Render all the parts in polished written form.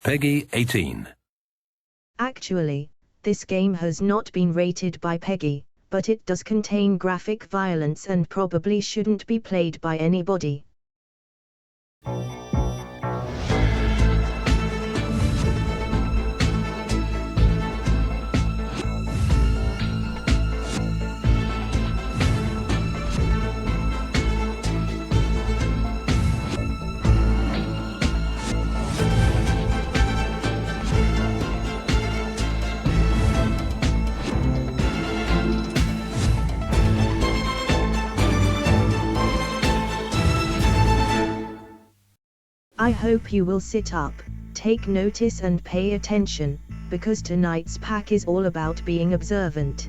Peggy 18. Actually, this game has not been rated by Peggy, but it does contain graphic violence and probably shouldn't be played by anybody. I hope you will sit up, take notice and pay attention, because tonight's pack is all about being observant.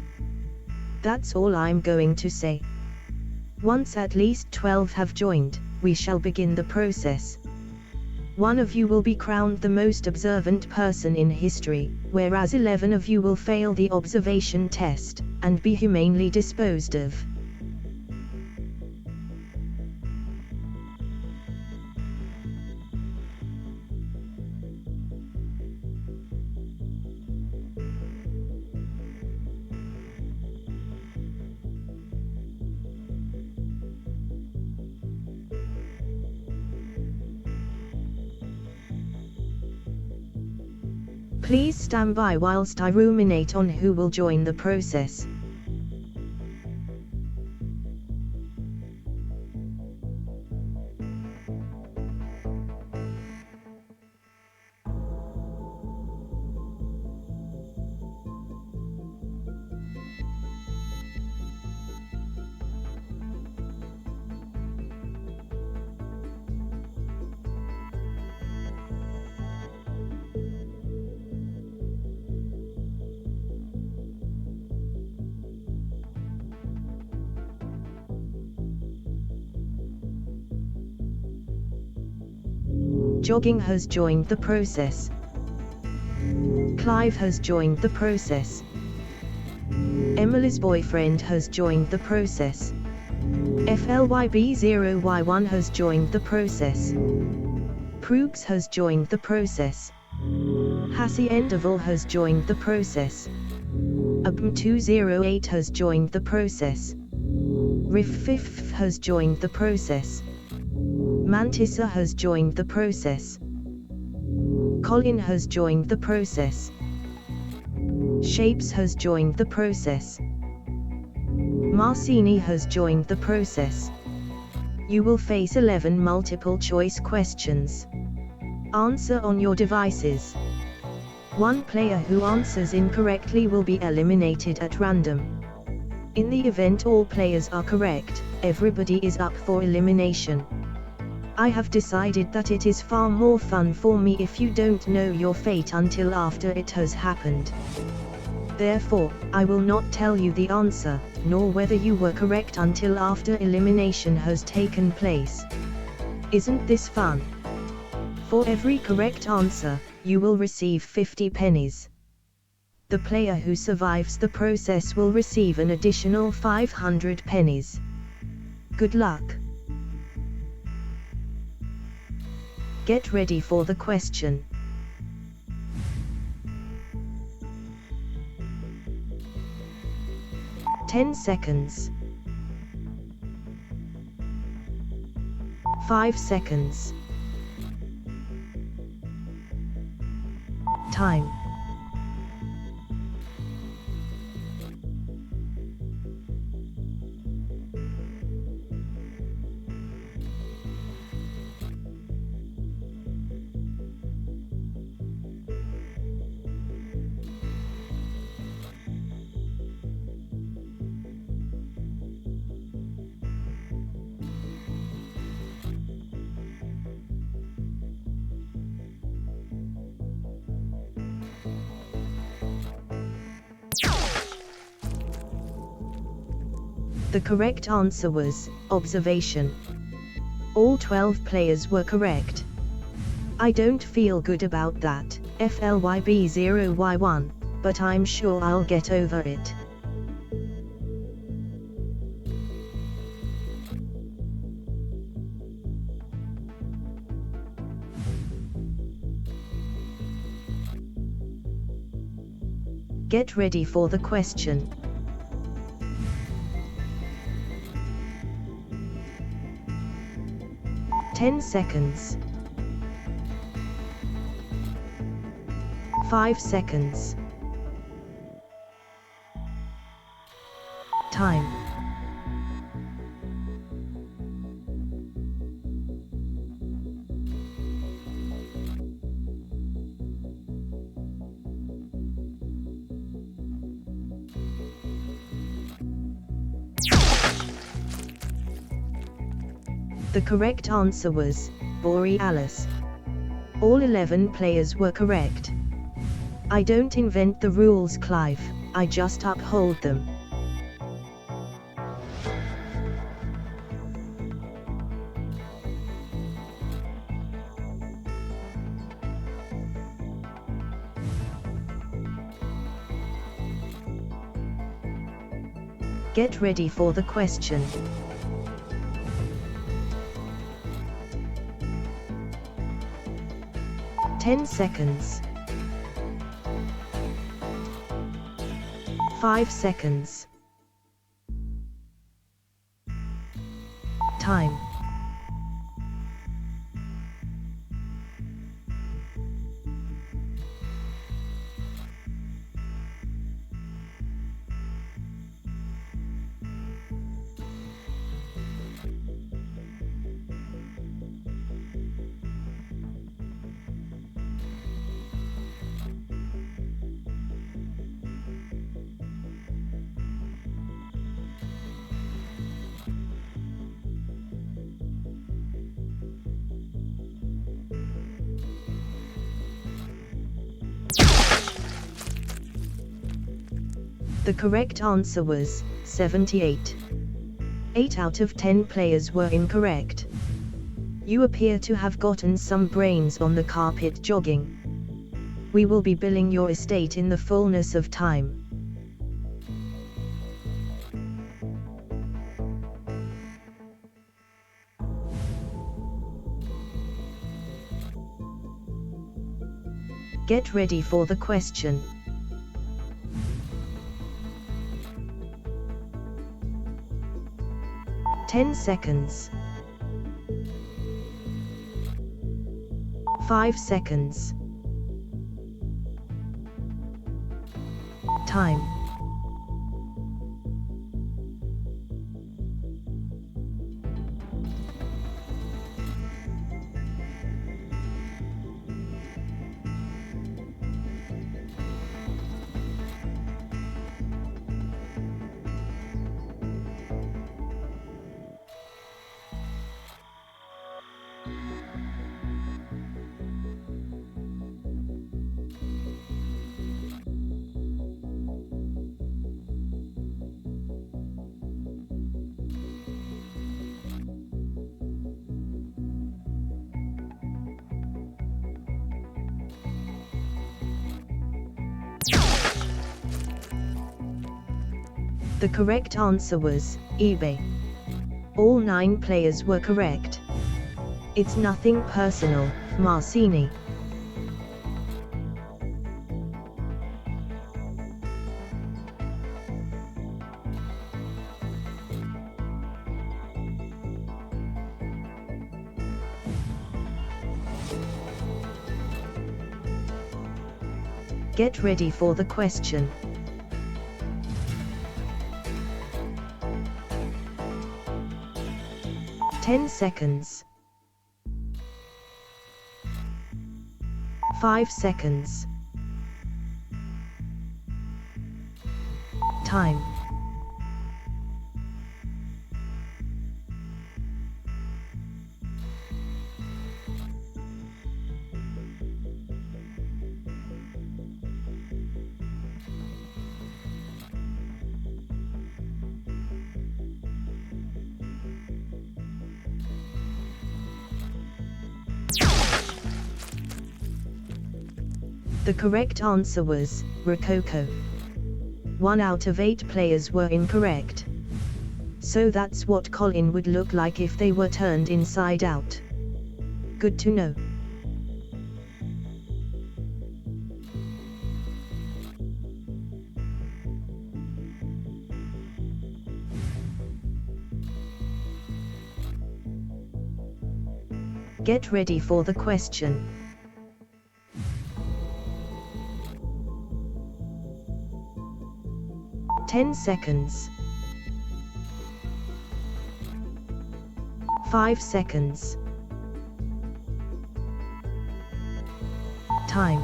That's all I'm going to say. Once at least 12 have joined, we shall begin the process. One of you will be crowned the most observant person in history, whereas 11 of you will fail the observation test, and be humanely disposed of. Please stand by whilst I ruminate on who will join the process. Jogging has joined the process. Clive has joined the process. Emily's boyfriend has joined the process. FLYB0Y1 has joined the process. Proogs has joined the process. Hassie Enderville has joined the process. Abm208 has joined the process. Riff has joined the process. Mantissa has joined the process. Colin has joined the process. Shapes has joined the process. Marcini has joined the process. You will face 11 multiple choice questions. Answer on your devices. One player who answers incorrectly will be eliminated at random. In the event all players are correct, everybody is up for elimination. I have decided that it is far more fun for me if you don't know your fate until after it has happened. Therefore, I will not tell you the answer, nor whether you were correct until after elimination has taken place. Isn't this fun? For every correct answer, you will receive 50 pennies. The player who survives the process will receive an additional 500 pennies. Good luck. Get ready for the question. "10 seconds. 5 seconds. Time. The correct answer was observation. All 12 players were correct. I don't feel good about that, FLYB0Y1, but I'm sure I'll get over it. Get ready for the question. "10 seconds. 5 seconds. Time. The correct answer was Borealis. All 11 players were correct. I don't invent the rules, Clive, I just uphold them. Get ready for the question. "10 seconds. 5 seconds. Time. The correct answer was 78. 8 out of 10 players were incorrect. You appear to have gotten some brains on the carpet jogging. We will be billing your estate in the fullness of time. Get ready for the question. "10 seconds. 5 seconds. Time. The correct answer was eBay. All 9 players were correct. It's nothing personal, Marcini. Get ready for the question. "10 seconds. 5 seconds. Time. The correct answer was Rococo. 1 out of 8 players were incorrect. So that's what Colin would look like if they were turned inside out. Good to know. Get ready for the question. "10 seconds. 5 seconds. Time.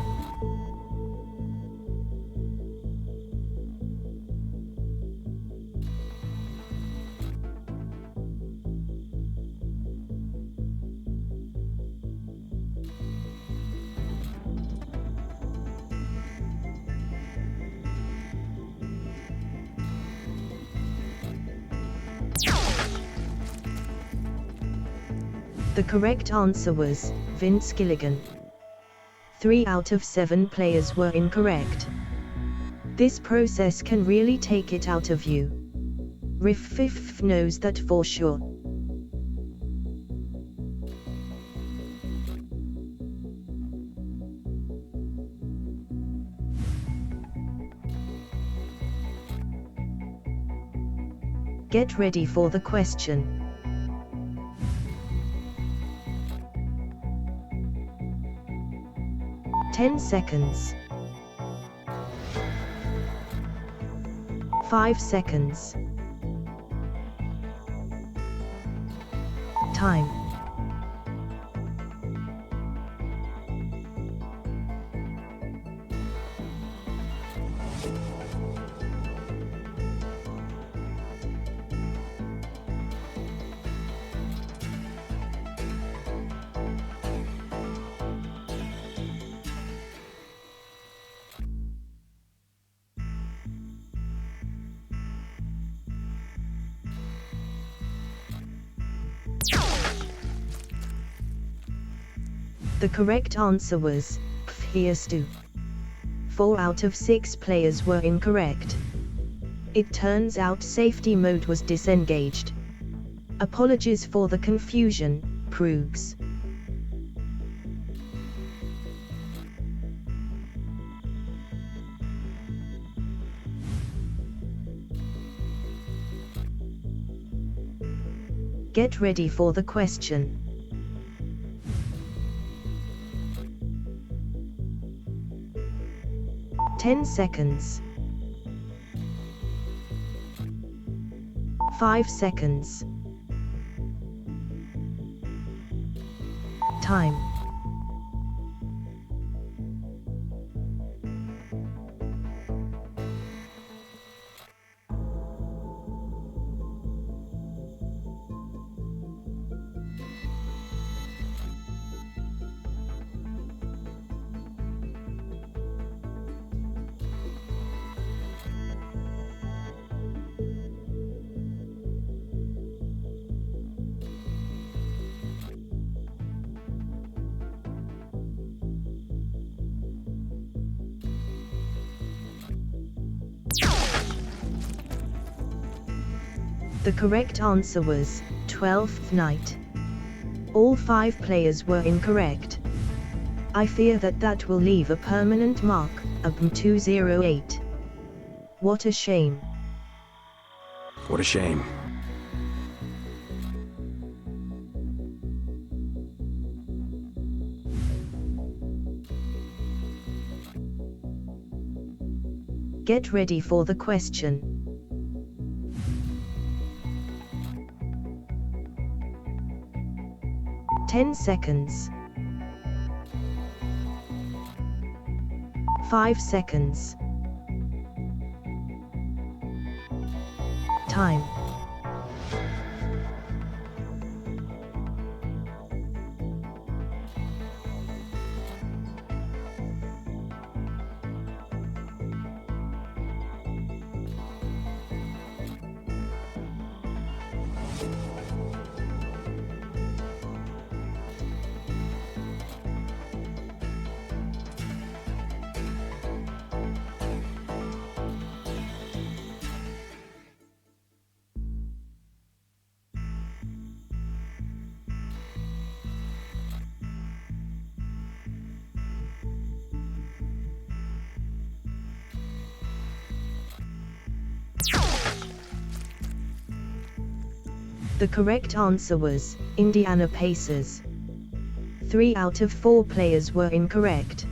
The correct answer was Vince Gilligan. 3 out of 7 players were incorrect. This process can really take it out of you. Riff knows that for sure. Get ready for the question. "10 seconds. 5 seconds. Time. The correct answer was Here's to. 4 out of 6 players were incorrect. It turns out safety mode was disengaged. Apologies for the confusion, Proogs. Get ready for the question. "10 seconds. 5 seconds. Time. The correct answer was 12th Night. All 5 players were incorrect. I fear that will leave a permanent mark, ABM208. What a shame. What a shame. Get ready for the question. "10 seconds. 5 seconds. Time. The correct answer was Indiana Pacers. 3 out of 4 players were incorrect.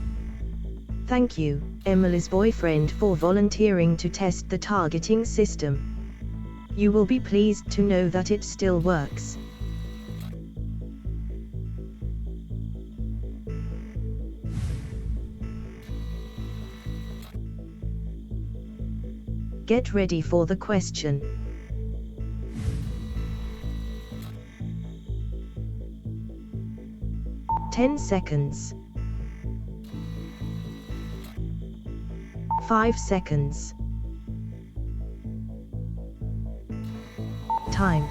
Thank you, Emily's boyfriend, for volunteering to test the targeting system. You will be pleased to know that it still works. Get ready for the question. "10 seconds. 5 seconds. Time.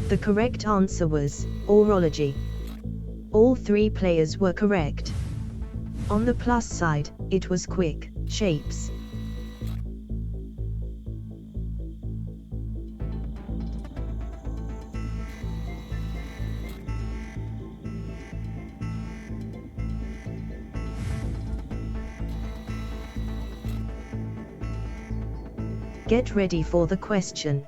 The correct answer was orology. All 3 players were correct. On the plus side, it was quick shapes. Get ready for the question.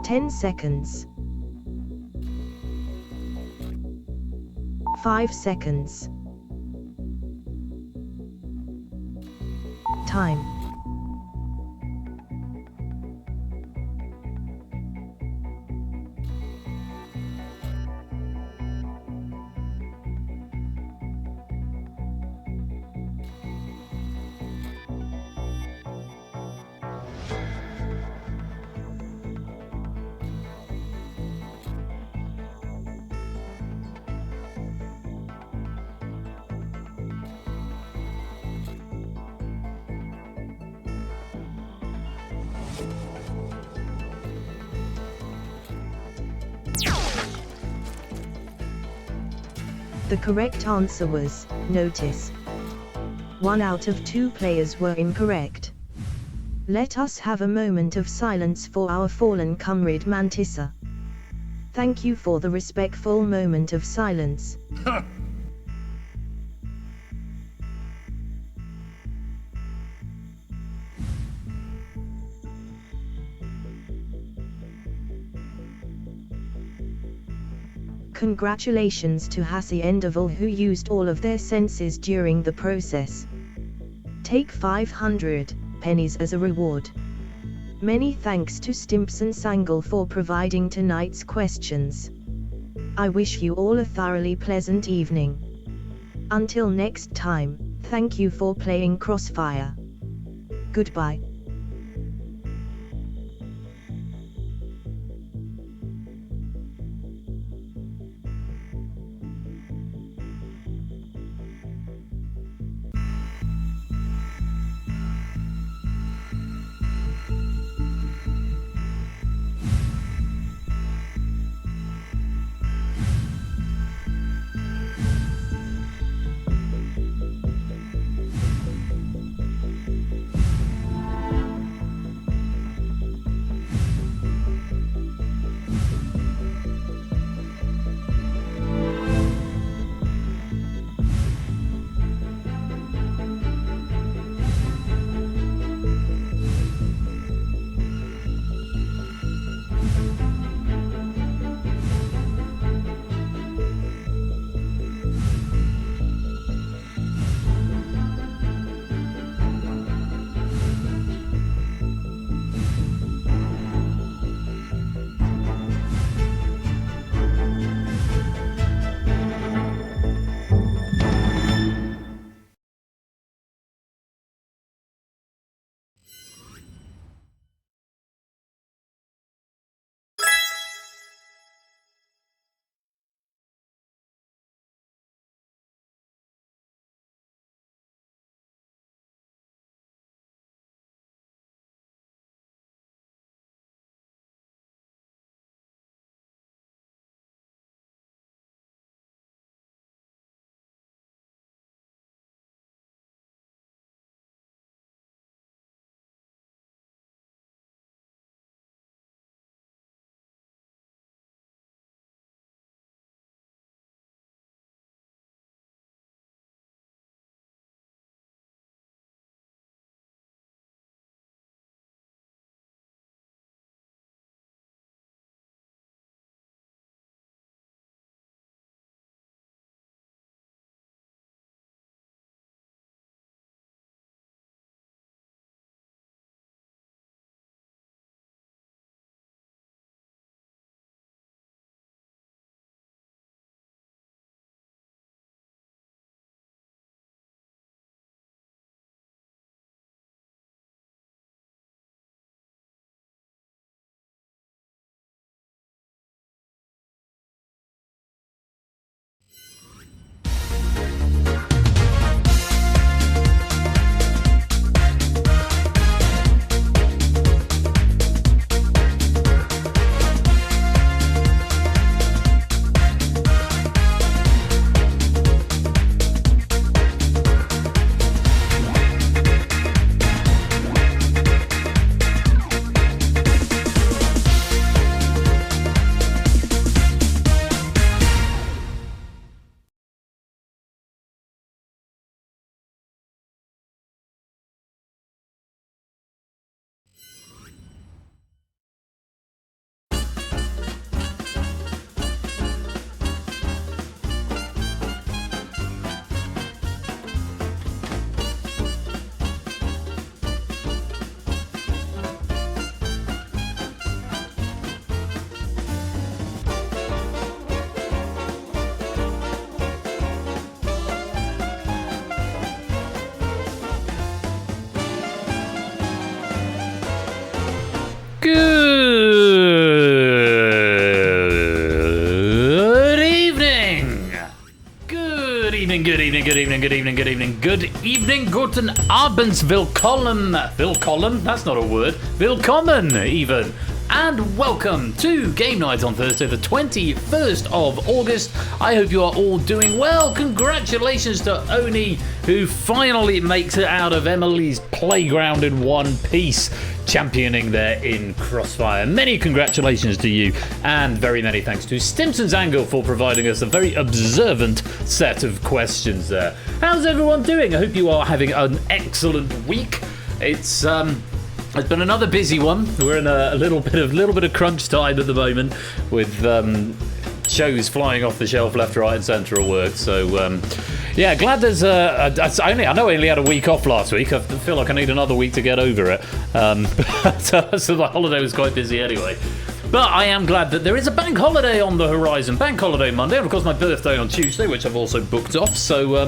"10 seconds. 5 seconds. Time. The correct answer was notice. 1 out of 2 players were incorrect. Let us have a moment of silence for our fallen comrade Mantissa. Thank you for the respectful moment of silence. Congratulations to Hassie Enderville, who used all of their senses during the process. Take 500 pennies as a reward. Many thanks to Stimpson Sangle for providing tonight's questions. I wish you all a thoroughly pleasant evening. Until next time, thank you for playing Crossfire. Goodbye. Good evening. Good evening, good evening, good evening, good evening, good evening, good evening, guten Abend, willkommen. Willkommen? That's not a word. Willkommen, even. And welcome to Game Night on Thursday, the 21st of August. I hope you are all doing well. Congratulations to Oni, who finally makes it out of Emily's playground in one piece, championing there in Crossfire. Many congratulations to you, and very many thanks to Stimson's Angle for providing us a very observant set of questions there. How's everyone doing? I hope you are having an excellent week. It's been another busy one. We're in a little bit of crunch time at the moment, with shows flying off the shelf left, right, and centre at work. So yeah, glad there's I know I only had a week off last week. I feel like I need another week to get over it. So the holiday was quite busy anyway. But I am glad that there is a bank holiday on the horizon. Bank holiday Monday, and of course my birthday on Tuesday, which I've also booked off. So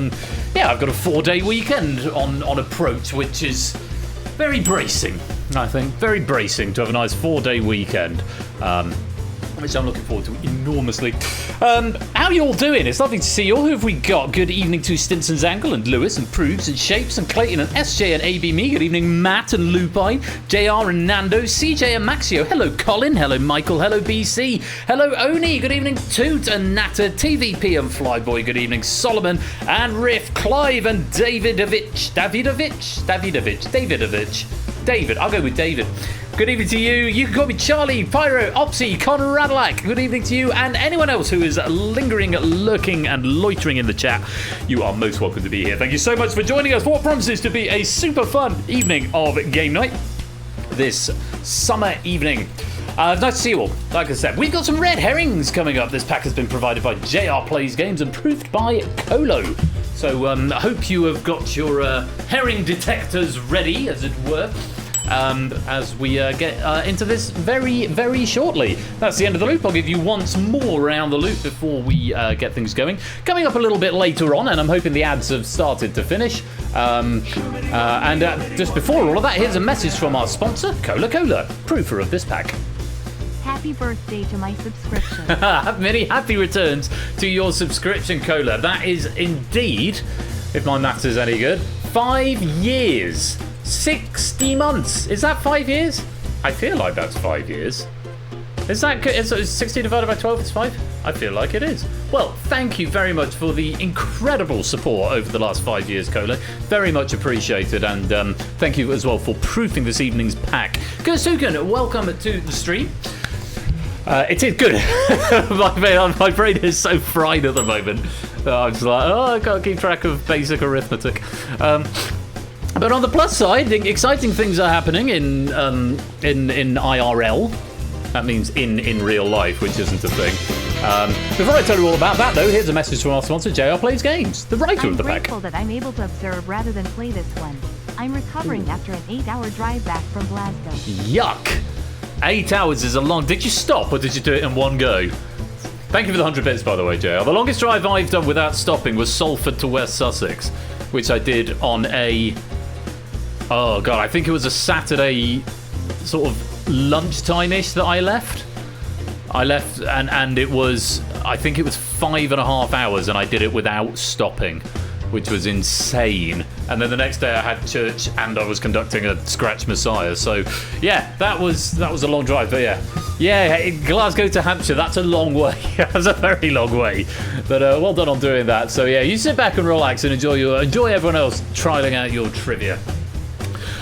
yeah, I've got a 4-day weekend on approach, which is very bracing, I think. Very bracing to have a nice 4-day weekend, which I'm looking forward to enormously. How are you all doing? It's lovely to see you all. Who have we got? Good evening to Stinson's Angle and Lewis and Proves and Shapes and Clayton and SJ and AB Me. Good evening, Matt and Lupine, JR and Nando, CJ and Maxio. Hello, Colin. Hello, Michael. Hello, BC. Hello, Oni. Good evening, Toot and Natter, TVP and Flyboy. Good evening, Solomon and Riff, Clive and Davidovich. David. I'll go with David. Good evening to you. You can call me Charlie, Pyro, Opsy, Conradlac. Good evening to you and anyone else who is lingering, lurking, and loitering in the chat. You are most welcome to be here. Thank you so much for joining us for what promises to be a super fun evening of game night this summer evening. Nice to see you all. Like I said, we've got some red herrings coming up. This pack has been provided by JR Plays Games and proofed by Colo. So I hope you have got your herring detectors ready, as it were, as we get into this very, very shortly. That's the end of the loop. I'll give you once more around the loop before we get things going. Coming up a little bit later on, and I'm hoping the ads have started to finish. And just before all of that, here's a message from our sponsor, Cola, proofer of this pack. Happy birthday to my subscription. Many happy returns to your subscription, Cola. That is indeed, if my maths is any good, 5 years. 60 months. Is that 5 years? I feel like that's 5 years. Is that is 60 divided by 12 is 5? I feel like it is. Well, thank you very much for the incredible support over the last 5 years, Cola. Very much appreciated, and thank you as well for proofing this evening's pack. Gersuken, welcome to the stream. It is good. my brain is so fried at the moment that I'm just like, I can't keep track of basic arithmetic. But on the plus side, exciting things are happening in IRL. That means in real life, which isn't a thing. Before I tell you all about that, though, here's a message from our sponsor, JR Plays Games, the writer of the pack. I'm grateful that I'm able to observe rather than play this one. I'm recovering after an 8-hour drive back from Glasgow. Yuck! 8 hours is a long... Did you stop, or did you do it in one go? Thank you for the 100 bits, by the way, JR. The longest drive I've done without stopping was Salford to West Sussex, which I did on a... Oh, God, I think it was a Saturday sort of lunchtime-ish that I left. And it was... I think it was 5.5 hours, and I did it without stopping, which was insane. And then the next day I had church and I was conducting a Scratch Messiah. So yeah, that was a long drive. But yeah, Glasgow to Hampshire, that's a long way. That's a very long way. But well done on doing that. So yeah, you sit back and relax and enjoy everyone else trialing out your trivia.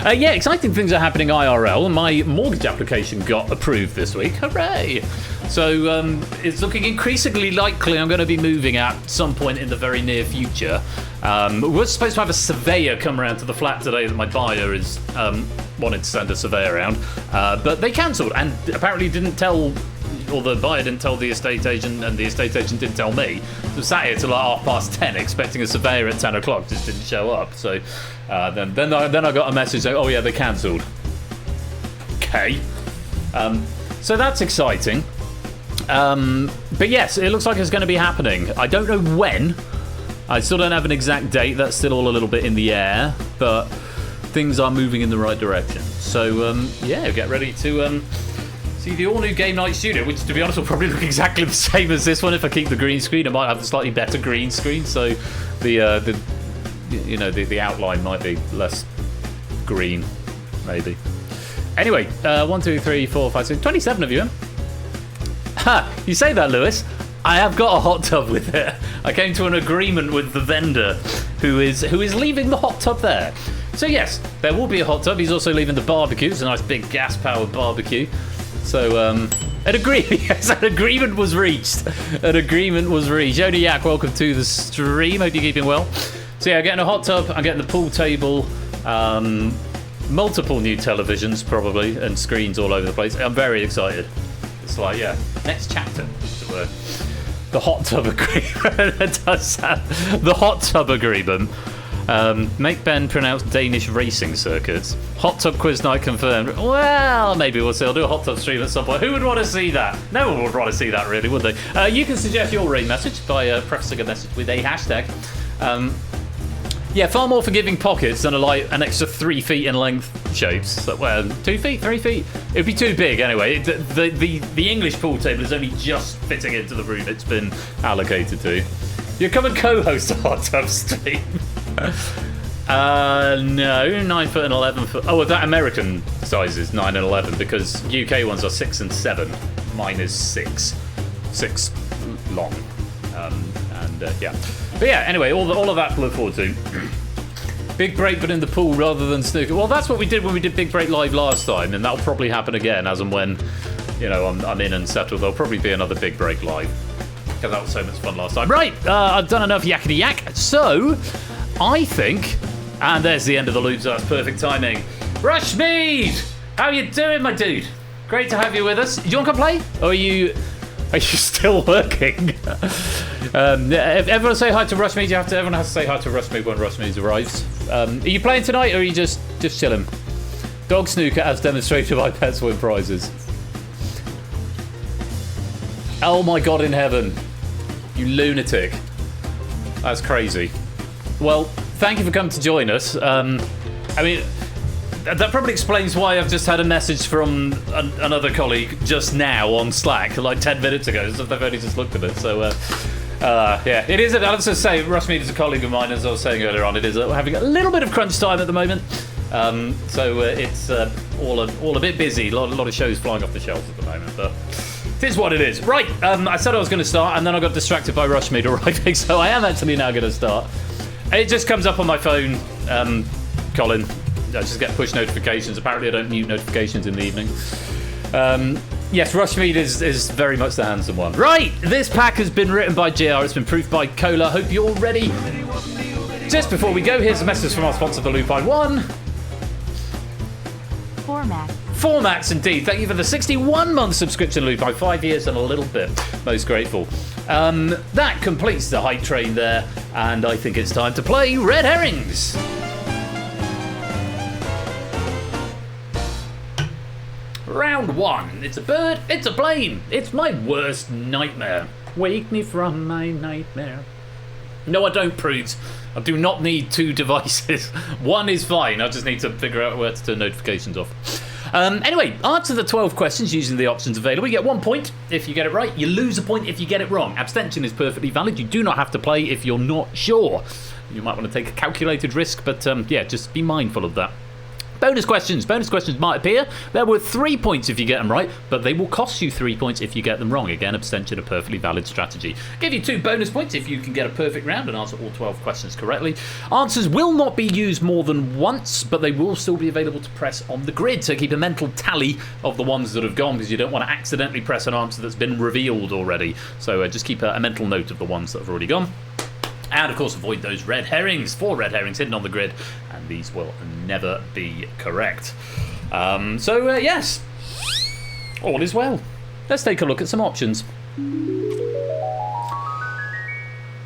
Yeah, exciting things are happening IRL. My mortgage application got approved this week. Hooray! So it's looking increasingly likely I'm going to be moving at some point in the very near future. We're supposed to have a surveyor come around to the flat today that my buyer is wanted to send a surveyor around, but they cancelled and apparently didn't tell, or the buyer didn't tell the estate agent, and the estate agent didn't tell me. So sat here till like 10:30 expecting a surveyor at 10 o'clock, just didn't show up. So then I got a message saying, oh yeah, they cancelled. Okay. So that's exciting. But yes, it looks like it's going to be happening. I don't know when. I still don't have an exact date. That's still all a little bit in the air, but things are moving in the right direction. So yeah, get ready to See the all-new Game Night Studio, which to be honest will probably look exactly the same as this one. If I keep the green screen, I might have the slightly better green screen, so the outline might be less green, maybe. Anyway, 1, 2, 3, 4, 5, 6, 27 of you. Ha! You say that, Lewis. I have got a hot tub with it. I came to an agreement with the vendor, who is leaving the hot tub there. So yes, there will be a hot tub. He's also leaving the barbecue. It's a nice big gas-powered barbecue. So, an agreement was reached. An agreement was reached. Jody Yak, welcome to the stream. Hope you're keeping well. So yeah, I'm getting a hot tub. I'm getting the pool table. Multiple new televisions, probably, and screens all over the place. I'm very excited. It's like, yeah, next chapter. The hot tub agreement. It does have the hot tub agreement. Make Ben pronounce Danish racing circuits. Hot tub quiz night confirmed. Well, maybe we'll see. I'll do a hot tub stream at some point. Who would want to see that? No one would want to see that, really, would they? You can suggest your rain message by prefacing a message with a hashtag. Yeah, far more forgiving pockets than an extra 3 feet in length shapes. So, well, 2 feet, 3 feet. It'd be too big anyway. The English pool table is only just fitting into the room it's been allocated to. You come and co-host a hot tub stream. No, 9 foot and 11 foot. Oh, well, that American size is 9 and 11 because UK ones are 6 and 7. Mine is 6 long. Yeah. But yeah, anyway, all of that to look forward to. Big break, but in the pool rather than snooker. Well, that's what we did when we did Big Break Live last time, and that'll probably happen again as and when, I'm in and settled. There'll probably be another Big Break Live. Because that was so much fun last time. Right, I've done enough yakety yak. So, I think, and there's the end of the loop, so that's perfect timing. Rushmead! How you doing, my dude? Great to have you with us. Do you want to come play? Or are you still working? Everyone say hi to Rushmead. Everyone has to say hi to Rushmead when Rushmead arrives. Are you playing tonight, or are you just chilling? Dog snooker, as demonstrated by Pets Win prizes. Oh my God in heaven. You lunatic. That's crazy. Well, thank you for coming to join us. That probably explains why I've just had a message from another colleague just now on Slack, like 10 minutes ago. So they've only just looked at it. So, yeah, it is. I'll also say, Rushmead is a colleague of mine, as I was saying earlier on. It is having a little bit of crunch time at the moment. It's all a bit busy. A lot of shows flying off the shelves at the moment, but it is what it is. Right, I said I was going to start, and then I got distracted by Rushmead arriving, so I am actually now going to start. It just comes up on my phone, Colin. I just get push notifications. Apparently I don't mute notifications in the evening. Yes, Rushmead is very much the handsome one. Right, this pack has been written by JR. It's been proofed by Cola. Hope you're all ready. Just before we go, here's a message from our sponsor, the Lupine One. Formats, indeed. Thank you for the 61-month subscription, Lupine. 5 years and a little bit. Most grateful. That completes the hype train there, and I think it's time to play Red Herrings. Round 1. It's a bird, it's a plane. It's my worst nightmare. Wake me from my nightmare. No, I don't, prudes. I do not need 2 devices. 1 is fine. I just need to figure out where to turn notifications off. Anyway, answer the 12 questions using the options available. You get 1 point if you get it right. You lose a point if you get it wrong. Abstention is perfectly valid. You do not have to play if you're not sure. You might want to take a calculated risk, but yeah, just be mindful of that. Bonus questions. Bonus questions might appear. They're worth 3 points if you get them right, but they will cost you 3 points if you get them wrong. Again, abstention, a perfectly valid strategy. Give you 2 bonus points if you can get a perfect round and answer all 12 questions correctly. Answers will not be used more than once, but they will still be available to press on the grid. So keep a mental tally of the ones that have gone, because you don't want to accidentally press an answer that's been revealed already. So just keep a mental note of the ones that have already gone. And, of course, avoid those red herrings. 4 red herrings hidden on the grid, and these will never be correct. Yes, all is well. Let's take a look at some options.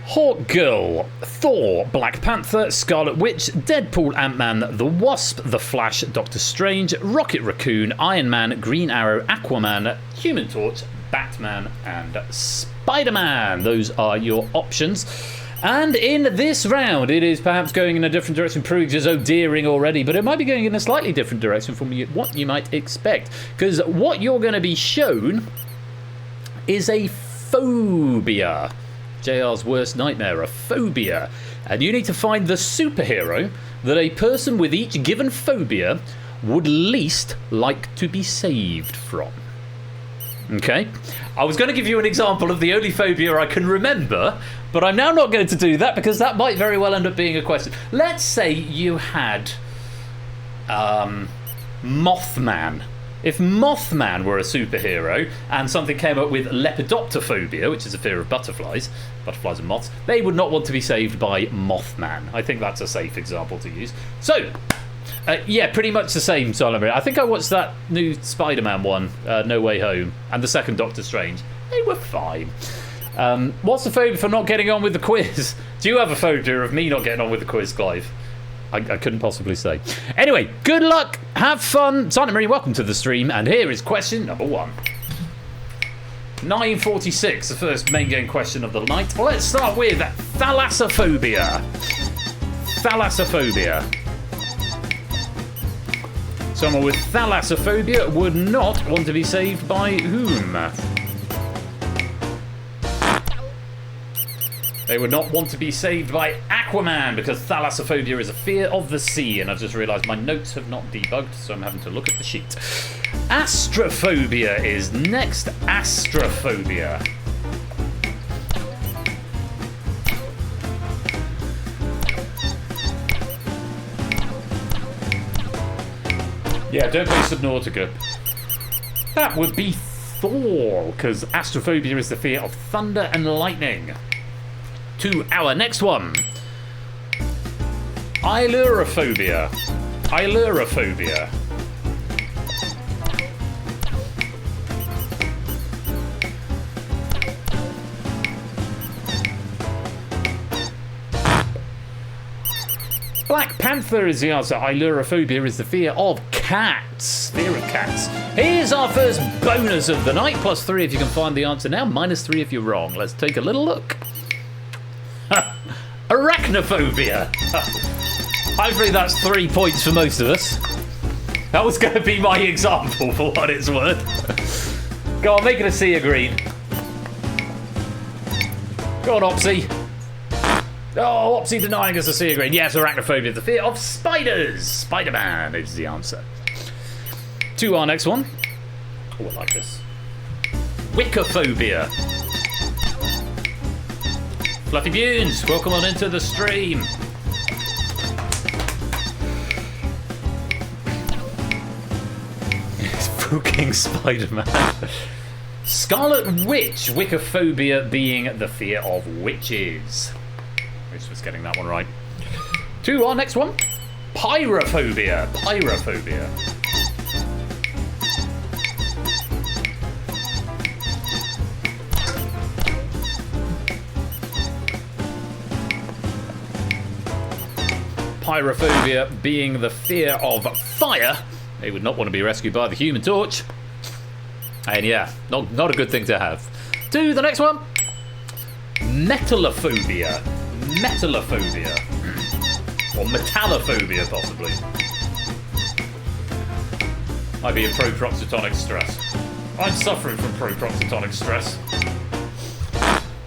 Hawk Girl, Thor, Black Panther, Scarlet Witch, Deadpool, Ant-Man, The Wasp, The Flash, Doctor Strange, Rocket Raccoon, Iron Man, Green Arrow, Aquaman, Human Torch, Batman, and Spider-Man. Those are your options. And in this round, it is perhaps going in a different direction, proving just so deering already, but it might be going in a slightly different direction from what you might expect. Because what you're going to be shown is a phobia. JR's worst nightmare, a phobia. And you need to find the superhero that a person with each given phobia would least like to be saved from. Okay? I was going to give you an example of the only phobia I can remember, but I'm now not going to do that because that might very well end up being a question. Let's say you had Mothman. If Mothman were a superhero and something came up with lepidopterophobia, which is a fear of butterflies and moths, they would not want to be saved by Mothman. I think that's a safe example to use. So, yeah, pretty much the same, Solomon. I think I watched that new Spider-Man one, No Way Home, and the second Doctor Strange. They were fine. What's the phobia for not getting on with the quiz? Do you have a phobia of me not getting on with the quiz, Clive? I couldn't possibly say. Anyway, good luck, have fun. Silent Marie, welcome to the stream, and here is question number 1. 9:46, the first main game question of the night. Well, let's start with thalassophobia. Thalassophobia. Someone with thalassophobia would not want to be saved by whom? They would not want to be saved by Aquaman because thalassophobia is a fear of the sea, and I've just realised my notes have not debugged, so I'm having to look at the sheet. Astrophobia is next. Astrophobia. Yeah, don't play Subnautica. That would be Thor, because astrophobia is the fear of thunder and lightning. To our next one. Ailurophobia. Ailurophobia. Black Panther is the answer. Ailurophobia is the fear of cats. Fear of cats. Here's our first bonus of the night. +3 if you can find the answer now. -3 if you're wrong. Let's take a little look. Arachnophobia. Hopefully that's 3 points for most of us. That was going to be my example for what it's worth. Go on, make it a sea of green. Go on, Opsy. Oh, Opsy denying us a sea of green. Yes, arachnophobia, the fear of spiders. Spider-Man is the answer. To our next one. Oh, I like this. Wiccophobia. Fluffy Bunes, welcome on into the stream. It's fucking Spider-Man. Scarlet Witch, Wiccophobia being the fear of witches. Which was getting that one right. To our next one. Pyrophobia. Pyrophobia. Pyrophobia being the fear of fire. They would not want to be rescued by the Human Torch. And yeah, not a good thing to have. To the next one. Metallophobia. Metallophobia. Or metallophobia, possibly. Might be a pro-proxytonic stress. I'm suffering from pro-proxytonic stress.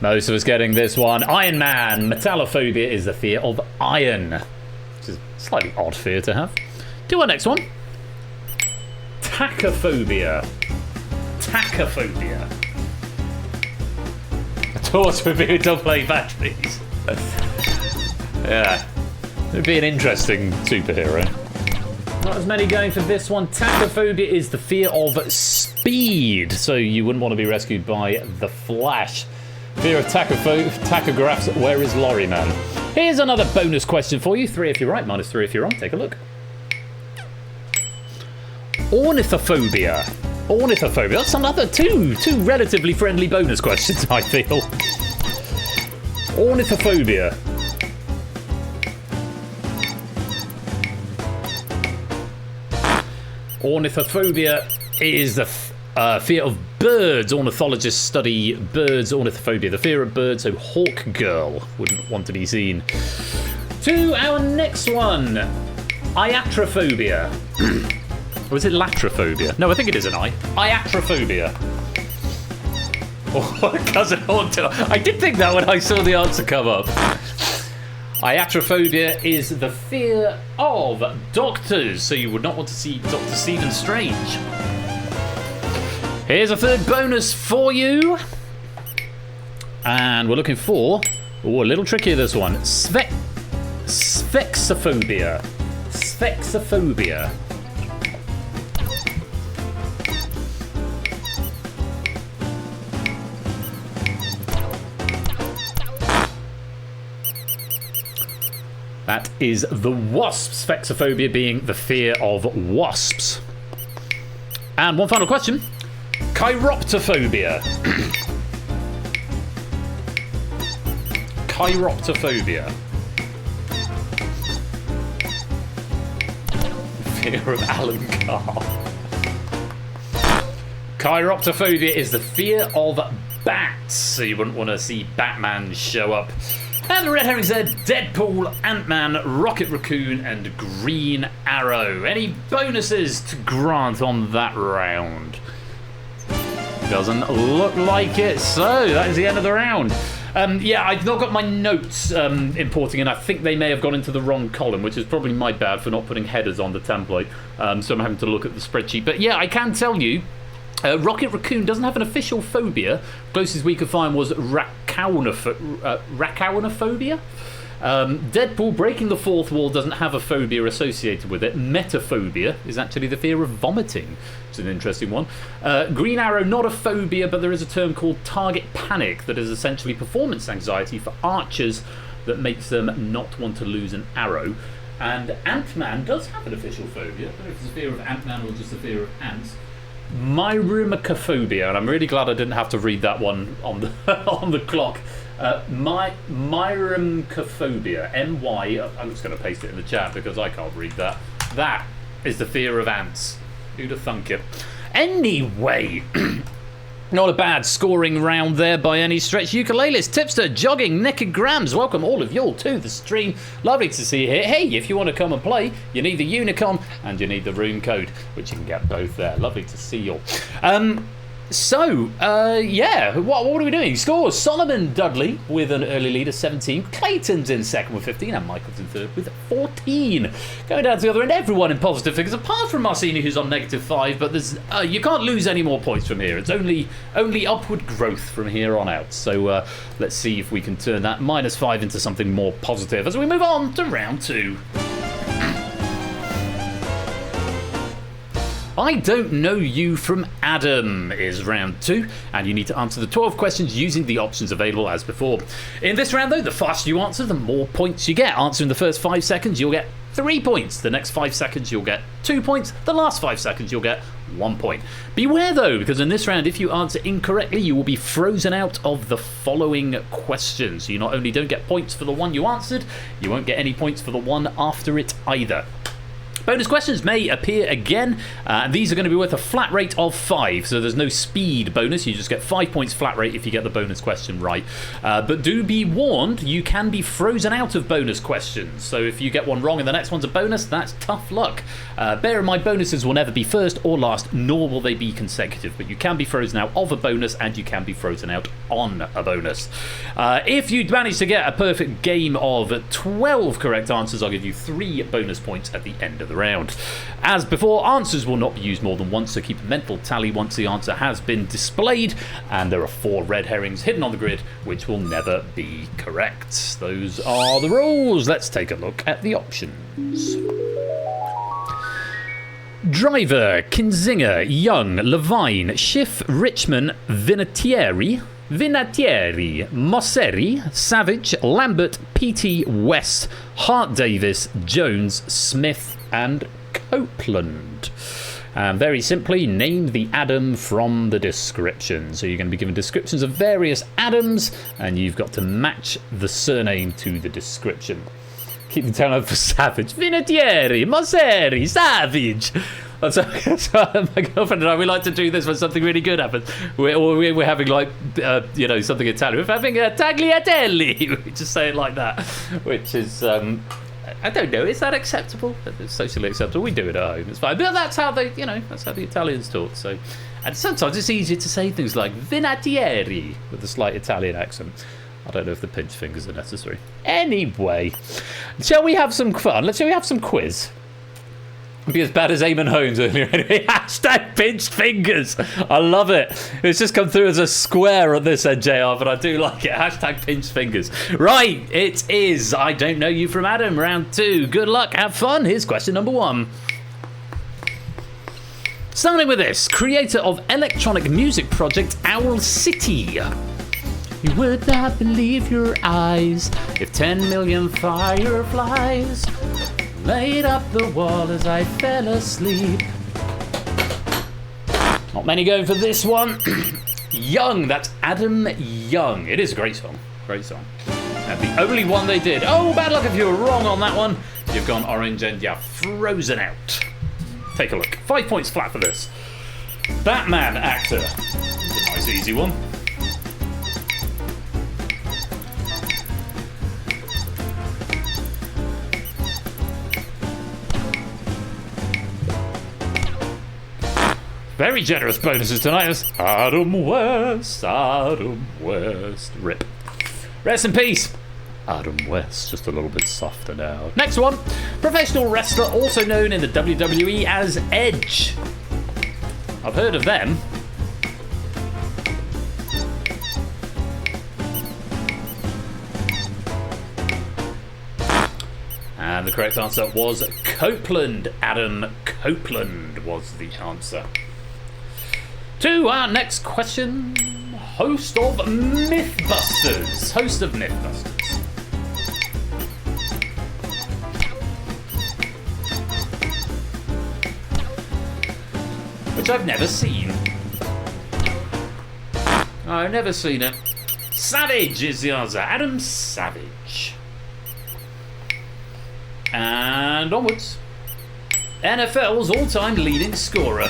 Most of us getting this one. Iron Man. Metallophobia is the fear of iron. Which is a slightly odd fear to have. To our next one. Tachyphobia. Tachyphobia. A torch would be with double-A batteries. Yeah. It would be an interesting superhero. Not as many going for this one. Tachyphobia is the fear of speed. So you wouldn't want to be rescued by the Flash. Fear of tachographs. Where is Lorry Man? Here's another bonus question for you. 3 if you're right, -3 if you're wrong. Take a look. Ornithophobia. Ornithophobia. That's another two relatively friendly bonus questions, I feel. Ornithophobia. Ornithophobia is the Fear of birds. Ornithologists study birds' ornithophobia. The fear of birds, so hawk girl wouldn't want to be seen. To our next one. Iatrophobia. Or is it latrophobia? No, I think it is an I. Iatrophobia. Oh, cousin Haunted. I did think that when I saw the answer come up. Iatrophobia is the fear of doctors, so you would not want to see Dr. Stephen Strange. Here's a third bonus for you. And we're looking for... Oh, a little trickier, this one. Sphexophobia. Sphexophobia. That is the wasps. Sphexophobia being the fear of wasps. And one final question. Chiroptophobia. Chiroptophobia. Fear of Alan Carr. Chiroptophobia is the fear of bats. So you wouldn't want to see Batman show up. And the red herrings there, Deadpool, Ant-Man, Rocket Raccoon, and Green Arrow. Any bonuses to grant on that round? Doesn't look like it, so that is the end of the round. Yeah, I've not got my notes importing in. I think they may have gone into the wrong column, which is probably my bad for not putting headers on the template. So I'm having to look at the spreadsheet. But yeah, I can tell you, Rocket Raccoon doesn't have an official phobia. Closest we could find was raccoanophobia. Deadpool breaking the fourth wall doesn't have a phobia associated with it. Metaphobia is actually the fear of vomiting. It's an interesting one. Green Arrow, not a phobia, but there is a term called target panic that is essentially performance anxiety for archers that makes them not want to lose an arrow. And Ant-Man does have an official phobia. I don't know if it's a fear of Ant-Man or just a fear of ants. Myrimacophobia, and I'm really glad I didn't have to read that one on the on the clock. Myrimacophobia, M-Y. I'm just going to paste it in the chat because I can't read that. That is the fear of ants. Who'd have thunk it? Anyway, not a bad scoring round there by any stretch. Ukuleles, Tipster, Jogging, Naked Grams, welcome all of you to the stream. Lovely to see you here. Hey, if you want to come and play, you need the Unicon and you need the room code, which you can get both there. Lovely to see you all. Yeah, what are we doing? Scores: Solomon Dudley with an early lead of 17. Clayton's in second with 15, and Michael's in third with 14. Going down to the other end, everyone in positive figures, apart from Marcini, who's on -5. But there's you can't lose any more points from here. It's only upward growth from here on out. So let's see if we can turn that -5 into something more positive as we move on to round 2. I don't know you from Adam is round 2, and you need to answer the 12 questions using the options available as before. In this round, though, the faster you answer, the more points you get. Answering the first 5 seconds, you'll get 3 points. The next 5 seconds, you'll get 2 points. The last 5 seconds, you'll get 1 point. Beware, though, because in this round, if you answer incorrectly, you will be frozen out of the following questions. You not only don't get points for the one you answered, you won't get any points for the one after it either. Bonus questions may appear again, and these are going to be worth a flat rate of 5, so there's no speed bonus. You just get 5 points flat rate if you get the bonus question right. But do be warned, you can be frozen out of bonus questions, so if you get one wrong and the next one's a bonus, that's tough luck. Bear in mind, bonuses will never be first or last, nor will they be consecutive, but you can be frozen out of a bonus and you can be frozen out on a bonus. If you manage to get a perfect game of 12 correct answers, I'll give you 3 bonus points at the end of the round. As before, answers will not be used more than once, so keep a mental tally once the answer has been displayed, and there are 4 red herrings hidden on the grid which will never be correct. Those are the rules. Let's take a look at the options. Driver, Kinzinger, Young, Levine, Schiff, Richmond, Vinatieri, Mosseri, Savage, Lambert, PT, West, Hart Davis, Jones, Smith, and Copeland. Very simply, name the Adam from the description. So you're going to be given descriptions of various Adams, and you've got to match the surname to the description. Keep the turn over for Savage. Vinatieri, Mosseri, Savage. So my girlfriend and I, we like to do this when something really good happens. We're having like, something Italian. We're having a tagliatelle. We just say it like that, which is, I don't know. Is that acceptable? It's socially acceptable. We do it at home. It's fine. But that's how that's how the Italians talk. So, and sometimes it's easier to say things like vinatieri with a slight Italian accent. I don't know if the pinch fingers are necessary. Anyway, shall we have some fun? Shall we have some quiz? Be as bad as Eamon Holmes earlier. Anyway, hashtag pinched fingers. I love it. It's just come through as a square on this end, JR, but I do like it. Hashtag pinched fingers. Right, it is I Don't Know You from Adam, round 2. Good luck, have fun. Here's question number 1. Starting with this, creator of electronic music project Owl City. You would not believe your eyes if 10 million fireflies laid up the wall as I fell asleep. Not many going for this one. Young, that's Adam Young. It is a great song. Great song. And the only one they did. Oh, bad luck if you were wrong on that one. You've gone orange and you're frozen out. Take a look. 5 points flat for this. Batman actor. It's a nice easy one. Very generous bonuses tonight. Adam West, Adam West. Rip. Rest in peace. Adam West, just a little bit softer now. Next one. Professional wrestler, also known in the WWE as Edge. I've heard of them. And the correct answer was Copeland. Adam Copeland was the answer. To our next question. Host of Mythbusters. Host of Mythbusters. Which I've never seen. I've never seen it. Savage is the answer. Adam Savage. And onwards. NFL's all-time leading scorer.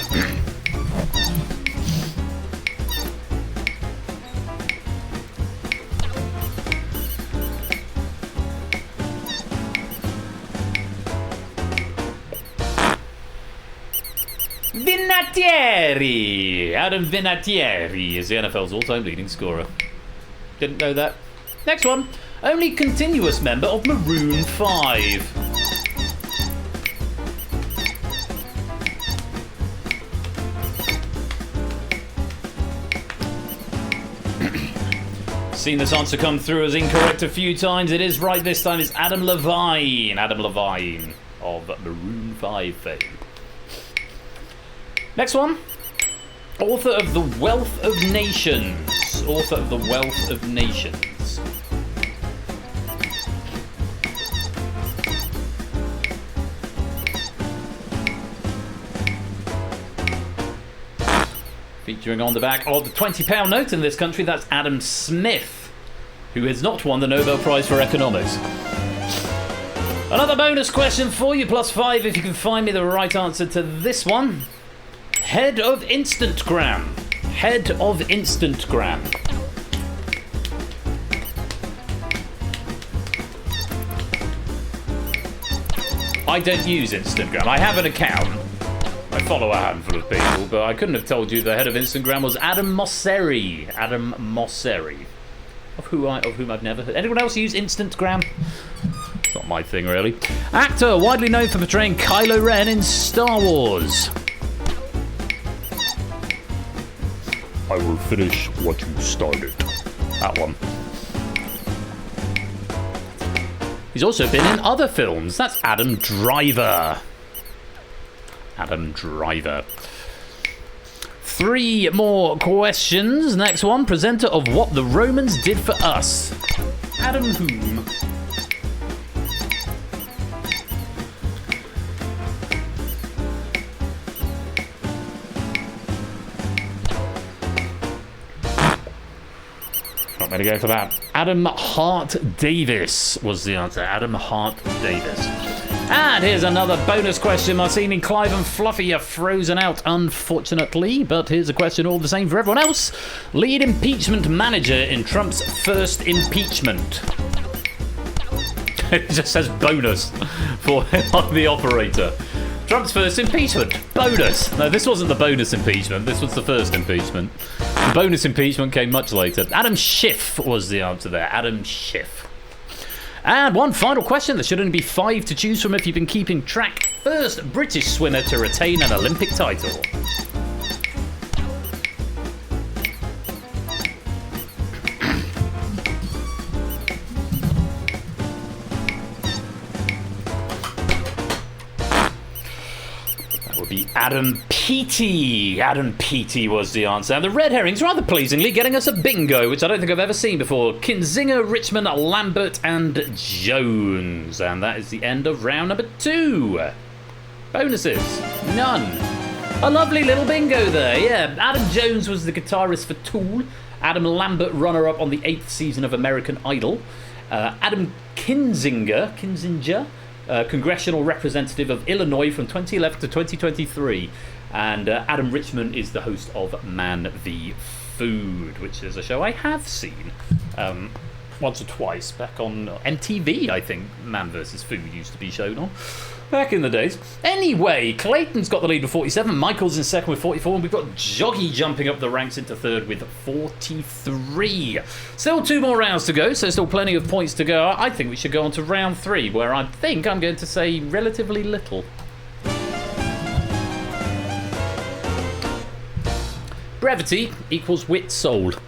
Vinatieri! Adam Vinatieri is the NFL's all-time leading scorer. Didn't know that. Next one. Only continuous member of Maroon 5. Seen this answer come through as incorrect a few times. It is right this time. It's Adam Levine. Adam Levine of Maroon 5 fame. Next one. Author of The Wealth of Nations. Author of The Wealth of Nations. Featuring on the back of the £20 note in this country, that's Adam Smith, who has not won the Nobel Prize for Economics. Another bonus question for you, +5 if you can find me the right answer to this one. Head of Instantgram. Head of Instantgram. I don't use Instagram. I have an account. I follow a handful of people, but I couldn't have told you the head of Instagram was Adam Mosseri. Adam Mosseri. Of whom I've never heard. Anyone else use Instantgram? It's not my thing, really. Actor, widely known for portraying Kylo Ren in Star Wars. I will finish what you started. That one. He's also been in other films. That's Adam Driver. Adam Driver. 3 more questions. Next one. Presenter of What the Romans Did for Us. Adam whom? Not going to go for that. Adam Hart Davis was the answer. Adam Hart Davis. And here's another bonus question. Marcini, Clive and Fluffy are frozen out, unfortunately. But here's a question all the same for everyone else. Lead impeachment manager in Trump's first impeachment. It just says bonus for the operator. Trump's first impeachment. Bonus. No, this wasn't the bonus impeachment. This was the first impeachment. The bonus impeachment came much later. Adam Schiff was the answer there. Adam Schiff. And one final question. There should only be 5 to choose from if you've been keeping track. First British swimmer to retain an Olympic title. Be Adam Peaty. Adam Peaty was the answer. And the red herrings, rather pleasingly, getting us a bingo, which I don't think I've ever seen before. Kinzinger, Richmond, Lambert, and Jones. And that is the end of round number 2. Bonuses, none. A lovely little bingo there, yeah. Adam Jones was the guitarist for Tool. Adam Lambert, runner-up on the 8th season of American Idol. Adam Kinzinger, congressional representative of Illinois from 2011 to 2023. And Adam Richmond is the host of Man v Food, which is a show I have seen once or twice back on MTV, I think. Man vs Food used to be shown on back in the days. Anyway, Clayton's got the lead with 47, Michael's in second with 44, and we've got Joggy jumping up the ranks into third with 43. Still 2 more rounds to go, so still plenty of points to go. I think we should go on to round 3, where I think I'm going to say relatively little. Brevity equals wit sold.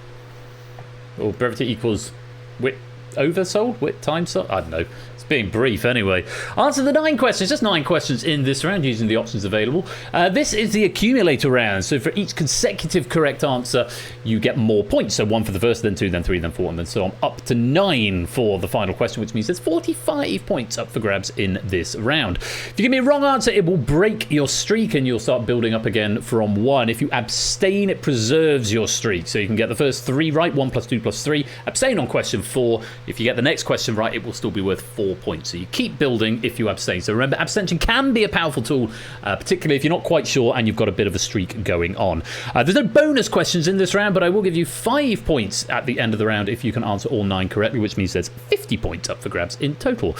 Or brevity equals wit oversold? Wit time sold? I don't know. Being brief anyway. Answer the 9 questions. Just 9 questions in this round using the options available. This is the accumulator round. So for each consecutive correct answer, you get more points. So 1 for the first, then 2, then 3, then 4, and then so on. Up to 9 for the final question, which means there's 45 points up for grabs in this round. If you give me a wrong answer, it will break your streak and you'll start building up again from 1. If you abstain, it preserves your streak. So you can get the first 3 right, 1 plus 2 plus 3. Abstain on question 4. If you get the next question right, it will still be worth 4 points. So you keep building if you abstain. So remember, abstention can be a powerful tool, particularly if you're not quite sure and you've got a bit of a streak going on. There's no bonus questions in this round, but I will give you 5 points at the end of the round if you can answer all 9 correctly, which means there's 50 points up for grabs in total.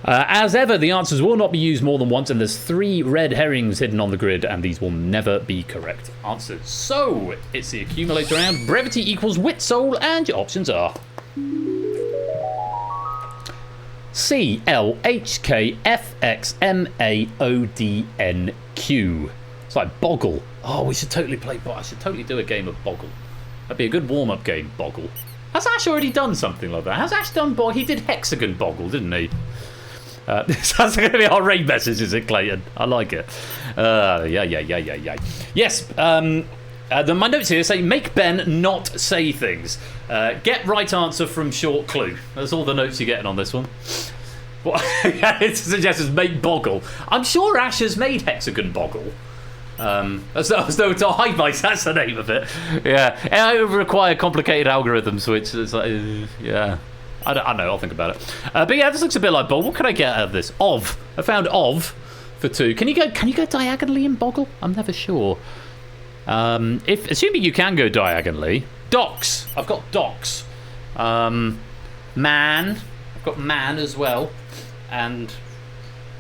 As ever, the answers will not be used more than once, and there's 3 red herrings hidden on the grid, and these will never be correct answers. So it's the accumulator round. Brevity equals wit soul, and your options are C L H K F X M A O D N Q. It's like Boggle. Oh, we should totally play Boggle. I should totally do a game of Boggle. That'd be a good warm-up game, Boggle. Has Ash already done something like that? Has Ash done Boggle? He did Hexagon Boggle, didn't he? That's going to be our raid message, is it, Clayton? I like it. Yeah. Yes, my notes here say, make Ben not say things. Get right answer from short clue. That's all the notes you're getting on this one. What it suggests is make Boggle. I'm sure Ash has made Hexagon Boggle. As though to high mice, that's the name of it. Yeah, it would require complicated algorithms, which is like, yeah. I don't know, I'll think about it. But yeah, this looks a bit like Boggle. What can I get out of this? I found of for 2. Can you go diagonally in Boggle? I'm never sure. Assuming you can go diagonally. Docs. I've got docs. Man. I've got man as well. And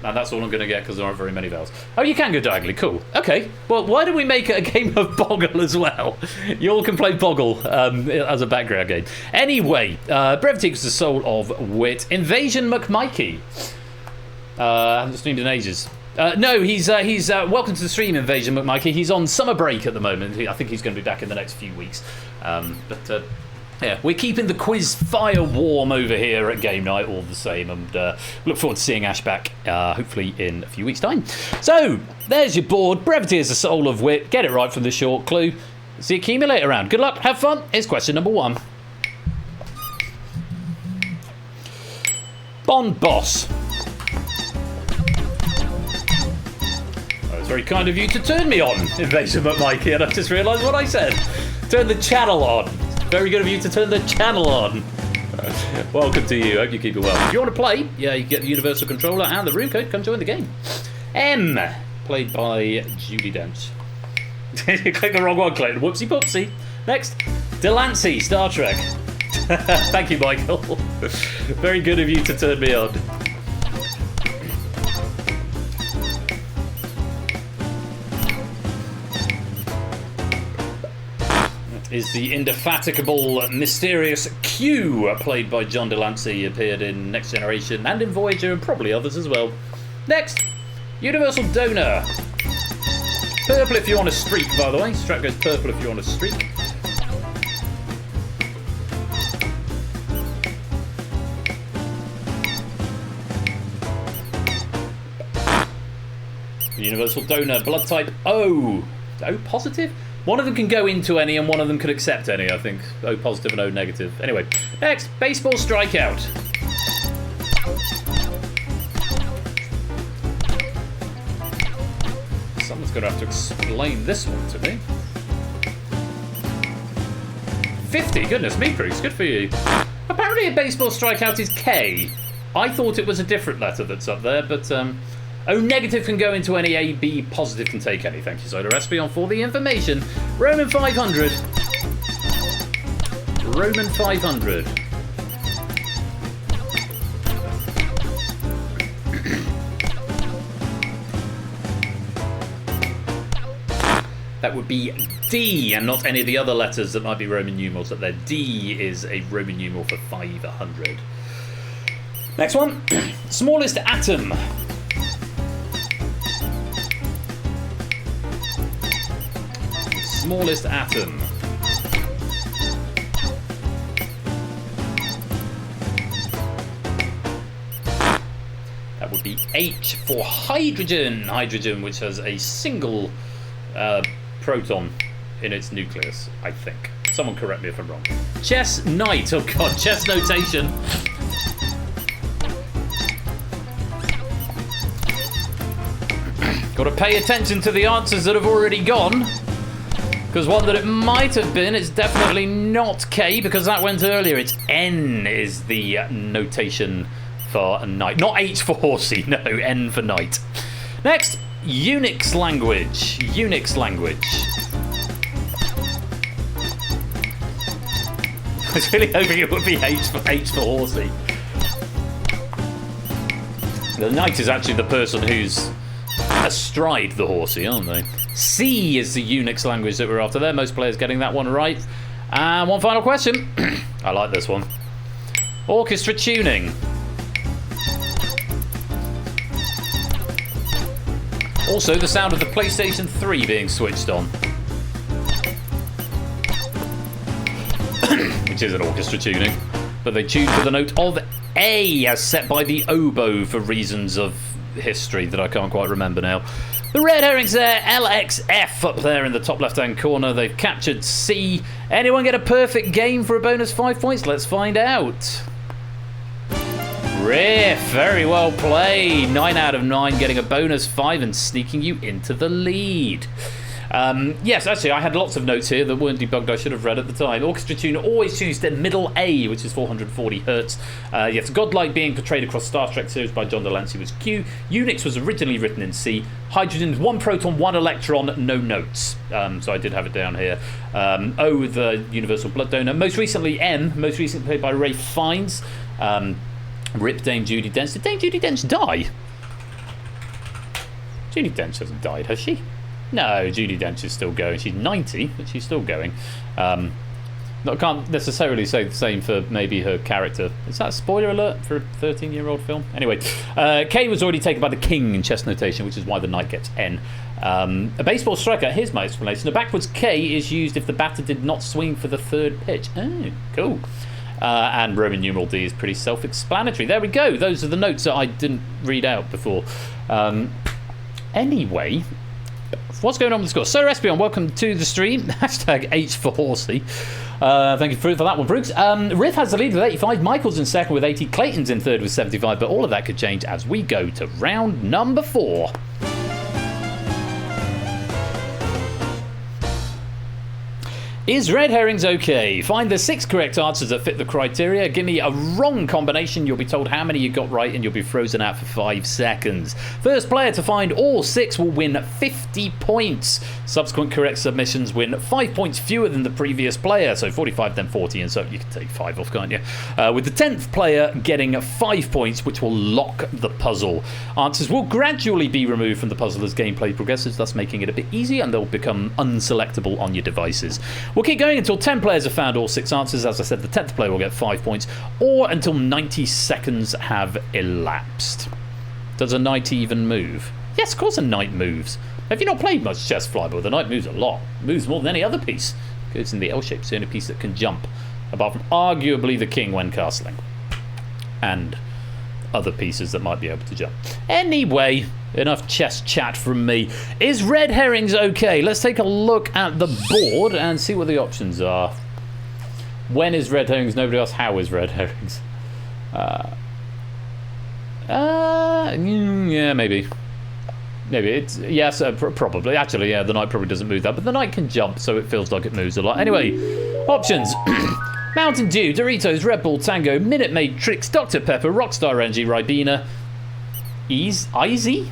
now that's all I'm going to get because there aren't very many vowels. Oh, you can go diagonally. Cool. Okay. Well, why don't we make it a game of Boggle as well? You all can play Boggle as a background game. Anyway, brevity equals the soul of wit. Invasion McMikey. I haven't streamed in ages. No, he's welcome to the stream, Invasion McMikey. He's on summer break at the moment. I think he's going to be back in the next few weeks. Yeah, we're keeping the quiz fire warm over here at Game Night all the same, and look forward to seeing Ash back hopefully in a few weeks' time. So there's your board. Brevity is the soul of wit. Get it right from the short clue. It's the accumulator round. Good luck. Have fun. Here's question number 1. Bond boss. It's very kind of you to turn me on, Invasion McMikey, and I just realised what I said. Turn the channel on. Very good of you to turn the channel on. Welcome to you. Hope you keep it well. If you want to play, yeah, you get the Universal Controller and the room code. Come join the game. M, played by Judi Dench. You clicked the wrong one, Clayton. Whoopsie poopsie. Next, Delancey, Star Trek. Thank you, Michael. Very good of you to turn me on. That is the indefatigable, mysterious Q, played by John Delancey, appeared in Next Generation and in Voyager and probably others as well. Next, Universal Donor. Purple if you're on a streak, by the way. Strat goes purple if you're on a streak. Universal Donor, blood type O. O positive? One of them can go into any and one of them can accept any, I think. O positive and O negative. Anyway, next, baseball strikeout. Someone's going to have to explain this one to me. 50, goodness me, Bruce, good for you. Apparently a baseball strikeout is K. I thought it was a different letter that's up there, but O negative can go into any, A, B positive can take any. Thank you, Soda Espion, for the information. Roman 500. Roman 500. That would be D, and not any of the other letters that might be Roman numerals up there. D is a Roman numeral for 500. Next one. Smallest atom. Smallest atom. That would be H for hydrogen. Hydrogen, which has a single proton in its nucleus, I think. Someone correct me if I'm wrong. Chess knight. Oh god, chess notation. Got to pay attention to the answers that have already gone. Because one that it might have been, it's definitely not K, because that went earlier. It's N is the notation for knight. Not H for horsey, no, N for knight. Next, Unix language. Unix language. I was really hoping it would be H for horsey. The knight is actually the person who's astride the horsey, aren't they? C is the Unix language that we're after there. Most players getting that one right. And one final question. I like this one. Orchestra tuning. Also, the sound of the PlayStation 3 being switched on. Which is an orchestra tuning. But they tune to the note of A as set by the oboe for reasons of history that I can't quite remember now. The red herrings there, LXF up there in the top left-hand corner. They've captured C. Anyone get a perfect game for a bonus 5 points? Let's find out. Riff, very well played. 9 out of 9, getting a bonus 5 and sneaking you into the lead. Yes, actually, I had lots of notes here that weren't debugged. I should have read at the time. Orchestra tuner always choose the middle A, which is 440 hertz. Yes, godlike being portrayed across Star Trek series by John Delancey was Q. Unix was originally written in C. Hydrogen, 1 proton, 1 electron, no notes. So I did have it down here. O, the universal blood donor. Most recently M, most recently played by Ray Fiennes. Rip Dame Judi Dench. Did Dame Judi Dench die? Judi Dench hasn't died, has she? No, Judi Dench is still going. She's 90, but she's still going. I can't necessarily say the same for maybe her character. Is that a spoiler alert for a 13-year-old film? Anyway, K was already taken by the king in chess notation, which is why the knight gets N. A baseball striker, here's my explanation. A backwards K is used if the batter did not swing for the 3rd pitch. Oh, cool. And Roman numeral D is pretty self-explanatory. There we go. Those are the notes that I didn't read out before. Anyway, what's going on with the score? Sir Espion, welcome to the stream. Hashtag H for horsey. Thank you for that one, Brooks. Riff has the lead with 85. Michael's in second with 80. Clayton's in third with 75. But all of that could change as we go to round number 4. Is red herrings okay? Find the 6 correct answers that fit the criteria. Give me a wrong combination. You'll be told how many you got right and you'll be frozen out for 5 seconds. First player to find all 6 will win 50 points. Subsequent correct submissions win 5 points fewer than the previous player. So 45 then 40, and so you can take 5 off, can't you? With the 10th player getting 5 points, which will lock the puzzle. Answers will gradually be removed from the puzzle as gameplay progresses, thus making it a bit easier, and they'll become unselectable on your devices. We'll keep going until 10 players have found all 6 answers. As I said, the 10th player will get 5 points, or until 90 seconds have elapsed. Does a knight even move? Yes, of course a knight moves. Have you not played much chess, Flyboy? The knight moves a lot. Moves more than any other piece. Goes in the L shape. It's the only piece that can jump, apart from arguably the king when castling. And other pieces that might be able to jump. Anyway, enough chess chat from me. Is red herrings okay? Let's take a look at the board and see what the options are. When is red herrings? Nobody else. How is red herrings? Yeah, maybe. Maybe it's yes, probably. Actually, yeah, the knight probably doesn't move that, but the knight can jump, so it feels like it moves a lot. Anyway, options. Mountain Dew, Doritos, Red Bull, Tango, Minute Maid, Trix, Dr. Pepper, Rockstar Energy, Ribena, IZZE,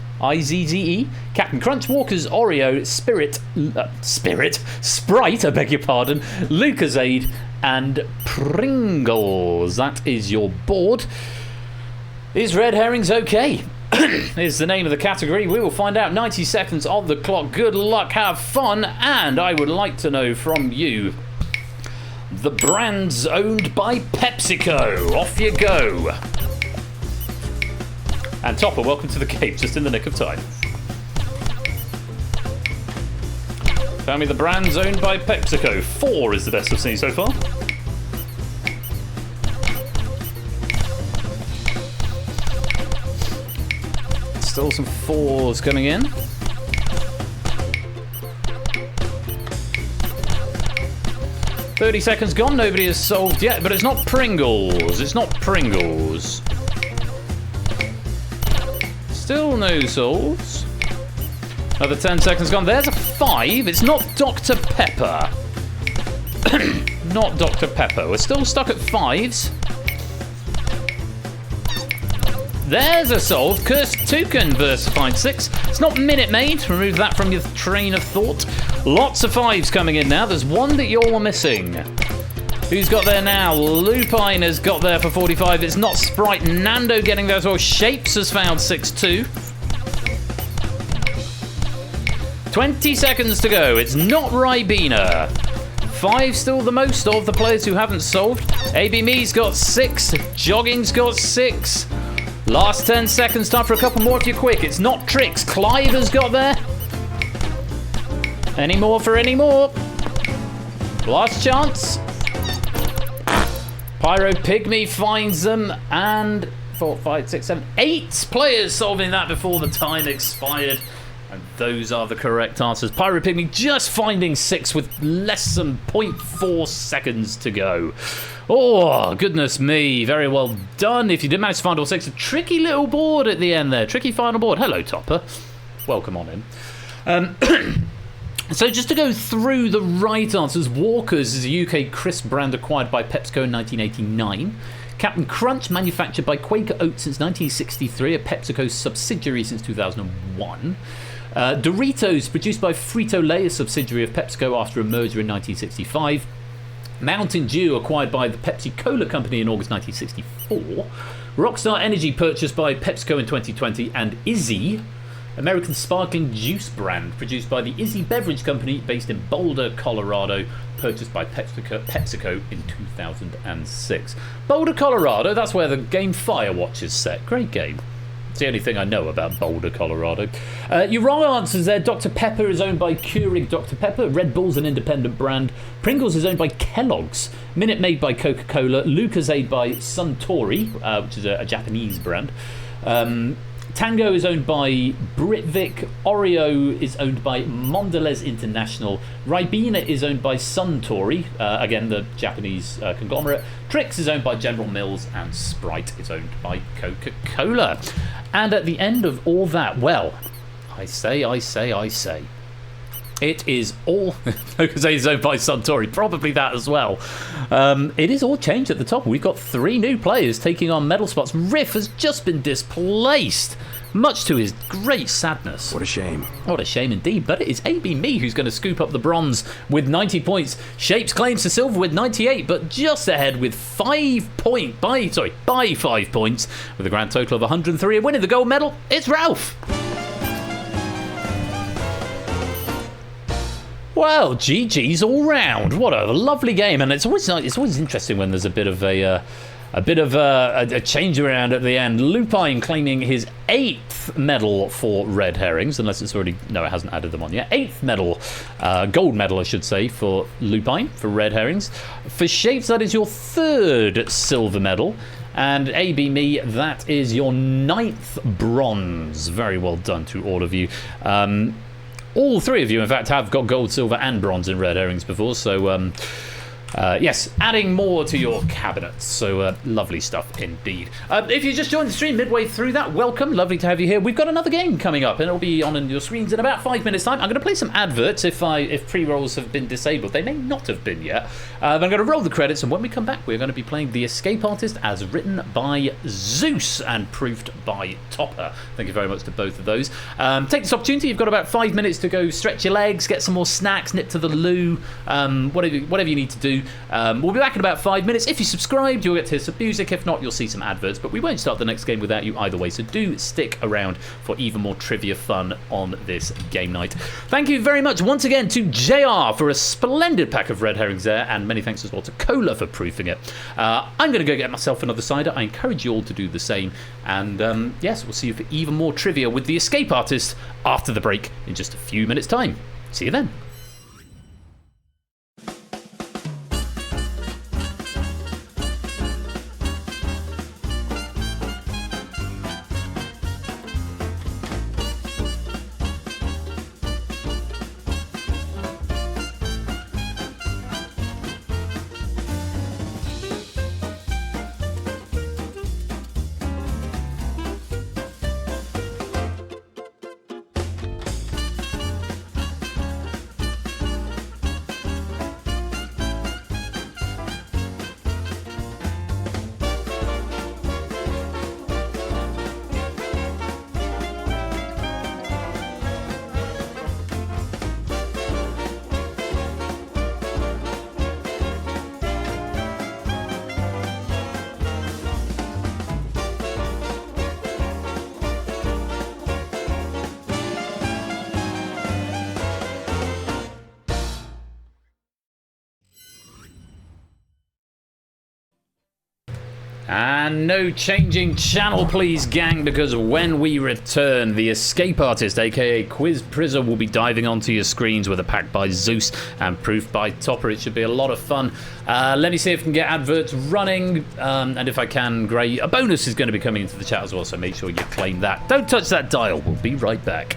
Captain Crunch, Walker's, Oreo, Sprite, I beg your pardon, Lucozade, and Pringles. That is your board. Is red herrings okay? Is the name of the category. We will find out. 90 seconds on the clock. Good luck, have fun, and I would like to know from you the brands owned by PepsiCo. Off you go. And Topper, welcome to the game, just in the nick of time. Tell me the brands owned by PepsiCo. 4 is the best I've seen so far. Still some 4s coming in. $30 gone, nobody has solved yet, but it's not Pringles. It's not Pringles. Still no solves. Another 10 seconds gone. There's a 5. It's not Dr. Pepper. Not Dr. Pepper. We're still stuck at 5s. There's a solve. Cursed Toucan versified 6. It's not Minute Maid. Remove that from your train of thought. Lots of 5s coming in now. There's one that you're missing. Who's got there now? Lupine has got there for 45. It's not Sprite. Nando getting there as well. Shapes has found 6 too. 20 seconds to go. It's not Ribena. 5 still the most of the players who haven't solved. AB Me's got 6. Jogging's got 6. Last 10 seconds, time for a couple more if you're quick. It's not Tricks. Clive has got there. Any more for any more? Last chance. Pyro Pygmy finds them, and 4, 5, 6, 7, 8 players solving that before the time expired. And those are the correct answers. Pyro Pygmy just finding 6 with less than 0.4 seconds to go. Oh, goodness me. Very well done. If you did manage to find all 6, a tricky little board at the end there. Tricky final board. Hello, Topper. Welcome on in. So just to go through the right answers, Walker's is a UK crisp brand acquired by PepsiCo in 1989. Captain Crunch, manufactured by Quaker Oats since 1963, a PepsiCo subsidiary since 2001. Doritos, produced by Frito-Lay, a subsidiary of PepsiCo after a merger in 1965. Mountain Dew, acquired by the Pepsi-Cola Company in August 1964. Rockstar Energy, purchased by PepsiCo in 2020. And Izzy, American sparkling juice brand, produced by the Izzy Beverage Company, based in Boulder, Colorado, purchased by PepsiCo in 2006. Boulder, Colorado, that's where the game Firewatch is set. Great game. It's the only thing I know about Boulder, Colorado. Your wrong answers there. Dr. Pepper is owned by Keurig Dr. Pepper. Red Bull's an independent brand. Pringles is owned by Kellogg's. Minute Maid by Coca-Cola. Lucozade by Suntory, which is a Japanese brand. Tango is owned by Britvic. Oreo is owned by Mondelez International. Ribena is owned by Suntory, again the Japanese conglomerate. Trix is owned by General Mills, and Sprite is owned by Coca-Cola. And at the end of all that, well, I say, It is all Focus owned by Suntory, probably that as well. It is all changed at the top. We've got 3 new players taking on medal spots. Riff has just been displaced, much to his great sadness. What a shame. What a shame indeed. But it is AB Me who's going to scoop up the bronze with 90 points. Shapes claims to silver with 98, but just ahead with 5 points by 5 points, with a grand total of 103. And winning the gold medal, it's Ralph. Well, GG's all round. What a lovely game, and it's always interesting when there's a bit of a change around at the end. Lupine claiming his 8th medal for Red Herrings, unless it's already... No, it hasn't added them on yet. 8th medal, gold medal, I should say, for Lupine, for Red Herrings. For Shapes, that is your 3rd silver medal. And AB Me, that is your 9th bronze. Very well done to all of you. All 3 of you, in fact, have got gold, silver, and bronze in Red Herrings before, so... yes, adding more to your cabinets. So lovely stuff indeed. If you just joined the stream midway through that, welcome. Lovely to have you here. We've got another game coming up, and it'll be on your screens in about 5 minutes' time. I'm going to play some adverts if pre-rolls have been disabled. They may not have been yet. I'm going to roll the credits, and when we come back, we're going to be playing The Escape Artist as written by Zeus and proofed by Topper. Thank you very much to both of those. Take this opportunity. You've got about 5 minutes to go stretch your legs, get some more snacks, nip to the loo, whatever you need to do. We'll be back in about 5 minutes. If you subscribed, you'll get to hear some music. If not, you'll see some adverts. But we won't start the next game without you either way. So do stick around for even more trivia fun on this game night. Thank you very much once again to JR for a splendid pack of Red Herrings there. And many thanks as well to Cola for proofing it. I'm going to go get myself another cider. I encourage you all to do the same. And yes, we'll see you for even more trivia with The Escape Artist after the break in just a few minutes' time. See you then. And no changing channel, please, gang, because when we return, the Escape Artist, aka Quiz Prizzer, will be diving onto your screens with a pack by Zeus and proof by Topper. It should be a lot of fun. Let me see if I can get adverts running, and if I can, great. A bonus is going to be coming into the chat as well, so make sure you claim that. Don't touch that dial. We'll be right back.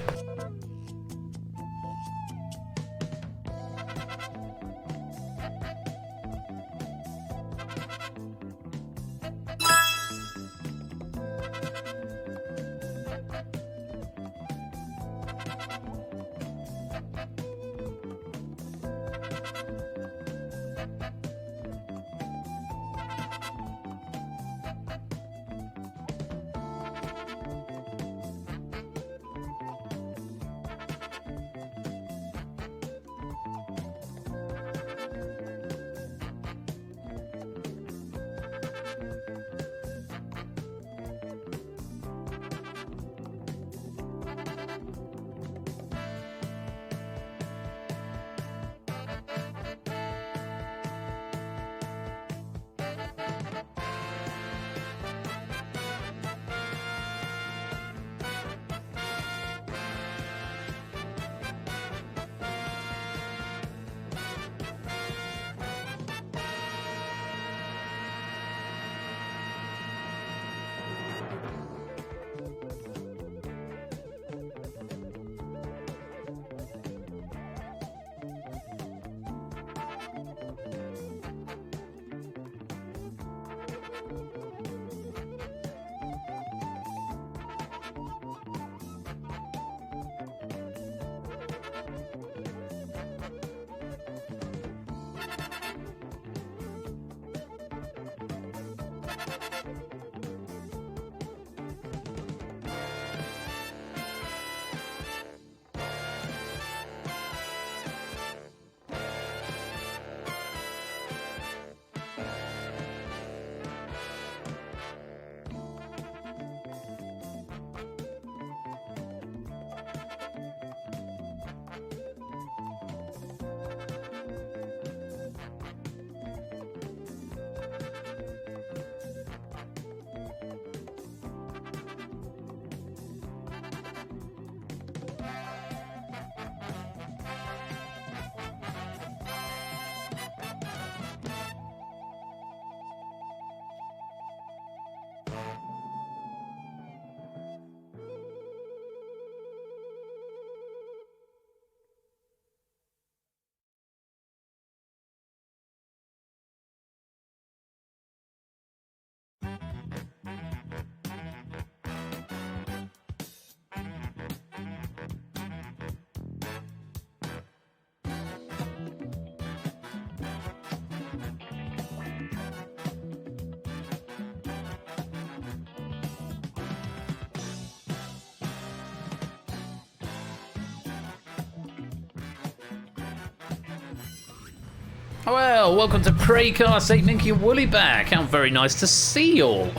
Well, welcome to Preycast, St. Minky and Woolly back. How very nice to see you all.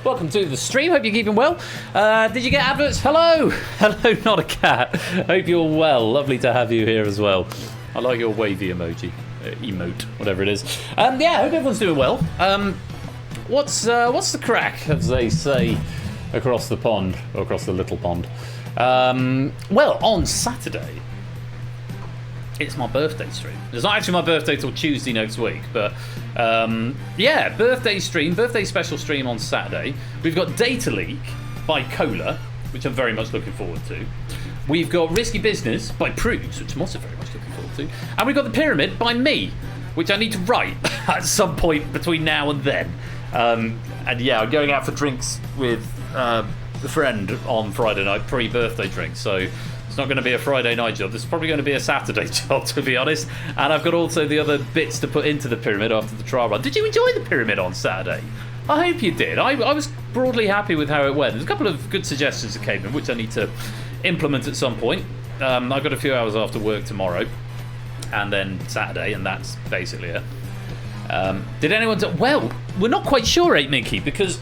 Welcome to the stream. Hope you're keeping well. Did you get adverts? Hello. Hello, not a cat. Hope you're well. Lovely to have you here as well. I like your wavy emoji. Emote, whatever it is. Yeah, hope everyone's doing well. What's the crack, as they say, across the pond, or across the little pond? Well, on Saturday, it's my birthday stream. It's not actually my birthday till Tuesday next week, but yeah, birthday special stream on Saturday. We've got Data Leak by Cola, which I'm very much looking forward to. We've got Risky Business by Prudes, which I'm also very much looking forward to. And we've got The Pyramid by me, which I need to write at some point between now and then. And yeah, I'm going out for drinks with a friend on Friday night, pre-birthday drinks, so it's not going to be a Friday night job. This is probably going to be a Saturday job, to be honest. And I've got also the other bits to put into the Pyramid after the trial run. Did you enjoy the Pyramid on Saturday? I hope you did. I was broadly happy with how it went. There's a couple of good suggestions that came in, which I need to implement at some point. I've got a few hours after work tomorrow, and then Saturday, and that's basically it. Did anyone... Well, we're not quite sure, 8 Mickey, because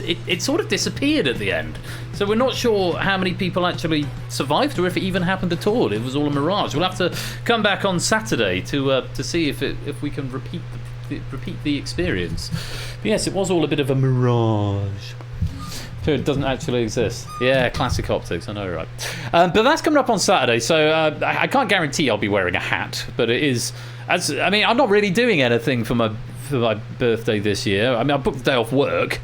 it sort of disappeared at the end. So we're not sure how many people actually survived, or if it even happened at all. It was all a mirage. We'll have to come back on Saturday to see if we can repeat the experience. But yes, it was all a bit of a mirage. So it doesn't actually exist. Yeah, classic optics, I know, right? But that's coming up on Saturday, so I can't guarantee I'll be wearing a hat, but it is... I'm not really doing anything for my birthday this year. I mean, I booked the day off work,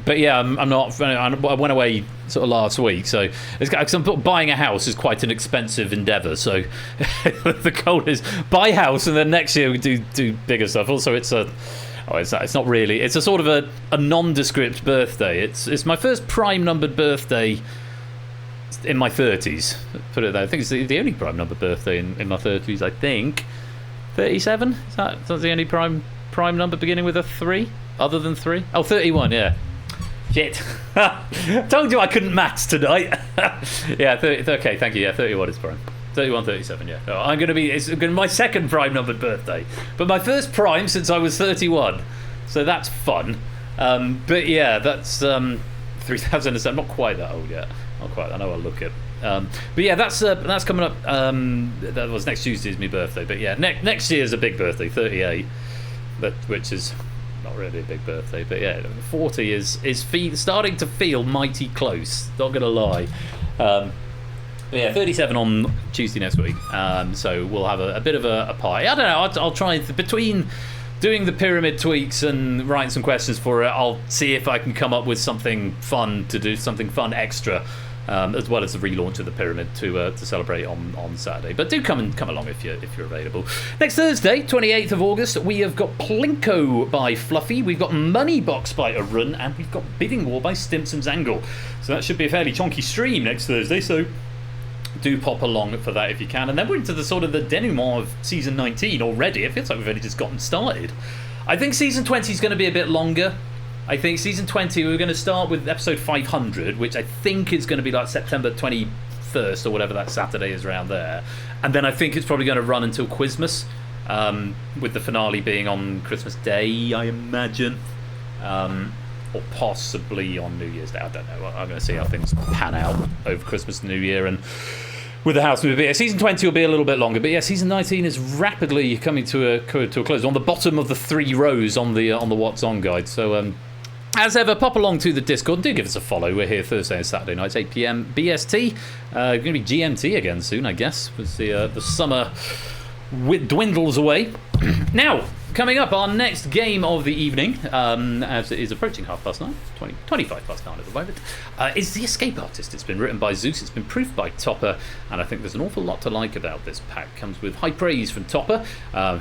but yeah, I'm not. I went away sort of last week, so because buying a house is quite an expensive endeavour. So the goal is buy a house, and then next year we do bigger stuff. Also, it's not really. It's a sort of a nondescript birthday. It's my first prime numbered birthday in my 30s. Put it there. I think it's the only prime numbered birthday in my 30s. I think 37. Is that the only prime number beginning with a 3? Other than 3? Oh, 31. Yeah. Shit. Told you I couldn't maths tonight. Yeah. 30, okay. Thank you. Yeah. 31 is prime. 31, 37, yeah. So it's going to be my second prime numbered birthday. But my first prime since I was 31. So that's fun. But yeah, that's 3007. I'm not quite that old yet. Not quite. I know I'll look it. But yeah, that's coming up. That was next Tuesday's my birthday. But yeah, next year's a big birthday, 38. Which is not really a big birthday. But yeah, 40 is starting to feel mighty close. Not going to lie. Yeah, 37 on Tuesday next week. So we'll have a bit of a party. I don't know. I'll try between doing the pyramid tweaks and writing some questions for it. I'll see if I can come up with something fun to do, something fun extra, as well as the relaunch of the pyramid to celebrate on Saturday. But do come along if you're available. Next Thursday, 28th of August, we have got Plinko by Fluffy. We've got Money Box by Arun, and we've got Bidding War by Stimson's Angle. So that should be a fairly chonky stream next Thursday. So do pop along for that if you can. And then we're into the sort of the denouement of season 19 already. It feels like we've only just gotten started. I think season 20 is going to be a bit longer. I think season 20, we're going to start with episode 500, which I think is going to be like September 21st or whatever that Saturday is around there. And then I think it's probably going to run until Quizmas, with the finale being on Christmas Day, I imagine. Or possibly on New Year's Day. I don't know. I'm going to see how things pan out over Christmas and New Year, and with the house movie. Season 20 will be a little bit longer, but yeah, season 19 is rapidly coming to a close. On the bottom of the 3 rows on the What's On guide. So as ever, pop along to the Discord and do give us a follow. We're here Thursday and Saturday nights, 8 PM BST. Going to be GMT again soon, I guess, as the summer dwindles away. Now, coming up, our next game of the evening, as it is approaching 9:30, 25 past 9 at the moment, is The Escape Artist. It's been written by Zeus, it's been proofed by Topper, and I think there's an awful lot to like about this pack. Comes with high praise from Topper,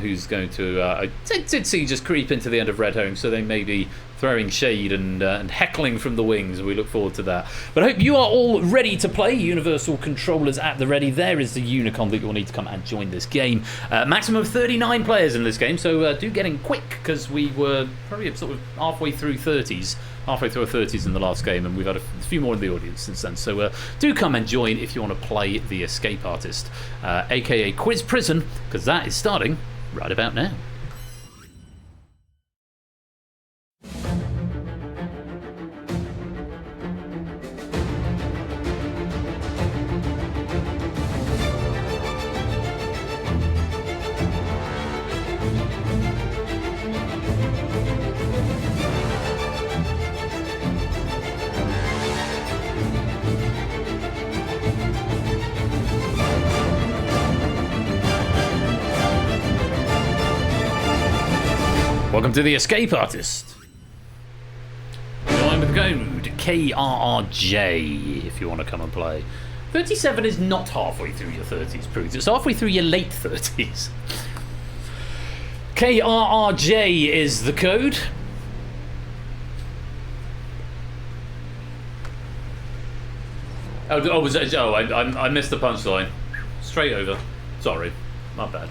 who's going to, I did see just creep into the end of Red Herrings, so they may be throwing shade and heckling from the wings, and we look forward to that. But I hope you are all ready to play. Universal controllers at the ready. There is the Unicorn that you'll need to come and join this game. Maximum of 39 players in this game, so do get in quick, because we were probably sort of halfway through 30s halfway through our 30s in the last game, and we've had a few more in the audience since then. So do come and join if you want to play the Escape Artist, aka Quiz Prison, because that is starting right about now. Welcome to the Escape Artist. Join with the code KRRJ if you want to come and play. 37 is not halfway through your 30s, Prudes. It's halfway through your late 30s. KRRJ is the code. I missed the punchline. Straight over. Sorry, my bad.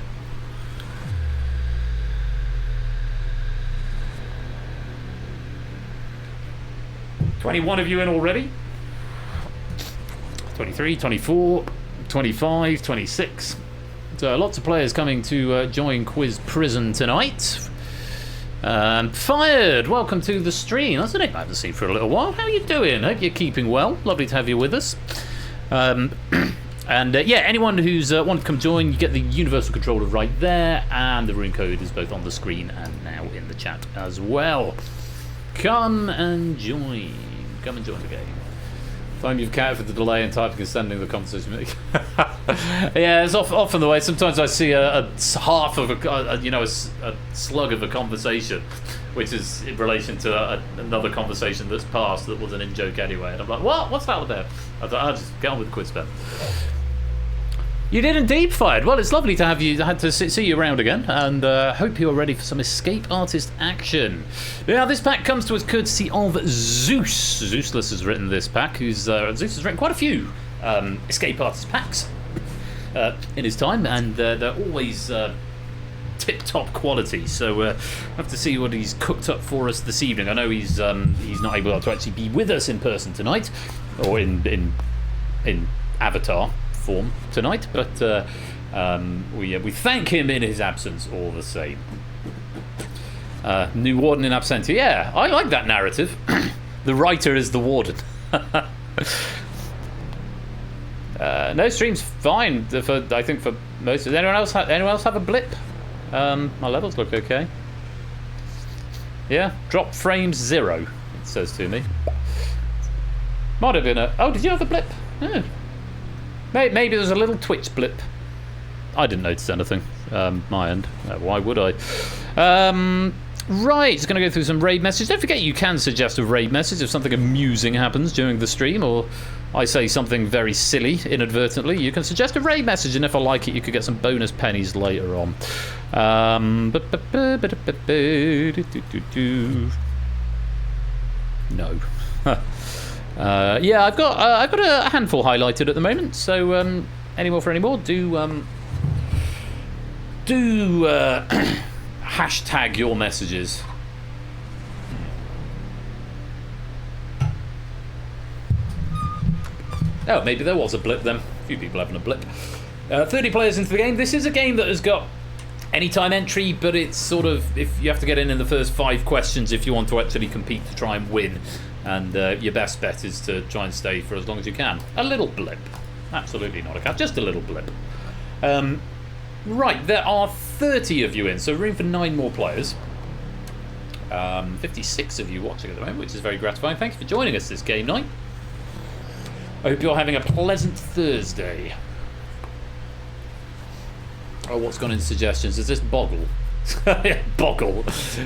21 of you in already. 23, 24, 25, 26. So lots of players coming to join Quiz Prison tonight. Fired, welcome to the stream. That's a name I haven't seen for a little while. How are you doing? Hope you're keeping well. Lovely to have you with us. Yeah, anyone who's wanted to come join, you get the universal controller right there, and the room code is both on the screen and now in the chat as well. Come and join. Come and join the game. Time you've counted for the delay in typing and sending the conversation. Yeah, it's often the way. Sometimes I see a half of a slug of a conversation, which is in relation to another conversation that's passed that was an in-joke anyway. And I'm like, what? What's that all about? I thought, I'll just get on with the quiz then. You did indeed, Fired. Well, it's lovely to have you. I had to see you around again, and hope you're ready for some Escape Artist action. Now, this pack comes to us courtesy of Zeus. Zeusless has written this pack. Zeus has written quite a few Escape Artist packs in his time, and they're always tip-top quality. So we'll have to see what he's cooked up for us this evening. I know he's not able to actually be with us in person tonight, or in avatar form tonight, but we thank him in his absence all the same. New warden in absentia. Yeah, I like that narrative. The writer is the warden. No, stream's fine. I think for most. Does anyone else have a blip? My levels look okay. Yeah, drop frames 0. It says to me. Might have been a. Oh, did you have a blip? Yeah. Maybe there's a little Twitch blip. I didn't notice anything. My end. Why would I? Right, just going to go through some raid messages. Don't forget you can suggest a raid message if something amusing happens during the stream, or I say something very silly inadvertently. You can suggest a raid message, and if I like it, you could get some bonus pennies later on. No. Yeah, I've got a handful highlighted at the moment. So any more for any more? Do hashtag your messages. Oh, maybe there was a blip then. A few people having a blip. 30 players into the game. This is a game that has got anytime entry, but it's sort of, if you have to get in the first 5 questions if you want to actually compete to try and win. And your best bet is to try and stay for as long as you can. A little blip. Absolutely not a cat, just a little blip. Right, there are 30 of you in, so room for 9 more players. 56 of you watching at the moment, which is very gratifying. Thank you for joining us this game night. I hope you're having a pleasant Thursday. Oh, what's gone in suggestions? Is this Boggle? Boggle.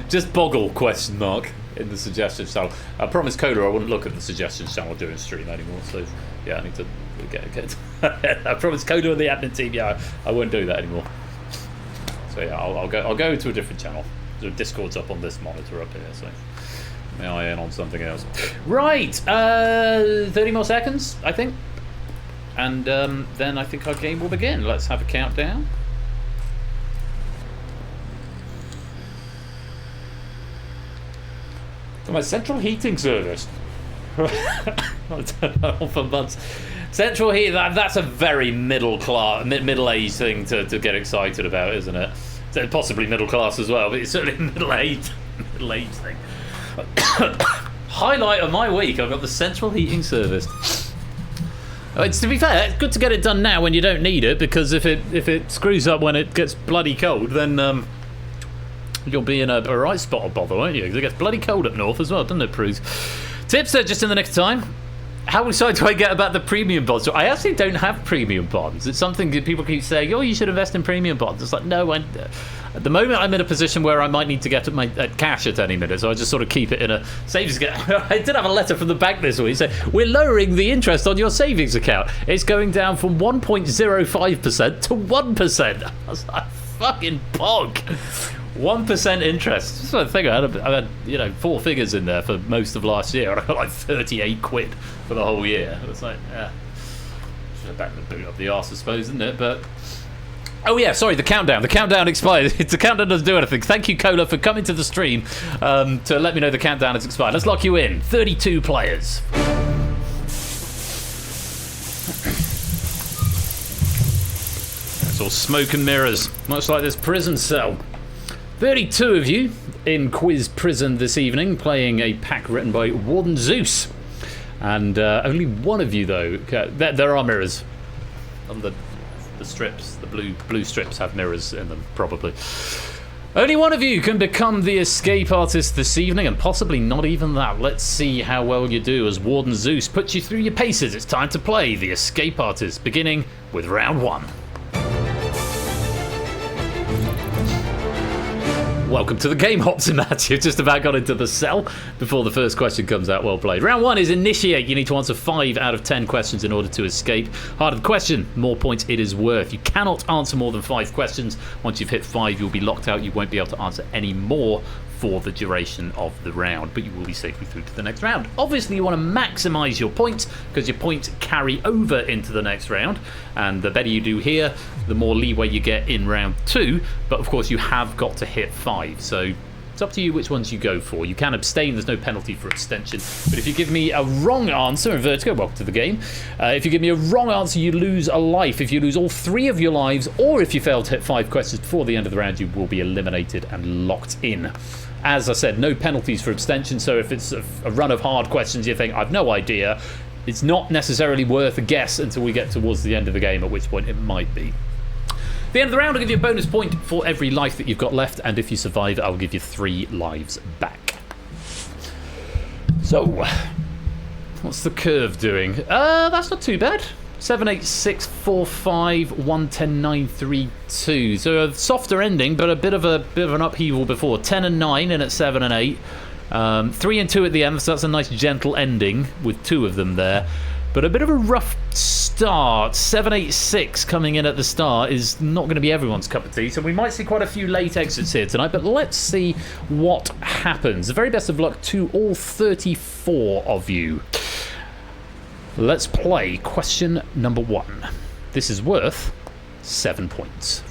Just Boggle, question mark, in the suggestions channel. I promised Coda I wouldn't look at the suggestions channel during stream anymore, so yeah, I need to get I promised Coda and the admin team, yeah, I won't do that anymore. So yeah, I'll go to a different channel. The Discord's up on this monitor up here, so may I in on something else. Right, 30 more seconds, I think. And then I think our game will begin. Let's have a countdown. My central heating service. I don't know, for months. Central heat, that's a very middle-aged thing to get excited about, isn't it? So possibly middle class as well, but it's certainly a middle-aged thing. Highlight of my week, I've got the central heating service. It's, to be fair, it's good to get it done now when you don't need it, because if it screws up when it gets bloody cold, then you'll be in a right spot of bother, won't you? Because it gets bloody cold up north as well, doesn't it, Prue? Tips just in the next time. How excited do I get about the premium bonds? I actually don't have premium bonds. It's something that people keep saying, oh, you should invest in premium bonds. It's like, no, at the moment I'm in a position where I might need to get my cash at any minute, so I just sort of keep it in a savings account. I did have a letter from the bank this week saying, we're lowering the interest on your savings account. It's going down from 1.05% to 1%. I was like, fucking pog. 1% interest. Just one thing. I had 4 figures in there for most of last year, and I got like 38 quid for the whole year. It was like, should have backed the boot up the arse, I suppose, isn't it? But oh yeah, sorry, the countdown. The countdown expired. The countdown doesn't do anything. Thank you, Cola, for coming to the stream to let me know the countdown has expired. Let's lock you in. 32 players. It's all smoke and mirrors, much like this prison cell. 32 of you in Quiz Prison this evening, playing a pack written by Warden Zeus. And only one of you, though, there are mirrors. On the strips, the blue strips have mirrors in them, probably. Only one of you can become the escape artist this evening, and possibly not even that. Let's see how well you do as Warden Zeus puts you through your paces. It's time to play the escape artist, beginning with round 1. Welcome to the game, Optimat. You've just about got into the cell before the first question comes out. Well played. Round 1 is initiate. You need to answer 5 out of 10 questions in order to escape. Harder the question, more points it is worth. You cannot answer more than 5 questions. Once you've hit 5, you'll be locked out. You won't be able to answer any more for the duration of the round, but you will be safely through to the next round. Obviously, you want to maximise your points, because your points carry over into the next round, and the better you do here, the more leeway you get in round 2, but of course you have got to hit 5, so it's up to you which ones you go for. You can abstain, there's no penalty for abstention, but if you give me a wrong answer, in Vertigo, welcome to the game, if you give me a wrong answer, you lose a life. If you lose all 3 of your lives, or if you fail to hit 5 questions before the end of the round, you will be eliminated and locked in. As I said, no penalties for abstention, so if it's a run of hard questions you think, I've no idea, it's not necessarily worth a guess until we get towards the end of the game, at which point it might be. At the end of the round, I'll give you a bonus point for every life that you've got left, and if you survive, I'll give you 3 lives back. So, what's the curve doing? That's not too bad. 7, 8, 6, 4, 5, 1, 10, 9, 3, 2. So a softer ending, but a bit of an upheaval before. 10 and 9 in at 7 and 8. 3 and 2 at the end, so that's a nice gentle ending with 2 of them there. But a bit of a rough start. 7, 8, 6 coming in at the start is not going to be everyone's cup of tea, so we might see quite a few late exits here tonight, but let's see what happens. The very best of luck to all 34 of you. Let's play question number 1. This is worth 7 points.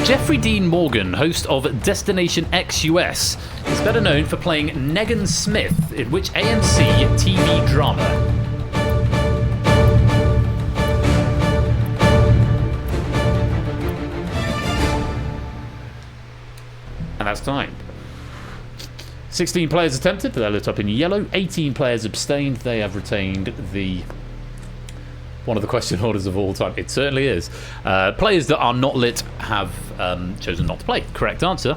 Jeffrey Dean Morgan, host of Destination X US, is better known for playing Negan Smith in which AMC TV drama? And that's time. 16 players attempted, but they're lit up in yellow. 18 players abstained. They have retained one of the question orders of all time. It certainly is. Players that are not lit have chosen not to play. Correct answer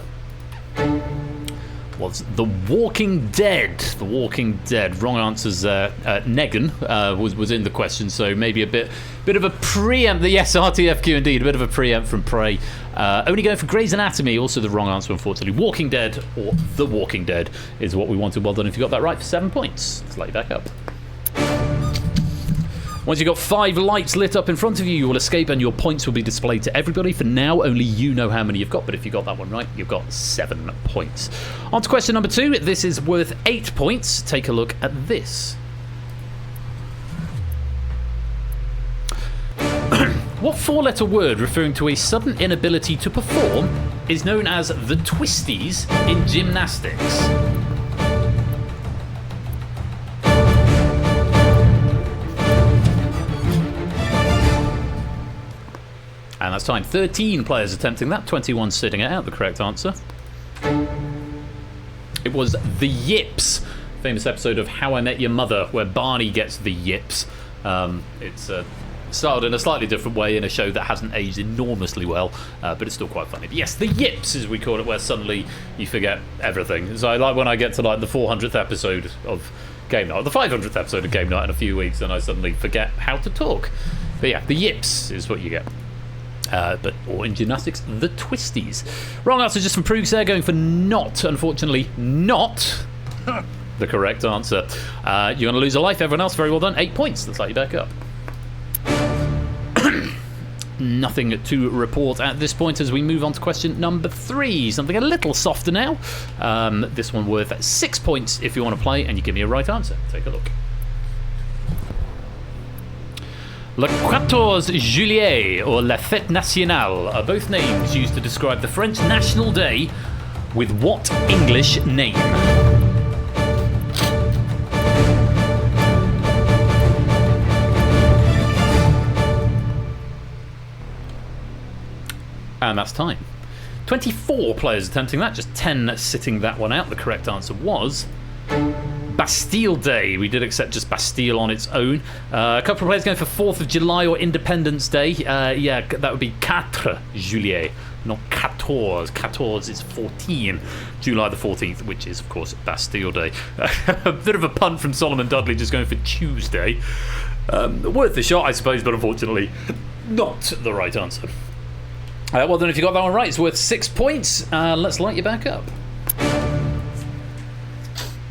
was The Walking Dead. The Walking Dead. Wrong answers. Negan was in the question, so maybe a bit of a preempt. Yes, RTFQ indeed. A bit of a preempt from Prey. Only going for Grey's Anatomy. Also the wrong answer, unfortunately. Walking Dead or The Walking Dead is what we wanted. Well done if you got that right for 7 points. Let's light you back up. Once you've got 5 lights lit up in front of you, you will escape and your points will be displayed to everybody. For now, only you know how many you've got, but if you got that one right, you've got 7 points. On to question number 2. This is worth 8 points. Take a look at this. What 4-letter word referring to a sudden inability to perform is known as the twisties in gymnastics? And that's time. 13 players attempting that, 21 sitting it out. The correct answer. It was the yips. Famous episode of How I Met Your Mother where Barney gets the yips. It's styled in a slightly different way in a show that hasn't aged enormously well, but it's still quite funny. But yes, the yips, as we call it, where suddenly you forget everything. So I like when I get to like the 400th episode of Game Night, or the 500th episode of Game Night in a few weeks, and I suddenly forget how to talk. But yeah, the yips is what you get. Or in gymnastics, the twisties. Wrong answer just from Proogs there, going for not, unfortunately, not the correct answer. You're going to lose a life, everyone else, very well done. 8 points, looks like you're back up. Nothing to report at this point as we move on to question number 3. Something a little softer now. This one worth 6 points if you want to play, and you give me a right answer. Take a look. Le 14 Juillet or La Fête Nationale are both names used to describe the French National Day with what English name? And that's time. 24 players attempting that, just 10 sitting that one out. The correct answer was Bastille Day. We did accept just Bastille on its own. A couple of players going for 4th of July or Independence Day. Yeah, that would be 4 Juillet, not 14. 14 is 14. July the 14th, which is, of course, Bastille Day. A bit of a punt from Solomon Dudley, just going for Tuesday. Worth the shot, I suppose, but unfortunately, not the right answer. Well done if you got that one right. It's worth 6 points. Let's light you back up.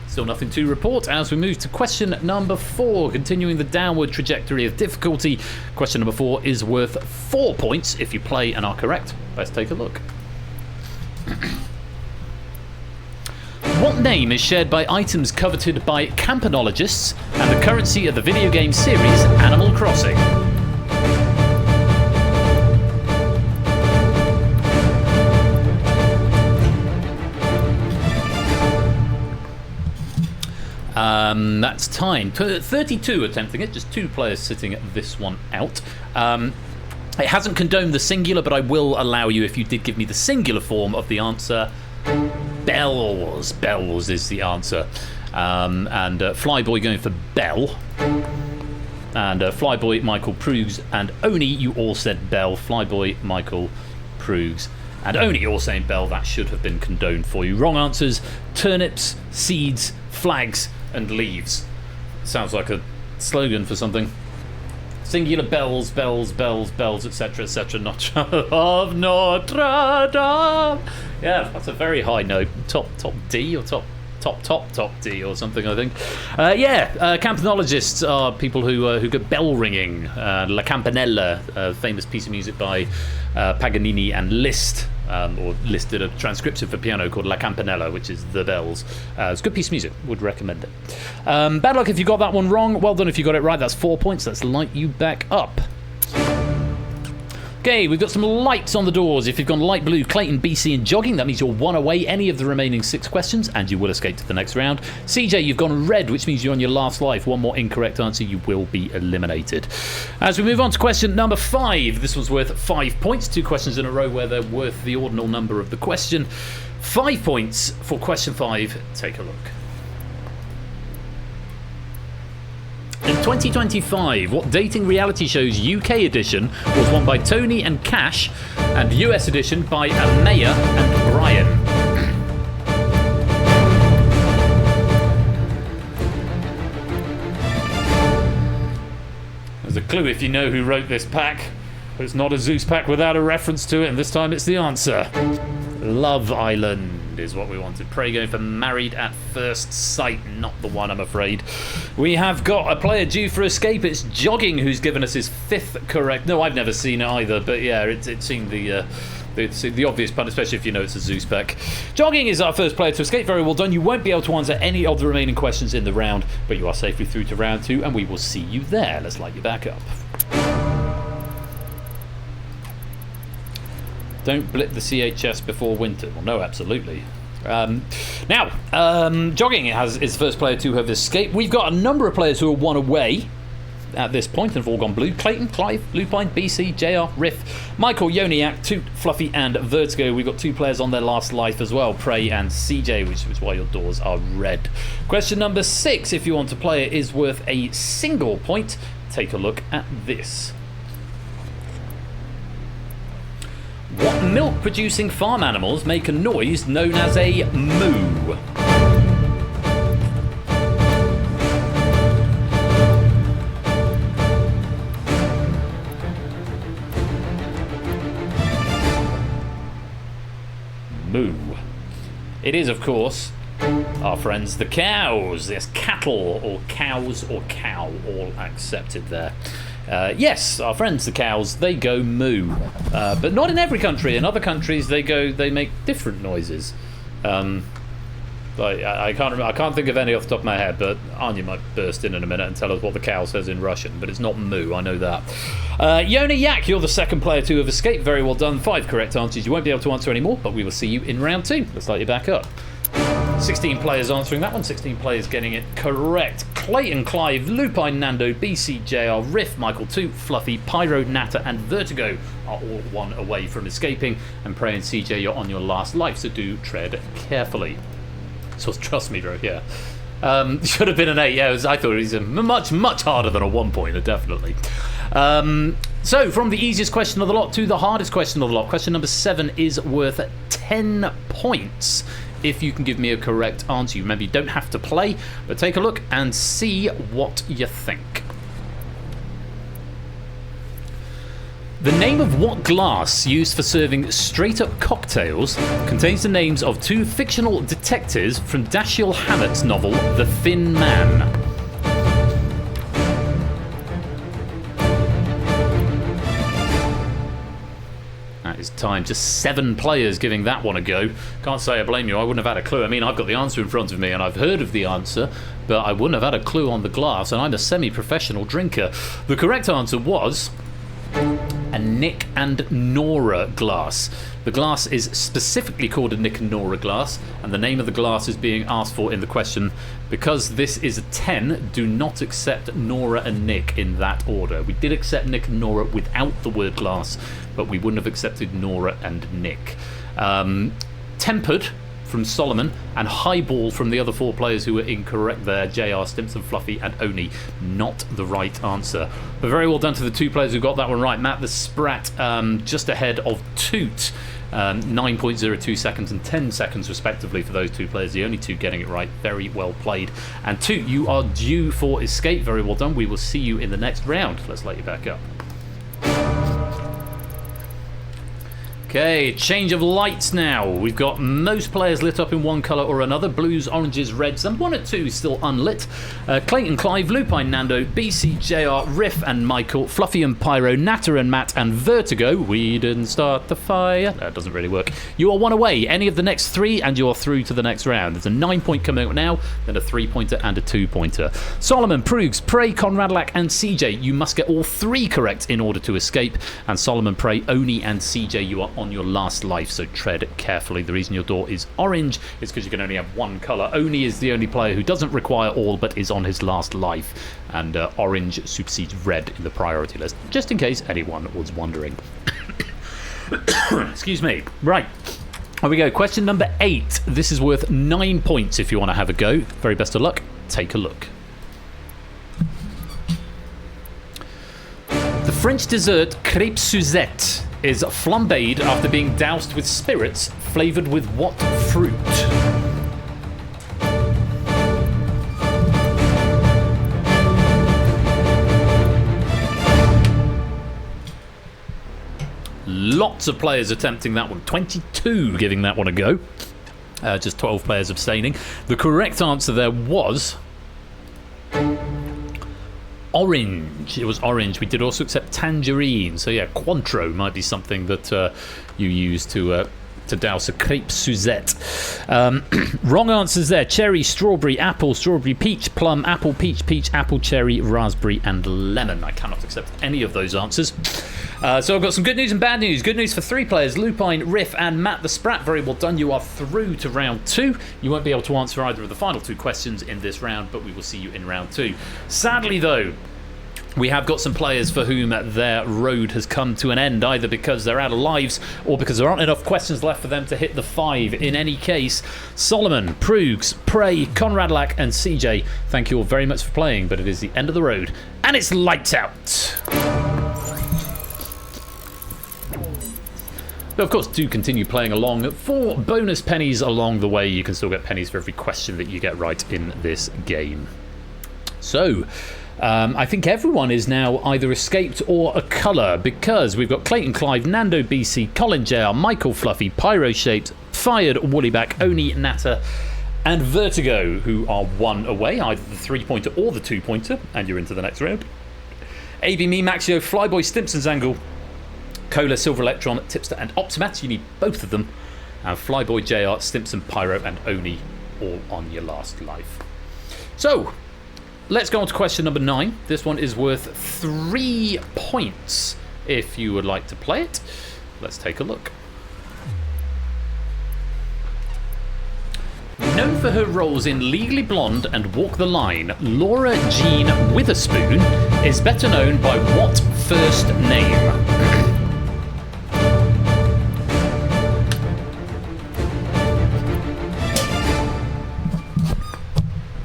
Still nothing to report as we move to question number 4, continuing the downward trajectory of difficulty. Question number 4 is worth 4 points if you play and are correct. Let's take a look. What name is shared by items coveted by campanologists and the currency of the video game series Animal Crossing? That's time. 32 attempting it, just 2 players sitting this one out. It hasn't condoned the singular, but I will allow you, if you did give me the singular form of the answer, bells. Bells is the answer. And Flyboy going for bell. And Flyboy, Michael, Proogs, and Oni, you all said bell. Flyboy, Michael, Proogs, and Oni all saying bell. That should have been condoned for you. Wrong answers: turnips, seeds, flags, and leaves. Sounds like a slogan for something. Singular bells, bells, bells, bells, etc., etc. Notre of Notre Dame. Yeah, that's a very high note. Top D or top D or something, I think. Campanologists are people who go bell ringing. La Campanella, famous piece of music by Paganini and Liszt. Or Liszt did a transcription for piano called La Campanella, which is the bells. It's a good piece of music. Would recommend it. Bad luck if you got that one wrong. Well done if you got it right. That's 4 points. Let's light you back up. Okay, we've got some lights on the doors. If you've gone light blue, Clayton, BC, and jogging, that means you're 1 away any of the remaining 6 questions, and you will escape to the next round. CJ, you've gone red, which means you're on your last life. 1 more incorrect answer, you will be eliminated. As we move on to question number 5, this one's worth 5 points. 2 questions in a row where they're worth the ordinal number of the question. 5 points for question 5. Take a look. In 2025, what dating reality show's UK edition was won by Tony and Cash, and US edition by Amaya and Brian? There's a clue if you know who wrote this pack. It's not a Zeus pack without a reference to it, and this time it's the answer. Love Island is what we wanted. Prey going for Married at First Sight. Not the one, I'm afraid. We have got a player due for escape. It's Jogging who's given us his 5th correct. No, I've never seen it either, but yeah, it seemed the obvious pun, especially if you know it's a Zeus pack. Jogging is our first player to escape. Very well done. You won't be able to answer any of the remaining questions in the round, but you are safely through to round 2, and we will see you there. Let's light you back up. Don't blip the CHS before winter. Well, no, absolutely. Now, Jogging is the first player to have escaped. We've got a number of players who are one away at this point and have all gone blue. Clayton, Clive, Lupine, BC, JR, Riff, Michael, Yoniak, Toot, Fluffy and Vertigo. We've got 2 players on their last life as well, Prey and CJ, which is why your doors are red. Question number 6, if you want to play it, is worth a single point. Take a look at this. What milk-producing farm animals make a noise known as a moo? Moo. It is, of course, our friends the cows. Yes, cattle or cows or cow, all accepted there. Yes, our friends the cows, they go moo, but not in every country. In other countries, they make different noises. I can't think of any off the top of my head, but Anya might burst in a minute and tell us what the cow says in Russian, but it's not moo, I know that. Yoni Yak, you're the second player to have escaped. Very well done. 5 correct answers. You won't be able to answer any more, but we will see you in round 2. Let's light you back up. 16 players answering that one, 16 players getting it correct. Clayton, Clive, Lupine, Nando, BC, JR, Riff, Michael, Toot, Fluffy, Pyro, Natter and Vertigo are all one away from escaping, and Prey and CJ, you're on your last life, so do tread carefully. So trust me, bro, yeah. Should have been an 8, yeah, I thought it was much harder than a 1-pointer, definitely. So, from the easiest question of the lot to the hardest question of the lot, question number 7 is worth 10 points. If you can give me a correct answer. You maybe don't have to play, but take a look and see what you think. The name of what glass used for serving straight-up cocktails contains the names of 2 fictional detectives from Dashiell Hammett's novel The Thin Man. It's time. Just 7 players giving that one a go. Can't say I blame you. I wouldn't have had a clue. I mean, I've got the answer in front of me and I've heard of the answer, but I wouldn't have had a clue on the glass, and I'm a semi-professional drinker. The correct answer was a Nick and Nora glass. The glass is specifically called a Nick and Nora glass, and the name of the glass is being asked for in the question. Because this is a 10, do not accept Nora and Nick in that order. We did accept Nick and Nora without the word glass, but we wouldn't have accepted Nora and Nick. Tempered from Solomon, and Highball from the other 4 players who were incorrect there. JR, Stimson, Fluffy and Oni, not the right answer. But very well done to the 2 players who got that one right. Matt the Sprat just ahead of Toot. 9.02 seconds and 10 seconds respectively for those 2 players, the only 2 getting it right. Very well played. And Toot, you are due for escape. Very well done. We will see you in the next round. Let's light you back up. Okay, change of lights now. We've got most players lit up in one colour or another. Blues, oranges, reds, and 1 or 2 still unlit. Clayton, Clive, Lupine, Nando, BC, JR, Riff and Michael, Fluffy and Pyro, Natter and Matt and Vertigo. We didn't start the fire. That doesn't really work. You are 1 away. Any of the next 3 and you're through to the next round. There's a 9-point coming up now, then a 3-pointer and a 2-pointer. Solomon, Proogs, Prey, Conradlac and CJ. You must get all 3 correct in order to escape. And Solomon, Prey, Oni and CJ, you are on your last life, so tread carefully. The reason your door is orange is because you can only have 1 colour. Oni is the only player who doesn't require all but is on his last life, and orange supersedes red in the priority list, just in case anyone was wondering. Excuse me. Right, here we go. Question number 8. This is worth 9 points if you want to have a go. Very best of luck. Take a look. The French dessert crêpe Suzette is flambéed after being doused with spirits flavoured with what fruit? Lots of players attempting that one. 22 giving that one a go. Just 12 players abstaining. The correct answer there was orange. It was orange. We did also accept tangerine. So yeah, Cointreau might be something that you use to to douse a crepe Suzette. Wrong answers there. Cherry, strawberry, apple, strawberry, peach, plum, apple, peach, peach, apple, cherry, raspberry, and lemon. I cannot accept any of those answers. So I've got some good news and bad news. Good news for 3 players, Lupine, Riff, and Matt the Sprat. Very well done. You are through to round 2. You won't be able to answer either of the final 2 questions in this round, but we will see you in round 2. Sadly, though, we have got some players for whom their road has come to an end, either because they're out of lives or because there aren't enough questions left for them to hit the 5. In any case, Solomon, Proogs, Prey, Conrad Lack, and CJ, thank you all very much for playing, but it is the end of the road, and it's lights out. But of course, do continue playing along for bonus pennies along the way. You can still get pennies for every question that you get right in this game. So, I think everyone is now either escaped or a colour, because we've got Clayton Clive, Nando BC, Colin JR, Michael Fluffy, Pyro Shaped, Fired, Woollyback, Oni, Natter, and Vertigo, who are 1 away, either the 3-pointer or the 2-pointer, and you're into the next round. AB Me, Maxio, Flyboy, Stimpson's Angle, Cola, Silver Electron, Tipster, and Optimat. You need both of them. And Flyboy, JR, Stimpson, Pyro, and Oni, all on your last life. So, let's go on to question number 9. This one is worth 3 points if you would like to play it. Let's take a look. Known for her roles in Legally Blonde and Walk the Line, Laura Jean Witherspoon is better known by what first name?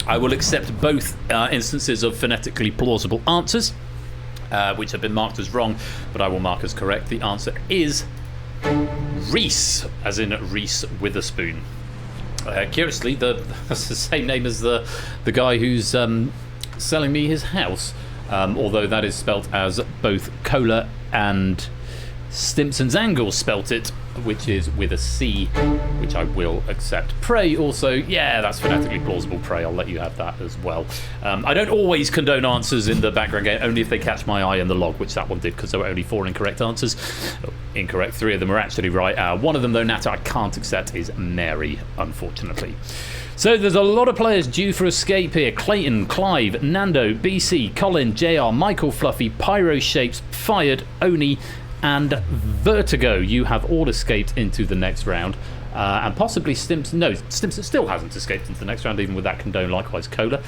I will accept both instances of phonetically plausible answers, which have been marked as wrong, but I will mark as correct. The answer is Reese, as in Reese Witherspoon. Curiously, that's the same name as the guy who's selling me his house, although that is spelt as both Cola and Stimpson's Angle spelt it, which is with a C, which I will accept. Prey also, yeah, that's phonetically plausible. Prey, I'll let you have that as well. I don't always condone answers in the background game, only if they catch my eye in the log, which that one did, because there were only 4 incorrect answers. Incorrect, 3 of them are actually right. One of them, though, Nata, I can't accept, is Mary, unfortunately. So there's a lot of players due for escape here. Clayton, Clive, Nando, BC, Colin, JR, Michael Fluffy, Pyro Shapes, Fired, Oni, and Vertigo. You have all escaped into the next round. And possibly Stimpson. No, Stimpson still hasn't escaped into the next round, even with that condone. Likewise, Cola.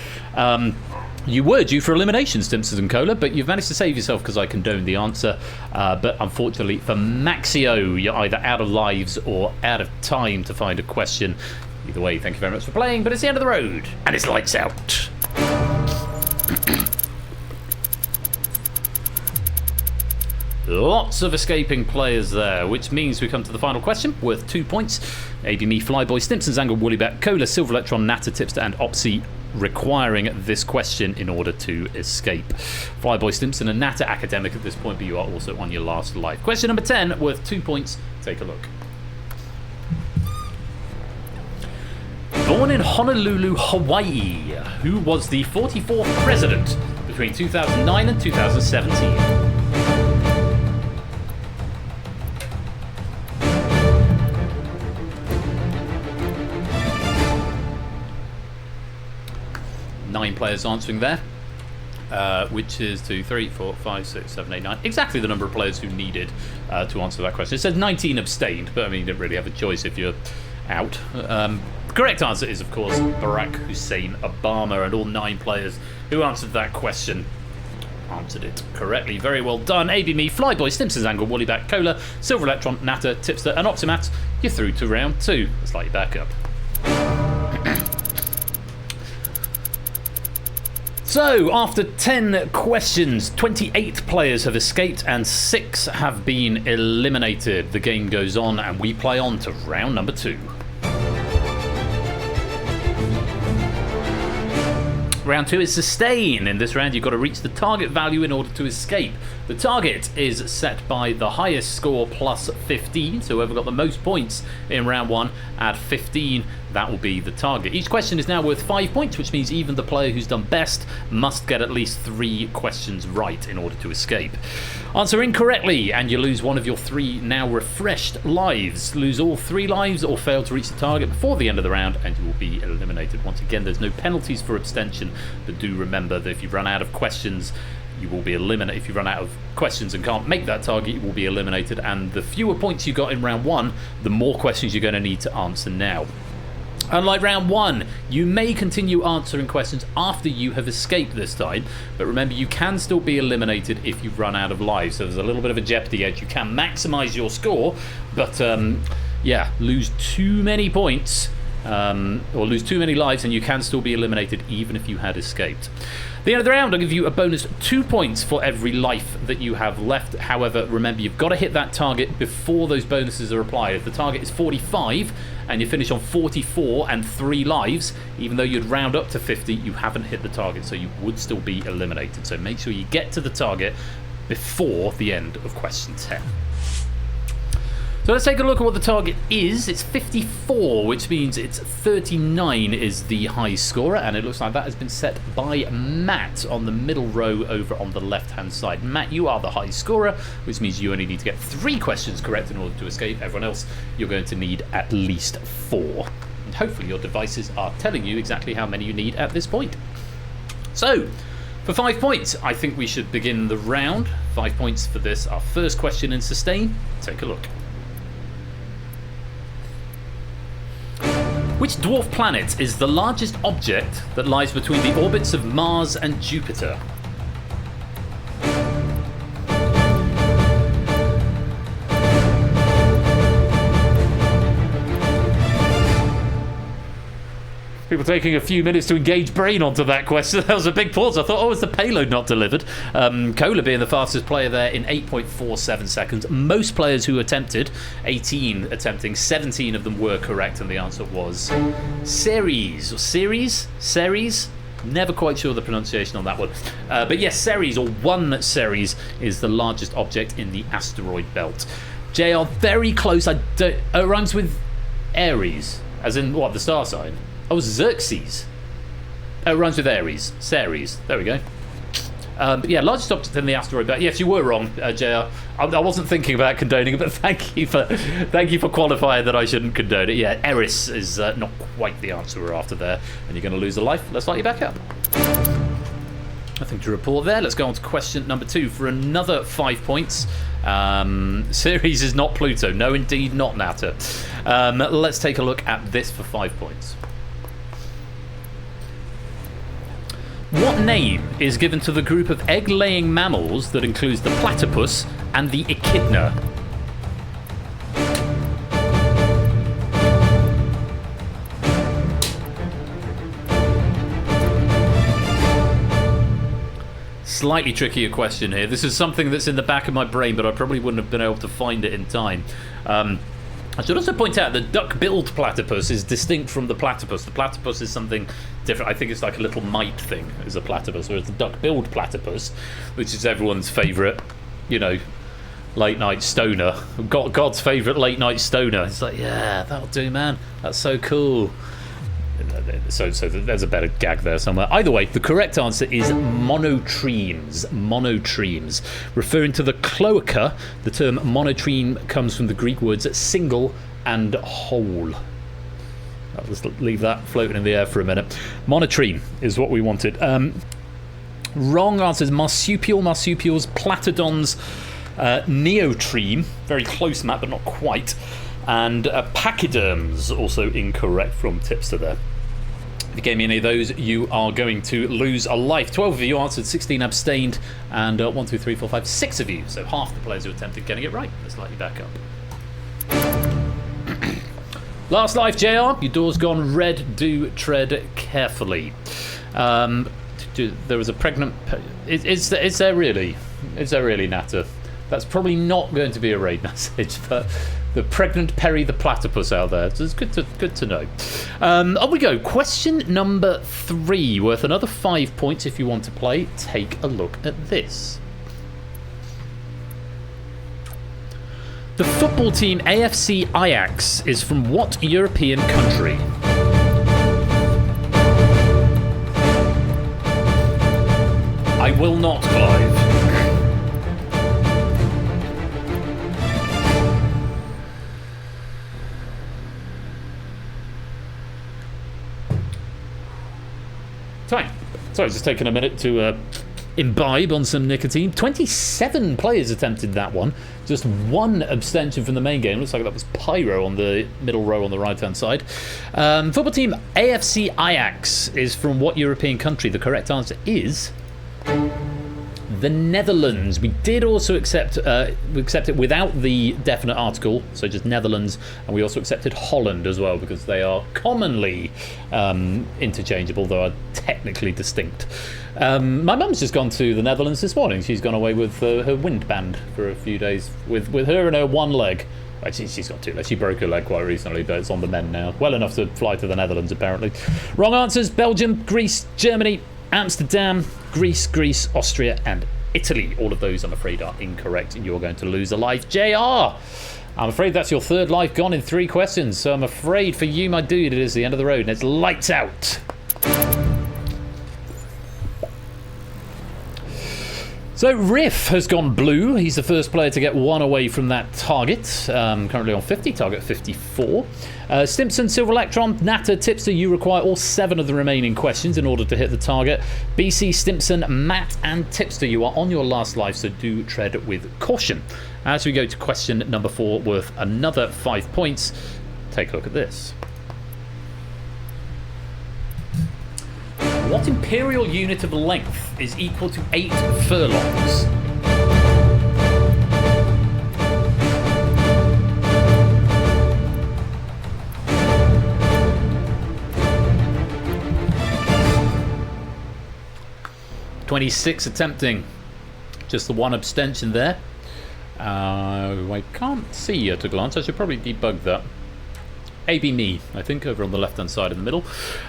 You were due for elimination, Stimpson and Cola, but you've managed to save yourself because I condoned the answer. But unfortunately for Maxio, you're either out of lives or out of time to find a question. Either way, thank you very much for playing, but it's the end of the road, and it's lights out. Lots of escaping players there, which means we come to the final question, worth 2 points. AB Me, Flyboy, Stimpson's Angle, Woollyback, Cola, Silver Electron, Natter, Tipster, and Opsy requiring this question in order to escape. Flyboy, Stimpson, and Natter academic at this point, but you are also on your last life. Question number 10, worth 2 points. Take a look. Born in Honolulu, Hawaii, who was the 44th president between 2009 and 2017? Nine players answering there, which is 2, 3, 4, 5, 6, 7, 8, 9. Exactly the number of players who needed to answer that question. It says 19 abstained, but I mean, you don't really have a choice if you're out. The correct answer is, of course, Barack Hussein Obama, and all 9 players who answered that question answered it correctly. Very well done. AB Me, Flyboy, Stimpson's Angle, Woollyback, Cola, Silver Electron, Natter, Tipster, and Optimat. You're through to round 2. Let's light you back up. So, after 10 questions, 28 players have escaped and 6 have been eliminated. The game goes on and we play on to round number 2. Round 2 is sustain. In this round, you've got to reach the target value in order to escape. The target is set by the highest score plus 15. So whoever got the most points in round 1 add 15 that will be the target. Each question is now worth 5 points, which means even the player who's done best must get at least 3 questions right in order to escape. Answer incorrectly and you lose one of your 3 now refreshed lives. Lose all 3 lives or fail to reach the target before the end of the round and you will be eliminated. Once again, there's no penalties for abstention, but do remember that if you run out of questions, you will be eliminated. If you run out of questions and can't make that target, you will be eliminated, and the fewer points you got in round 1, the more questions you're going to need to answer now. Unlike round 1, you may continue answering questions after you have escaped this time, but remember you can still be eliminated if you run out of lives, so there's a little bit of a jeopardy edge. You can maximise your score, but yeah, lose too many points or lose too many lives and you can still be eliminated even if you had escaped. At the end of the round, I'll give you a bonus 2 points for every life that you have left. However, remember, you've got to hit that target before those bonuses are applied. If the target is 45 and you finish on 44 and 3 lives, even though you'd round up to 50, you haven't hit the target, so you would still be eliminated. So make sure you get to the target before the end of question 10. So let's take a look at what the target is. It's 54, which means it's 39 is the high scorer, and it looks like that has been set by Matt on the middle row over on the left-hand side. Matt, you are the high scorer, which means you only need to get 3 questions correct in order to escape. Everyone else, you're going to need at least 4. And hopefully your devices are telling you exactly how many you need at this point. So, for 5 points, I think we should begin the round. 5 points for this, our first question in sustain. Take a look. Which dwarf planet is the largest object that lies between the orbits of Mars and Jupiter? People taking a few minutes to engage brain onto that question. That was a big pause. I thought, oh, is the payload not delivered? Cola being the fastest player there in 8.47 seconds. Most players who attempted, 18 attempting, 17 of them were correct, and the answer was Ceres. Or Ceres? Ceres? Never quite sure the pronunciation on that one. But yes, Ceres, or one Ceres, is the largest object in the asteroid belt. JR, very close. It rhymes with Aries, as in, what, the star sign? Oh, Xerxes. Oh, it rhymes with Aries. Ceres. There we go. But yeah, largest object in the asteroid belt. Yes, you were wrong, JR. I wasn't thinking about condoning it, but thank you for qualifying that I shouldn't condone it. Yeah, Eris is not quite the answer we're after there, and you're going to lose a life. Let's light you back up. Nothing to report there. Let's go on to question number 2 for another 5 points. Ceres is not Pluto. No, indeed not, Natter. Let's take a look at this for 5 points. What name is given to the group of egg-laying mammals that includes the platypus and the echidna? Slightly trickier question here. This is something that's in the back of my brain, but I probably wouldn't have been able to find it in time. I should also point out that duck-billed platypus is distinct from the platypus. The platypus is something different. I think it's like a little mite thing, is a platypus, whereas the duck-billed platypus, which is everyone's favourite, you know, late-night stoner. God's favourite late-night stoner. It's like, yeah, that'll do, man. That's so cool. So there's a better gag there somewhere. Either way, the correct answer is monotremes. Monotremes. Referring to the cloaca, the term monotreme comes from the Greek words single and whole. I'll just leave that floating in the air for a minute. Monotreme is what we wanted. Wrong answer is marsupial, marsupials, platodons, neotreme. Very close, Matt, but not quite. And pachyderms, also incorrect from Tipster there. If you gave me any of those, you are going to lose a life. 12 of you answered, 16 abstained, and 1, 2, 3, 4, 5, 6 of you. So half the players who attempted getting it right. Let's light you back up. Last life, JR. Your door's gone red. Do tread carefully. There was a pregnant... Is there really? Is there really, Natter? That's probably not going to be a raid message, but... The pregnant Perry the platypus out there. So it's good to know. On we go. Question number 3, worth another 5 points if you want to play. Take a look at this. The football team AFC Ajax is from what European country? will not, Clive. Sorry, just taking a minute to imbibe on some nicotine. 27 players attempted that one. Just one abstention from the main game. Looks like that was Pyro on the middle row on the right-hand side. Football team AFC Ajax is from what European country? The correct answer is the Netherlands. We did also accept it without the definite article, so just Netherlands, and we also accepted Holland as well because they are commonly interchangeable, though are technically distinct. My mum's just gone to the Netherlands this morning. She's gone away with her wind band for a few days with her and her one leg. Actually, she's got two legs. She broke her leg quite recently, but it's on the mend now. Well enough to fly to the Netherlands, apparently. Wrong answers: Belgium, Greece, Germany, Amsterdam, Greece, Austria, and Italy. All of those, I'm afraid, are incorrect, and you're going to lose a life. JR, I'm afraid that's your third life gone in 3 questions, so I'm afraid for you, my dude, it is the end of the road, and it's lights out. So Riff has gone blue. He's the first player to get 1 away from that target. Currently on 50, target 54. Stimpson, Silver Electron, Natter, Tipster, you require all 7 of the remaining questions in order to hit the target. BC, Stimpson, Matt, and Tipster, you are on your last life, so do tread with caution. As we go to question number 4, worth another 5 points, take a look at this. What imperial unit of length is equal to 8 furlongs? (26) attempting. Just the one abstention there. I can't see at a glance. I should probably debug that. AB me, I think, over on the left-hand side in the middle.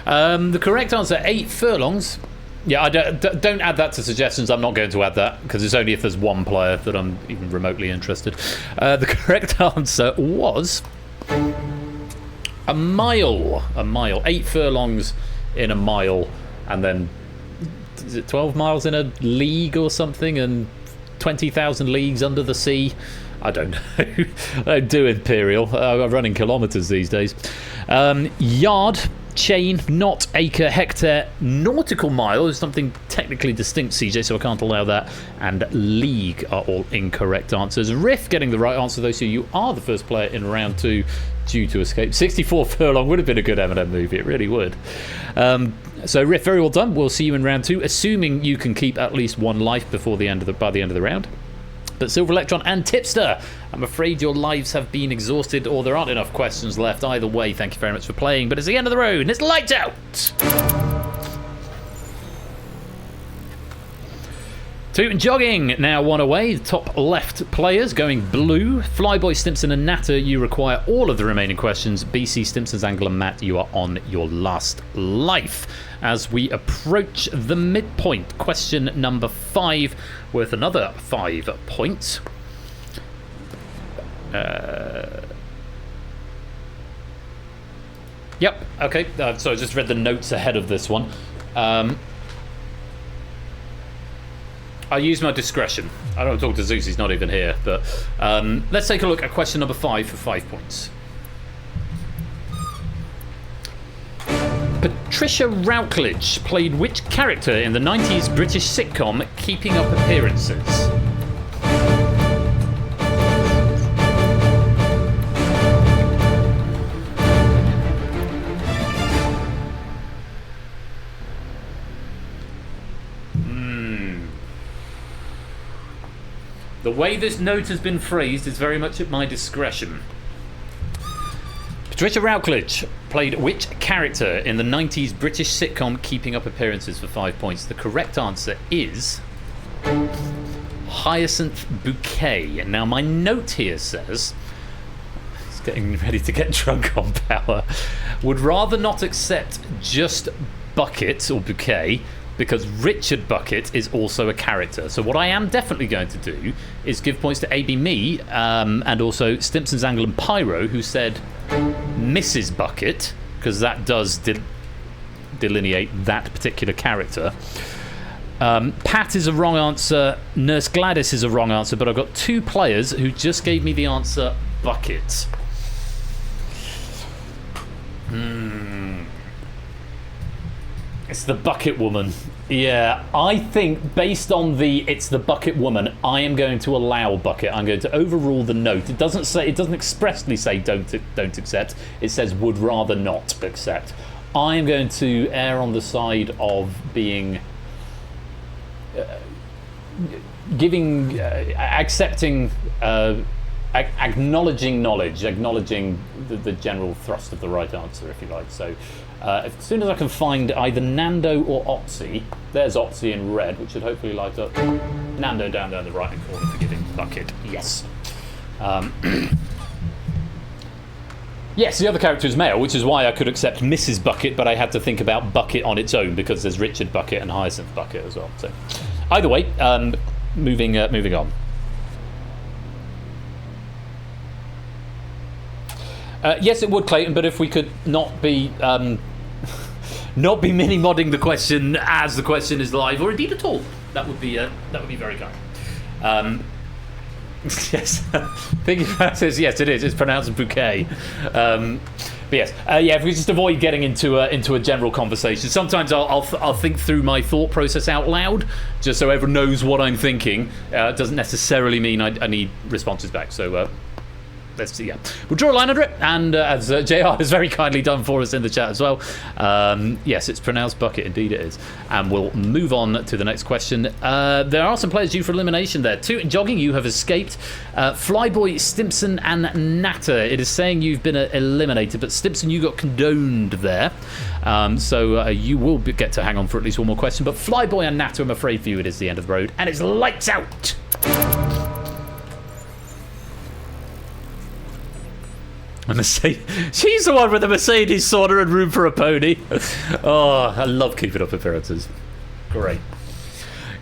The correct answer, 8 furlongs. Yeah, I don't add that to suggestions. I'm not going to add that, because it's only if there's one player that I'm even remotely interested. The correct answer was a mile. A mile. 8 furlongs in a mile, and then, is it 12 miles in a league or something, and 20,000 leagues under the sea? I don't know. I don't do imperial. I'm running kilometres these days. Yard, chain, knot, acre, hectare, nautical mile is something technically distinct, CJ, so I can't allow that. And league are all incorrect answers. Riff getting the right answer, though, so you are the first player in round 2 due to escape. 64 furlong would have been a good M&M movie. It really would. So Riff, very well done. We'll see you in round 2, assuming you can keep at least 1 life by the end of the round. But Silver Electron and Tipster, I'm afraid your lives have been exhausted, or there aren't enough questions left. Either way, thank you very much for playing, but it's the end of the road and it's lights out. Toot and Jogging now 1 away. The top left players going blue. Flyboy, Stimpson, and Natter, you require all of the remaining questions. BC, Stimpson, Angle, and Matt, you are on your last life. As we approach the midpoint, question number 5, worth another 5 points. Yep, okay. So I just read the notes ahead of this one. I use my discretion. I don't talk to Zeus, he's not even here. But let's take a look at question number 5 for 5 points. Patricia Routledge played which character in the 90s British sitcom Keeping Up Appearances? The way this note has been phrased is very much at my discretion. Patricia Routledge played which character in the 90s British sitcom Keeping Up Appearances for 5 points? The correct answer is Hyacinth Bouquet. Now my note here says, he's getting ready to get drunk on power, would rather not accept just Bucket or Bouquet, because Richard Bucket is also a character. So what I am definitely going to do is give points to AB Me and also Stimpson's Angle and Pyro, who said Mrs. Bucket, because that does delineate that particular character. Pat is a wrong answer. Nurse Gladys is a wrong answer, but I've got 2 players who just gave me the answer bucket. It's the bucket woman. Yeah, I think based on it's the bucket woman, I am going to allow bucket. I'm going to overrule the note. It doesn't expressly say don't accept. It says would rather not accept. I am going to err on the side of being accepting, acknowledging knowledge, acknowledging the general thrust of the right answer, if you like. So as soon as I can find either Nando or Otzi, there's Otzi in red, which should hopefully light up. Nando down there in the right-hand corner for giving bucket. Yes. Yes, the other character is male, which is why I could accept Mrs. Bucket, but I had to think about Bucket on its own because there's Richard Bucket and Hyacinth Bucket as well. So, either way, moving on. Yes, it would, Clayton, but if we could not be mini-modding the question as the question is live, or indeed at all, that would be very kind. Yes, thinking about this, yes, it is. It's pronounced bouquet. But yes, if we just avoid getting into a general conversation. Sometimes I'll think through my thought process out loud, just so everyone knows what I'm thinking. It doesn't necessarily mean I need responses back. So let's see. Yeah, we'll draw a line under it, and as JR has very kindly done for us in the chat as well. Yes, it's pronounced bucket. Indeed, it is. And we'll move on to the next question. There are some players due for elimination there. 2 in jogging, you have escaped. Flyboy, Stimpson, and Natter. It is saying you've been eliminated, but Stimpson, you got condoned there. So you will get to hang on for at least one more question. But Flyboy and Natter, I'm afraid for you, it is the end of the road, and it's lights out. She's the one with the Mercedes sauna and room for a pony. Oh, I love keeping up appearances.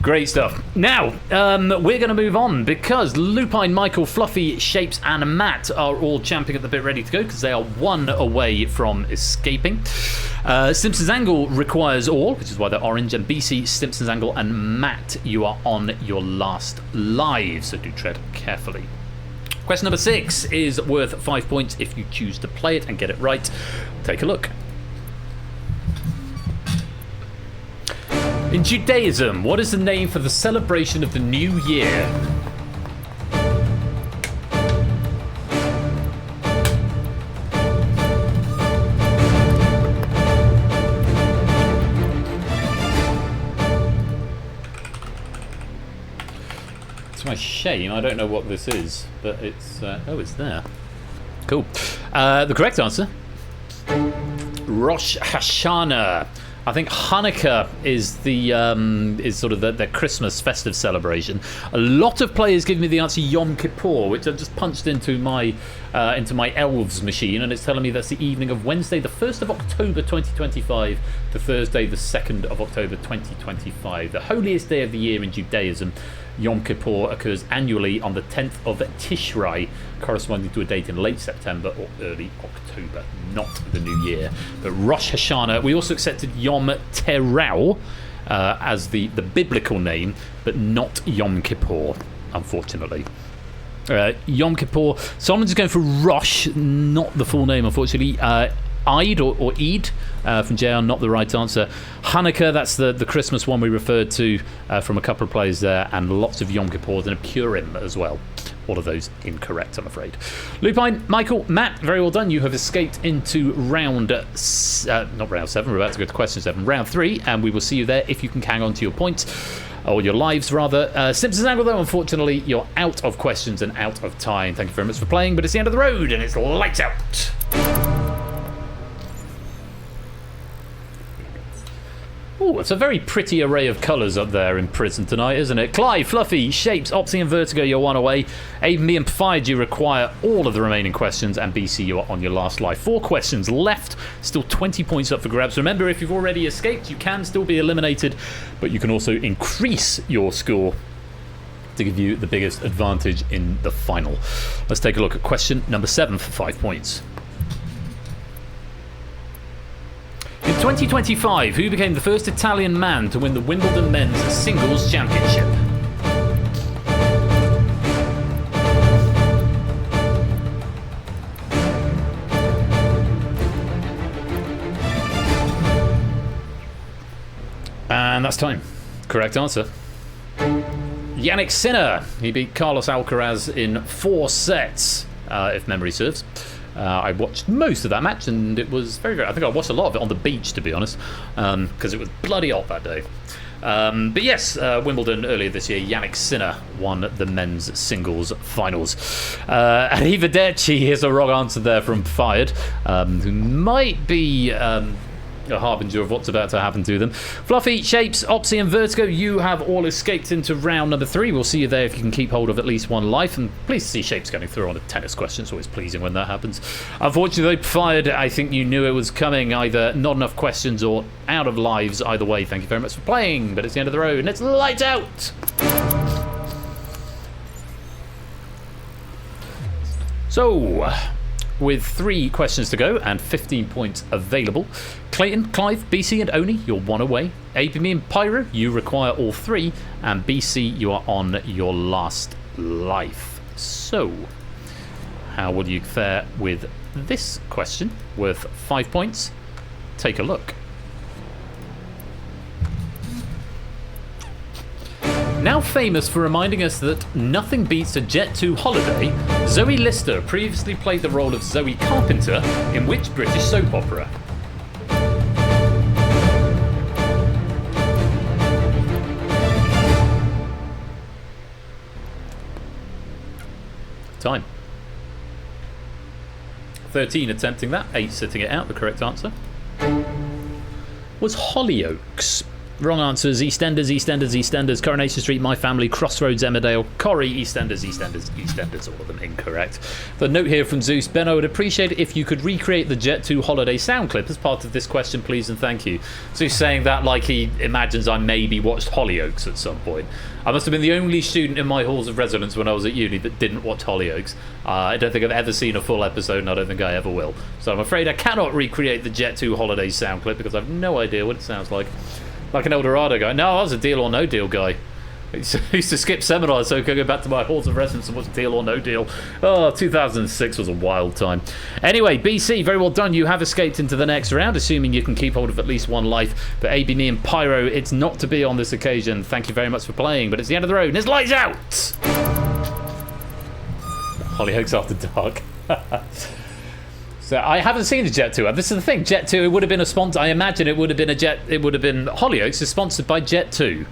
Great stuff. Now, we're going to move on because Lupine, Michael, Fluffy, Shapes, and Matt are all champing at the bit ready to go because they are 1 away from escaping. Simpsons Angle requires all, which is why they're orange, and BC, Simpsons Angle, and Matt, you are on your last live, so do tread carefully. Question number 6 is worth 5 points if you choose to play it and get it right. Take a look. In Judaism, what is the name for the celebration of the new year? It's my shame, I don't know what this is, but it's it's there. Cool. The correct answer, Rosh Hashanah. I think Hanukkah is the is sort of the Christmas festive celebration. A lot of players give me the answer Yom Kippur, which I've just punched into my elves machine, and it's telling me that's the evening of Wednesday, the 1st of October 2025 to Thursday, the 2nd of October 2025. The holiest day of the year in Judaism, Yom Kippur, occurs annually on the 10th of Tishrei, corresponding to a date in late September or early October, not the new year. But Rosh Hashanah, we also accepted Yom Teruah as the biblical name, but not Yom Kippur, unfortunately. Yom Kippur, someone's going for Rosh, not the full name, unfortunately. Eid or Eid from JR, not the right answer. Hanukkah, that's the Christmas one we referred to from a couple of players there, and lots of Yom Kippurs and a Purim as well. All of those incorrect, I'm afraid. Lupine, Michael, Matt, very well done. You have escaped into round, not round 7, we're about to go to question 7, round 3, and we will see you there if you can hang on to your points, or your lives rather. Simpsons Angle, though, unfortunately, you're out of questions and out of time. Thank you very much for playing, but it's the end of the road, and it's lights out. Oh, it's a very pretty array of colours up there in prison tonight, isn't it? Clive, Fluffy, Shapes, Opsy and Vertigo, you're 1 away. Aiden, me and Pfired, you require all of the remaining questions, and BC, you are on your last life. 4 questions left, still 20 points up for grabs. Remember, if you've already escaped, you can still be eliminated, but you can also increase your score to give you the biggest advantage in the final. Let's take a look at question number 7 for 5 points. In 2025, who became the first Italian man to win the Wimbledon Men's Singles Championship? And that's time. Correct answer. Yannick Sinner. He beat Carlos Alcaraz in 4 sets, if memory serves. I watched most of that match, and it was very, very... I think I watched a lot of it on the beach, to be honest, because it was bloody hot that day. But yes, Wimbledon earlier this year, Yannick Sinner won the men's singles finals. Arrivederci, here's a wrong answer there from Fired, who might be... a harbinger of what's about to happen to them. Fluffy, Shapes, Opsy and Vertigo, you have all escaped into round number 3. We'll see you there if you can keep hold of at least one life, and pleased to see Shapes going through on a tennis question. It's always pleasing when that happens. Unfortunately, Fired, I think you knew it was coming, either not enough questions or out of lives. Either way, thank you very much for playing, but it's the end of the road and it's lights out. So, with 3 questions to go and 15 points available, Clayton, Clive, BC and Oni, you're 1 away. ABM and Pyro, you require all 3, and BC, you are on your last life. So, how will you fare with this question worth 5 points? Take a look. Now famous for reminding us that nothing beats a Jet 2 holiday, Zoe Lister previously played the role of Zoe Carpenter in which British soap opera? Time. 13 attempting that, 8 sitting it out. The correct answer was Hollyoaks. Wrong answers: EastEnders, EastEnders, EastEnders, Coronation Street, My Family, Crossroads, Emmerdale, Corrie, EastEnders, EastEnders, EastEnders, all of them incorrect. The note here from Zeus: Ben, I would appreciate it if you could recreate the Jet 2 holiday sound clip as part of this question, please and thank you. Zeus saying that like he imagines I maybe watched Hollyoaks at some point. I must have been the only student in my halls of residence when I was at uni that didn't watch Hollyoaks. I don't think I've ever seen a full episode, and I don't think I ever will. So I'm afraid I cannot recreate the Jet 2 holiday sound clip because I've no idea what it sounds like. Like an Eldorado guy. No, I was a Deal or No Deal guy. I used to skip seminars so I could go back to my halls of residence and watch Deal or No Deal. Oh, 2006 was a wild time. Anyway, BC, very well done. You have escaped into the next round, assuming you can keep hold of at least one life. But AB, me and Pyro, it's not to be on this occasion. Thank you very much for playing, but it's the end of the road and it's lights out! Hollyoaks After Dark. So I haven't seen a Jet 2. This is the thing. Jet 2, it would have been a sponsor. I imagine it would have been Hollyoaks is sponsored by Jet 2.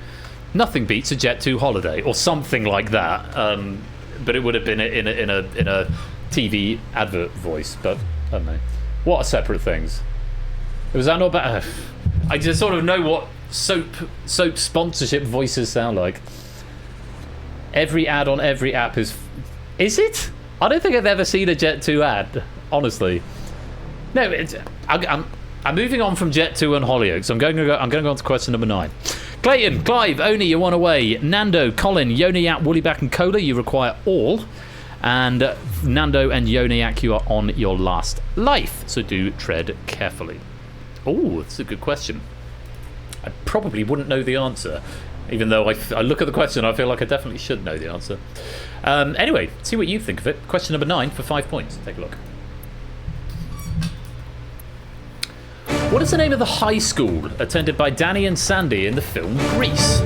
Nothing beats a Jet 2 holiday or something like that. But it would have been in a TV advert voice. But I don't know. What are separate things? Was that not better? I just sort of know what soap sponsorship voices sound like. Every ad on every app is it? I don't think I've ever seen a Jet 2 ad. Honestly, no. I'm moving on from Jet 2 and Hollyoaks. I'm going to go on to question number 9. Clayton, Clive, Oni, you're 1 away. Nando, Colin, Yoniak, Woollyback, and Cola, you require all. And Nando and Yoniak, you are on your last life. So do tread carefully. Oh, that's a good question. I probably wouldn't know the answer, even though I look at the question, I feel like I definitely should know the answer. Anyway, see what you think of it. Question number 9 for 5 points. Take a look. What is the name of the high school attended by Danny and Sandy in the film Grease?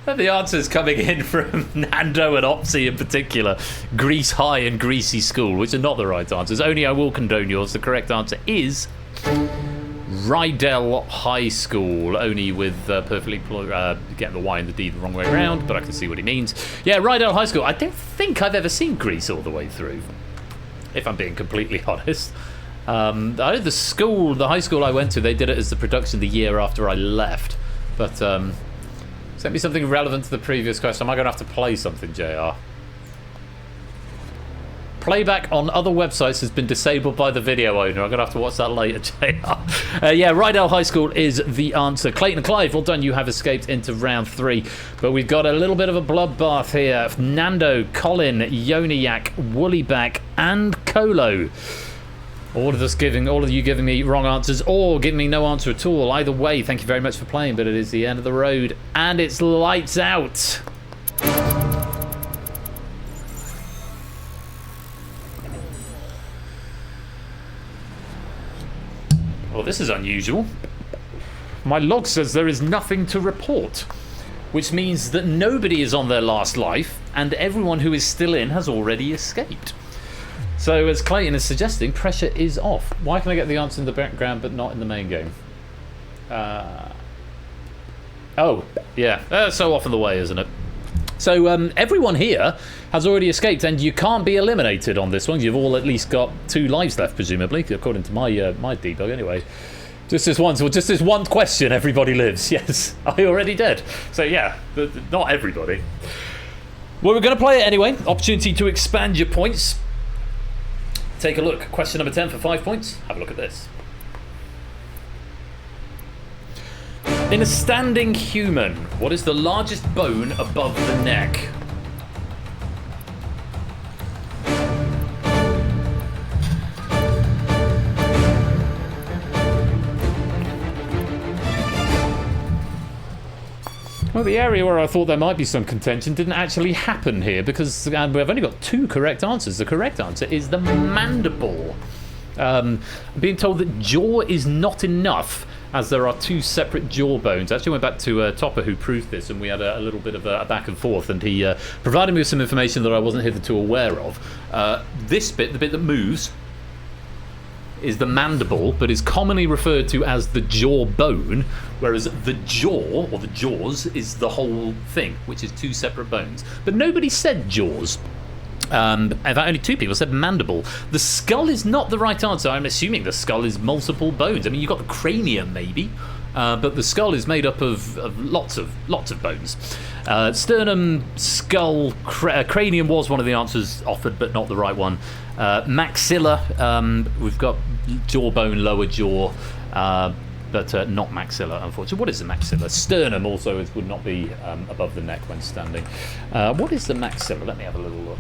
The answers coming in from Nando and Opsy in particular. Grease High and Greasy School, which are not the right answers. Only I will condone yours. The correct answer is Rydell High School, only with perfectly getting the Y and the D the wrong way around, but I can see what he means. Yeah, Rydell High School. I don't think I've ever seen Grease all the way through, if I'm being completely honest. I know the high school I went to, they did it as the production the year after I left. But send me something relevant to the previous question. Am I going to have to play something, JR? Playback on other websites has been disabled by the video owner. I'm going to have to watch that later, JR. Yeah, Rydell High School is the answer. Clayton and Clive, well done. You have escaped into round 3. But we've got a little bit of a bloodbath here. Nando, Colin, Yoniak, Woollyback, and Colo. All of you giving me wrong answers or giving me no answer at all. Either way, thank you very much for playing, but it is the end of the road and it's lights out. Well, this is unusual. My log says there is nothing to report, which means that nobody is on their last life and everyone who is still in has already escaped. So, as Clayton is suggesting, pressure is off. Why can I get the answer in the background but not in the main game? Oh, yeah. So often the way, isn't it? So, everyone here has already escaped, and you can't be eliminated on this one. You've all at least got 2 lives left, presumably, according to my debug, anyway. Just this one question, everybody lives. Yes, I already did. So, yeah, not everybody. Well, we're going to play it anyway. Opportunity to expand your points. Take a look. Question number 10 for 5 points. Have a look at this. In a standing human, what is the largest bone above the neck? Well, the area where I thought there might be some contention didn't actually happen here because we've only got 2 correct answers. The correct answer is the mandible. I'm being told that jaw is not enough as there are 2 separate jaw bones. I actually went back to Topper who proved this and we had a little bit of a back and forth and he provided me with some information that I wasn't hitherto aware of. This bit, the bit that moves, is the mandible, but is commonly referred to as the jaw bone, whereas the jaw, or the jaws, is the whole thing, which is 2 separate bones. But nobody said jaws. In fact, only 2 people said mandible. The skull is not the right answer. I'm assuming the skull is multiple bones. I mean, you've got the cranium, maybe, but the skull is made up of lots of bones. Sternum, skull, cranium was one of the answers offered, but not the right one. Maxilla, we've got jawbone, lower jaw, but not maxilla, unfortunately. What is the maxilla? Sternum also would not be above the neck when standing. What is the maxilla? Let me have a little look.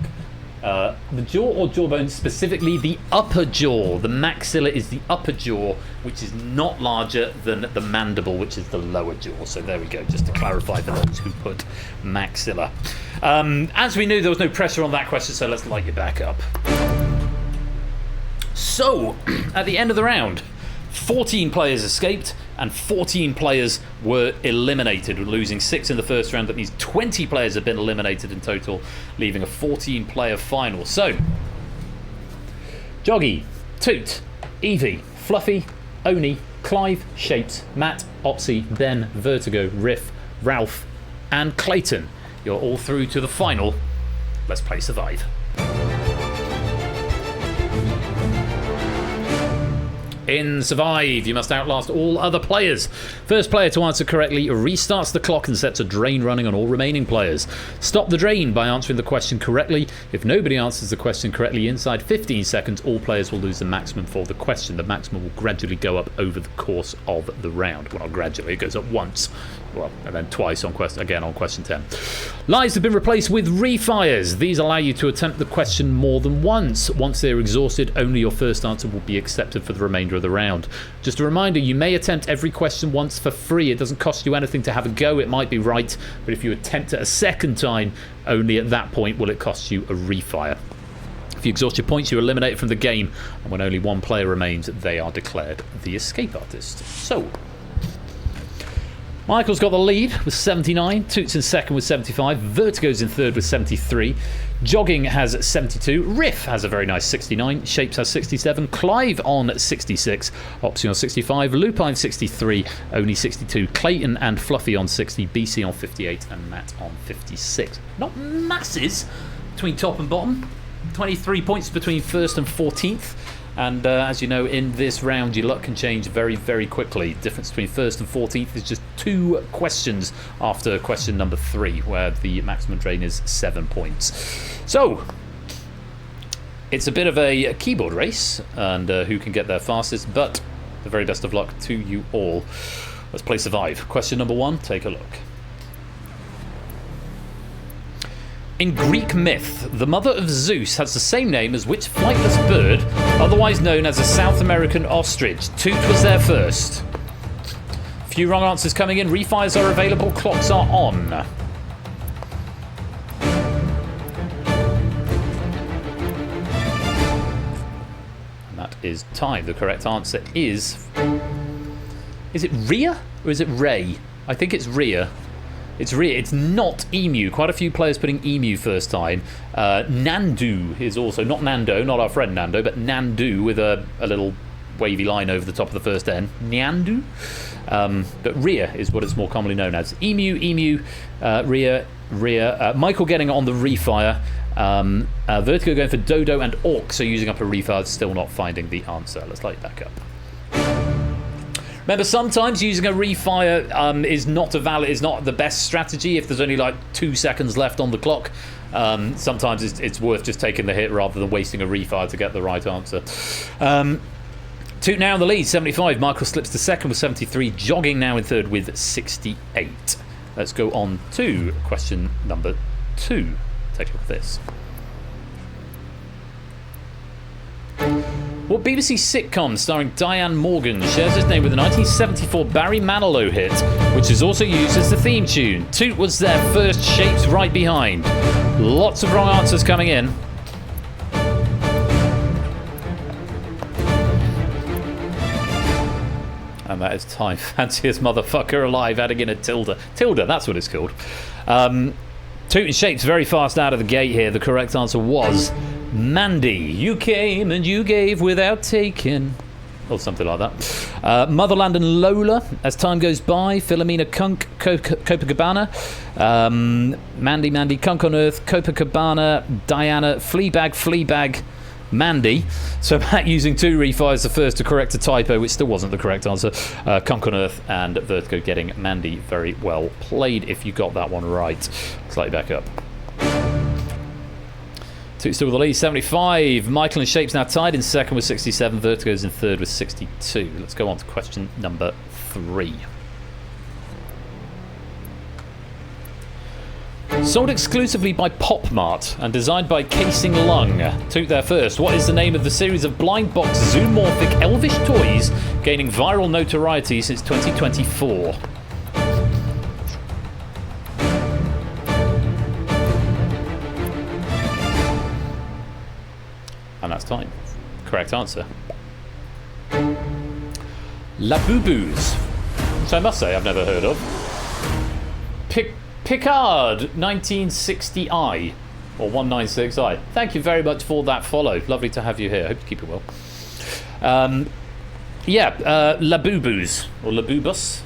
The jaw or jawbone, specifically the upper jaw. The maxilla is the upper jaw, which is not larger than the mandible, which is the lower jaw. So there we go, just to clarify for those who put maxilla. As we knew, there was no pressure on that question, so let's light you back up. So, at the end of the round, 14 players escaped and 14 players were eliminated, losing 6 in the first round. That means 20 players have been eliminated in total, leaving a 14-player final. So, Joggy, Toot, Evie, Fluffy, Oni, Clive, Shapes, Matt, Opsy, Ben, Vertigo, Riff, Ralph, and Clayton. You're all through to the final. Let's play Survive. In Survive, you must outlast all other players. First player to answer correctly restarts the clock and sets a drain running on all remaining players. Stop the drain by answering the question correctly. If nobody answers the question correctly inside 15 seconds, all players will lose the maximum for the question. The maximum will gradually go up over the course of the round. Well, not gradually, it goes up once. Well, and then twice on question 10. Lives have been replaced with refires. These allow you to attempt the question more than once. Once they're exhausted, only your first answer will be accepted for the remainder of the round. Just a reminder, you may attempt every question once for free. It doesn't cost you anything to have a go. It might be right, but if you attempt it a second time, only at that point will it cost you a refire. If you exhaust your points, you're eliminated from the game, and when only one player remains, they are declared the escape artist. So, Michael's got the lead with 79, Toots in second with 75, Vertigo's in third with 73, Jogging has 72, Riff has a very nice 69, Shapes has 67, Clive on 66, Opsy on 65, Lupine 63, Oni 62, Clayton and Fluffy on 60, BC on 58, and Matt on 56. Not masses between top and bottom, 23 points between first and 14th. And as you know, in this round, your luck can change very, very quickly. The difference between first and 14th is just 2 questions after question number 3, where the maximum drain is 7 points. So, It's a bit of a keyboard race, and who can get there fastest, but the very best of luck to you all. Let's play Survive. Question number 1, take a look. In Greek myth, the mother of Zeus has the same name as which flightless bird, otherwise known as a South American ostrich? Toot was there first. Few wrong answers coming in. Refires are available. Clocks are on. And that is time. The correct answer is it Rhea or is it Ray? I think it's Rhea. It's Rhea. It's not Emu. Quite a few players putting Emu first time. Nandu is also, not Nando, not our friend Nando, but Nandu with a little wavy line over the top of the first N. Nyandu. But Rhea is what it's more commonly known as. Emu, Rhea. Michael getting on the refire. Vertigo going for Dodo and Orc, so using up a refire, still not finding the answer. Let's light back up. Remember, sometimes using a refire is not the best strategy if there's only like 2 seconds left on the clock. Sometimes it's worth just taking the hit rather than wasting a refire to get the right answer. Toot now in the lead, 75. Michael slips to second with 73. Jogging now in third with 68. Let's go on to question number 2. Take a look at this. What BBC sitcom starring Diane Morgan shares its name with the 1974 Barry Manilow hit, which is also used as the theme tune? Toot was there first, Shapes right behind. Lots of wrong answers coming in. And that is time. Fanciest motherfucker alive, adding in a tilde. Tilde, that's what it's called. Toot and Shapes very fast out of the gate here. The correct answer was Mandy. You came and you gave without taking. Or something like that. Motherland and Lola, as time goes by. Philomena Kunk, Copacabana. Mandy, Kunk on Earth, Copacabana, Diana, Fleabag, Mandy. So Matt using 2 refires, the first to correct a typo, which still wasn't the correct answer. Kunk on Earth and Vertigo getting Mandy. Very well played if you got that one right. Slightly back up. Toot still with the lead, 75. Michael and Shapes now tied in second with 67. Vertigo's in third with 62. Let's go on to question number 3. Sold exclusively by PopMart and designed by Casing Lung. Toot there first. What is the name of the series of blind box zoomorphic elvish toys gaining viral notoriety since 2024? And that's time. Correct answer. Labubu's, which I must say I've never heard of. Picard 1960i or 196i. Thank you very much for that follow. Lovely to have you here. I hope you keep it well. Labubu's or Labubus.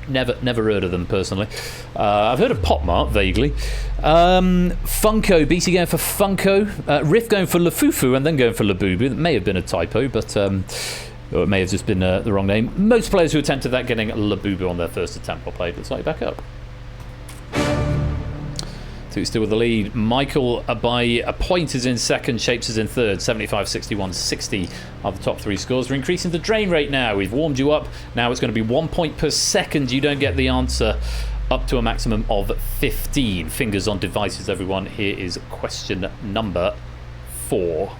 Never heard of them personally. I've heard of PopMart vaguely. Funko, BC going for Funko. Riff going for Lafufu and then going for Labubu. That may have been a typo, but or it may have just been the wrong name. Most players who attempted that getting Labubu on their first attempt were played. Let's light back up. Toot still with the lead. Michael by a point is in second. Shapes is in third. 75, 61, 60 are the top 3 scores. We're increasing the drain rate now. We've warmed you up. Now it's going to be 1 point per second. You don't get the answer. Up to a maximum of 15. Fingers on devices, everyone. Here is question number 4.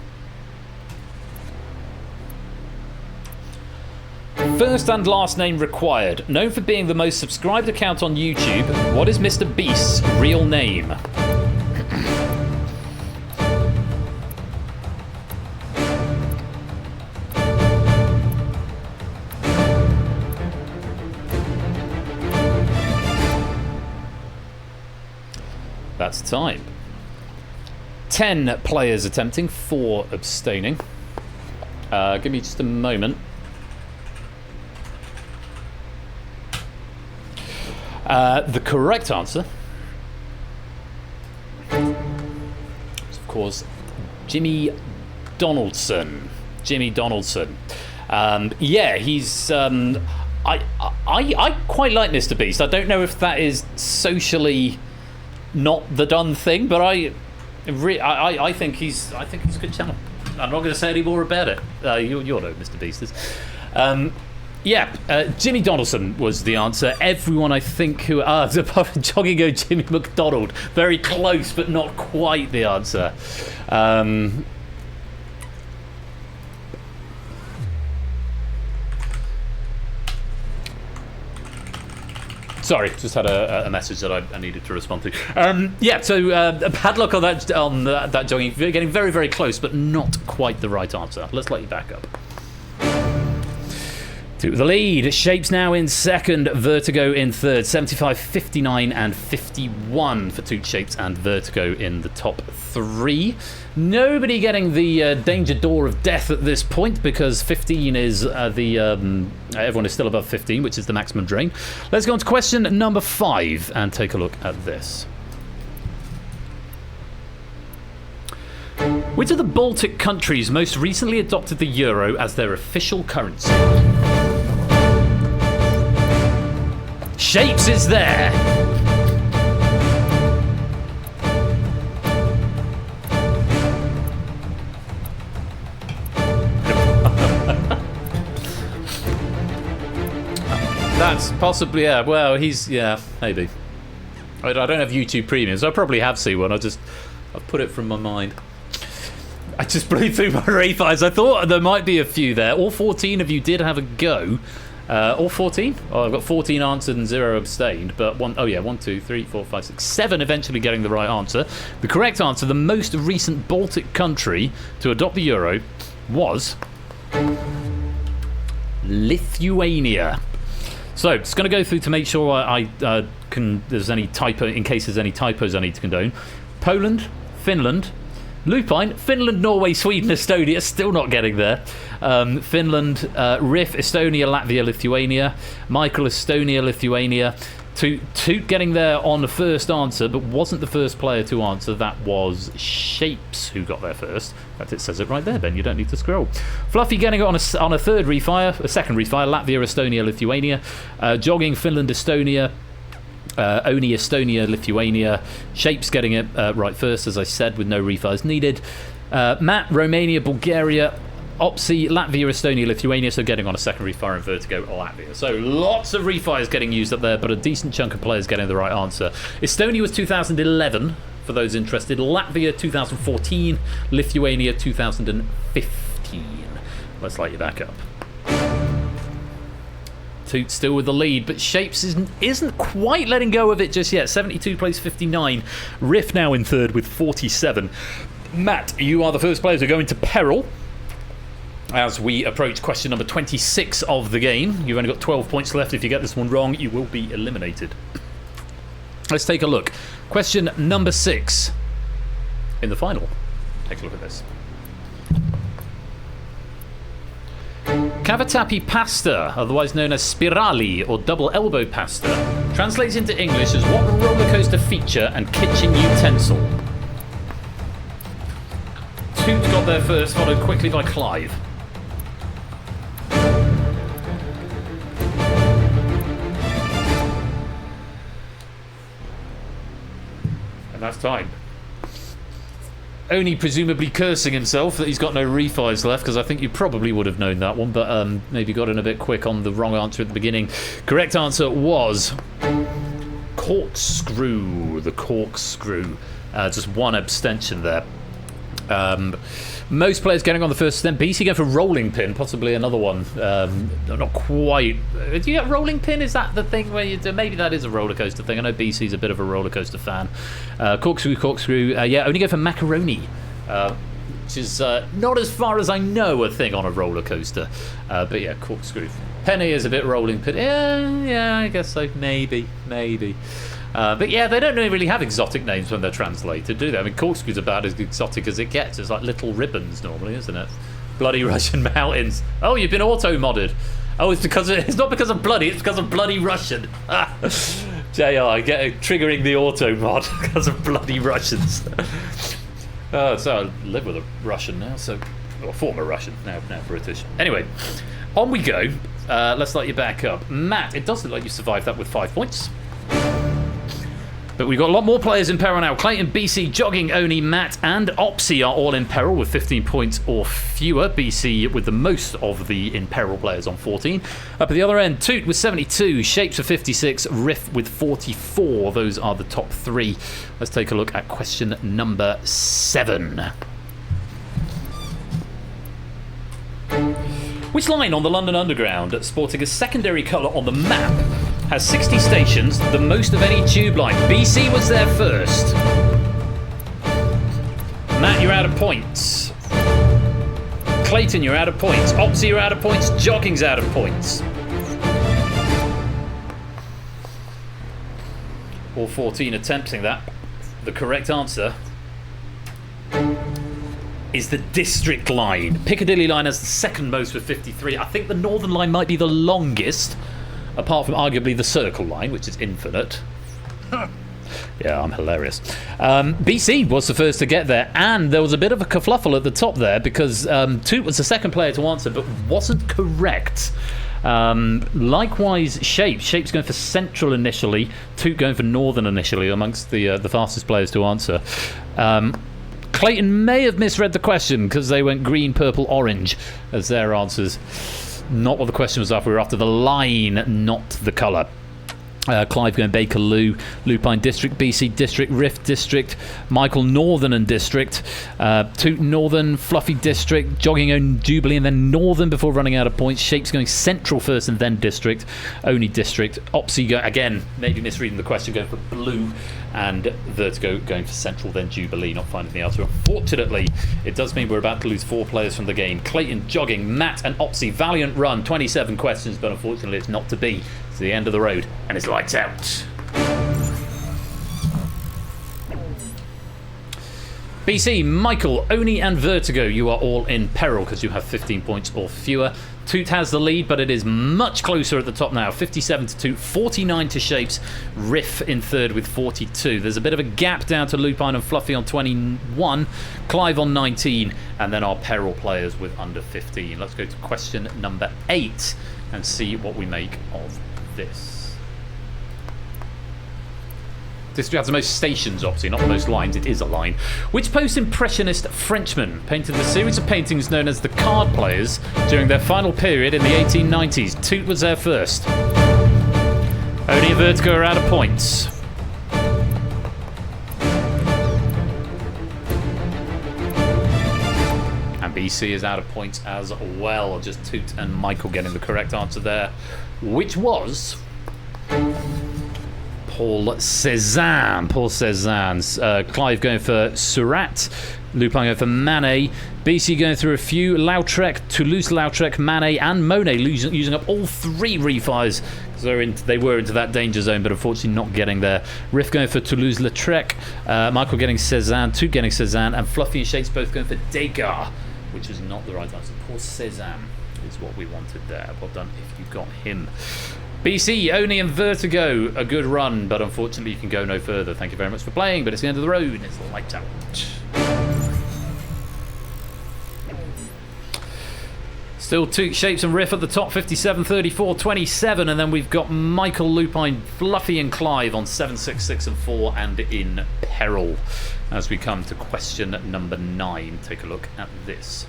First and last name required. Known for being the most subscribed account on YouTube, what is Mr. Beast's real name? That's time. 10 players attempting, 4 abstaining. Give me just a moment. The correct answer is, of course, Jimmy Donaldson. Jimmy Donaldson. He's. I quite like Mr. Beast. I don't know if that is socially not the done thing, but I think he's a good channel. I'm not going to say any more about it. You'll know, Mr. Beasters. Jimmy Donaldson was the answer. Everyone, I think, who jogging go Jimmy McDonald. Very close, but not quite the answer. Sorry, just had a message that I needed to respond to. Bad luck on that jogging. Getting very, very close, but not quite the right answer. Let's let you back up. To the lead. Shapes now in second, Vertigo in third. 75, 59, and 51 for Toot, Shapes, and Vertigo in the top three. Nobody getting the danger door of death at this point because 15 is everyone is still above 15, which is the maximum drain. Let's go on to question number 5 and take a look at this. Which of the Baltic countries most recently adopted the euro as their official currency? Shapes is there. That's possibly, yeah. Well, maybe. I don't have YouTube Premium, so I probably have seen one. I've put it from my mind. I just blew through my refis. I thought there might be a few there. All 14 of you did have a go. All 14? Oh, I've got 14 answered and 0 abstained, but 1, 2, 3, 4, 5, 6, 7 eventually getting the right answer. The correct answer, the most recent Baltic country to adopt the euro, was Lithuania. So, just going to go through to make sure there's any typo, in case there's any typos I need to condone. Poland, Finland, Lupine, Finland, Norway, Sweden, Estonia, still not getting there. Finland, Riff, Estonia, Latvia, Lithuania. Michael, Estonia, Lithuania. Toot getting there on the first answer, but wasn't the first player to answer. That was Shapes who got there first. In fact, it says it right there, Ben. You don't need to scroll. Fluffy getting it on a third refire, a second refire. Latvia, Estonia, Lithuania. Jogging, Finland, Estonia. Oni, Estonia, Lithuania. Shapes getting it right first, as I said, with no refires needed. Matt, Romania, Bulgaria. Opsy, Latvia, Estonia, Lithuania, so getting on a second refire and Vertigo, Latvia. So lots of refires getting used up there, but a decent chunk of players getting the right answer. Estonia was 2011, for those interested. Latvia, 2014. Lithuania, 2015. Let's light you back up. Toot still with the lead, but Shapes isn't quite letting go of it just yet. 72 plays 59. Riff now in third with 47. Matt, you are the first player to go into peril as we approach question number 26 of the game. You've only got 12 points left. If you get this one wrong, you will be eliminated. Let's take a look. Question number 6 in the final. Take a look at this. Cavatappi pasta, otherwise known as spirali or double elbow pasta, translates into English as what roller coaster feature and kitchen utensil? Toot got there first, followed quickly by Clive. And that's time. Only presumably cursing himself that he's got no refis left, because I think you probably would have known that one, but maybe got in a bit quick on the wrong answer at the beginning. Correct answer was corkscrew. The corkscrew. Just one abstention there. Most players getting on the first stem. BC going for rolling pin, possibly another one. Not quite. Do you get rolling pin? Is that the thing where you do? Maybe that is a roller coaster thing. I know BC's a bit of a roller coaster fan. Corkscrew. Yeah, only go for macaroni, which is not as far as I know a thing on a roller coaster. But yeah, corkscrew. Penny is a bit rolling pin. Yeah, I guess so. Maybe. But yeah, they don't really have exotic names when they're translated, do they? I mean, corkscrew's about as exotic as it gets. It's like little ribbons normally, isn't it? Bloody Russian mountains. Oh, you've been auto-modded. Oh, it's not because of bloody, it's because of bloody Russian. JR, triggering the auto-mod because of bloody Russians. So I live with a Russian now, or former Russian, now British. Anyway, on we go. Let's light you back up. Matt, it does look like you survived that with 5 points. But we've got a lot more players in peril now. Clayton, BC, Jogging, Oni, Matt, and Opsy are all in peril with 15 points or fewer. BC with the most of the in peril players on 14. Up at the other end, Toot with 72, Shapes with 56, Riff with 44. Those are the top three. Let's take a look at question number 7. Which line on the London Underground, sporting a secondary colour on the map, has 60 stations, the most of any tube line? BC was there first. Matt, you're out of points. Clayton, you're out of points. Opsy, you're out of points. Jogging's out of points. All 14 attempting that. The correct answer is the District line. Piccadilly line has the second most with 53. I think the Northern line might be the longest, apart from arguably the Circle line, which is infinite. Yeah, I'm hilarious. BC was the first to get there, and there was a bit of a kerfluffle at the top there because Toot was the second player to answer, but wasn't correct. Likewise, Shapes going for Central initially, Toot going for Northern initially, amongst the fastest players to answer. Clayton may have misread the question because they went green, purple, orange as their answers. Not what the question was after. We were after the line, not the colour. Clive going Bakerloo, Lupine District, BC District, Rift District, Michael Northern and District, Toot Northern, Fluffy District, Jogging on Jubilee and then Northern before running out of points. Shapes going Central first and then District, Only District, Opsy again, maybe misreading the question, going for Blue, and Vertigo going for Central, then Jubilee, not finding the answer. Unfortunately, it does mean we're about to lose 4 players from the game. Clayton, Jogging, Matt and Opsy, valiant run, 27 questions, but unfortunately it's not to be. It's the end of the road, and it's lights out. BC, Michael, Oni and Vertigo, you are all in peril because you have 15 points or fewer. Toot has the lead, but it is much closer at the top now. 57 to Toot, 49 to Shapes, Riff in third with 42. There's a bit of a gap down to Lupine and Fluffy on 21, Clive on 19, and then our peril players with under 15. Let's go to question number 8 and see what we make of this. District has the most stations, obviously, not the most lines. It is a line. Which post-impressionist Frenchman painted the series of paintings known as the Card Players during their final period in the 1890s? Toot was there first. Oni and Vertigo are out of points. And BC is out of points as well. Just Toot and Michael getting the correct answer there, which was Paul Cézanne. Clive going for Surat, Lupin going for Manet, BC going through a few, Lautrec, Toulouse-Lautrec, Manet and Monet using up all 3 refires because they were into that danger zone, but unfortunately not getting there. Riff going for Toulouse-Lautrec, Michael getting Cézanne, Toot getting Cézanne, and Fluffy and Shapes both going for Degas, which was not the right answer. Paul Cézanne is what we wanted there. Well done if you got him. BC, Oni and Vertigo, a good run, but unfortunately you can go no further. Thank you very much for playing, but it's the end of the road and it's lights out. Still Toot, Shapes and Riff at the top, 57, 34, 27, and then we've got Michael, Lupine, Fluffy and Clive on 7, 6, 6 and 4 and in peril. As we come to question number 9, take a look at this.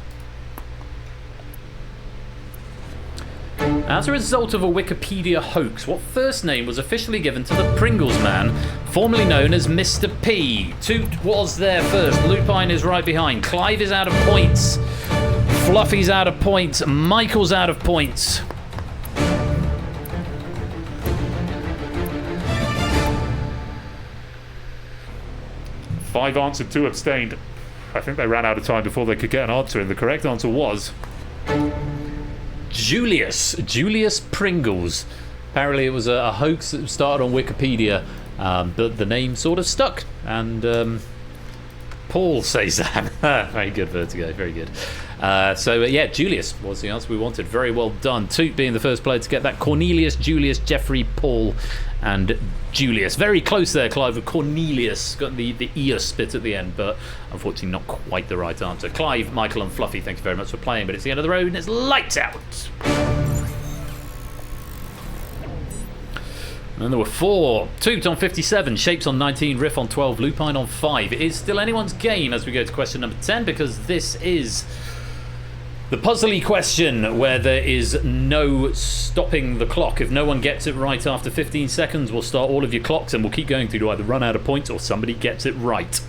As a result of a Wikipedia hoax, what first name was officially given to the Pringles man, formerly known as Mr. P? Toot was there first, Lupine is right behind, Clive is out of points, Fluffy's out of points, Michael's out of points. Five answered, 2 abstained. I think they ran out of time before they could get an answer, and the correct answer was Julius Pringles. Apparently it was a hoax that started on Wikipedia, but the name sort of stuck, and Paul Cézanne. Very good, Vertigo, very good. Yeah, Julius was the answer we wanted. Very well done. Toot being the first player to get that. Cornelius, Julius, Jeffrey, Paul and Julius. Very close there, Clive, with Cornelius. Got the ear bit at the end, but unfortunately not quite the right answer. Clive, Michael and Fluffy, thank you very much for playing, but it's the end of the road and it's lights out. And then there were 4. Toot on 57, Shapes on 19, Riff on 12, Lupine on 5. It is still anyone's game as we go to question number 10, because this is the puzzly question where there is no stopping the clock. If no one gets it right after 15 seconds, we'll start all of your clocks and we'll keep going through to either run out of points or somebody gets it right.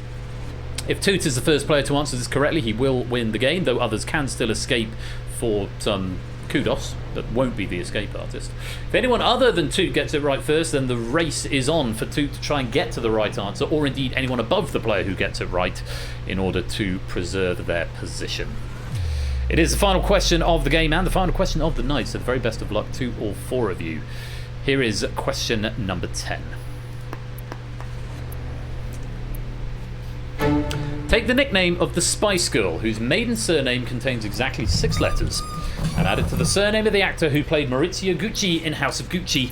If Toot is the first player to answer this correctly, he will win the game, though others can still escape for some kudos, but won't be the escape artist. If anyone other than Toot gets it right first, then the race is on for Toot to try and get to the right answer, or indeed anyone above the player who gets it right, in order to preserve their position. It is the final question of the game and the final question of the night, so the very best of luck to all 4 of you. Here is question number 10. Take the nickname of the Spice Girl, whose maiden surname contains exactly 6 letters, and add it to the surname of the actor who played Maurizio Gucci in House of Gucci.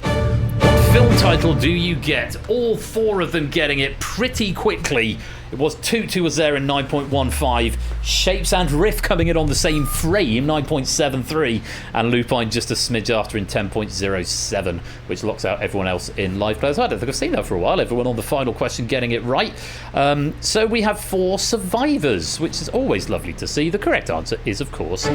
What film title do you get? All 4 of them getting it pretty quickly. It was Toot who was there in 9.15, Shapes and Riff coming in on the same frame, 9.73, and Lupine just a smidge after in 10.07, which locks out everyone else in live players. I don't think I've seen that for a while, everyone on the final question getting it right. So we have 4 survivors, which is always lovely to see. The correct answer is, of course,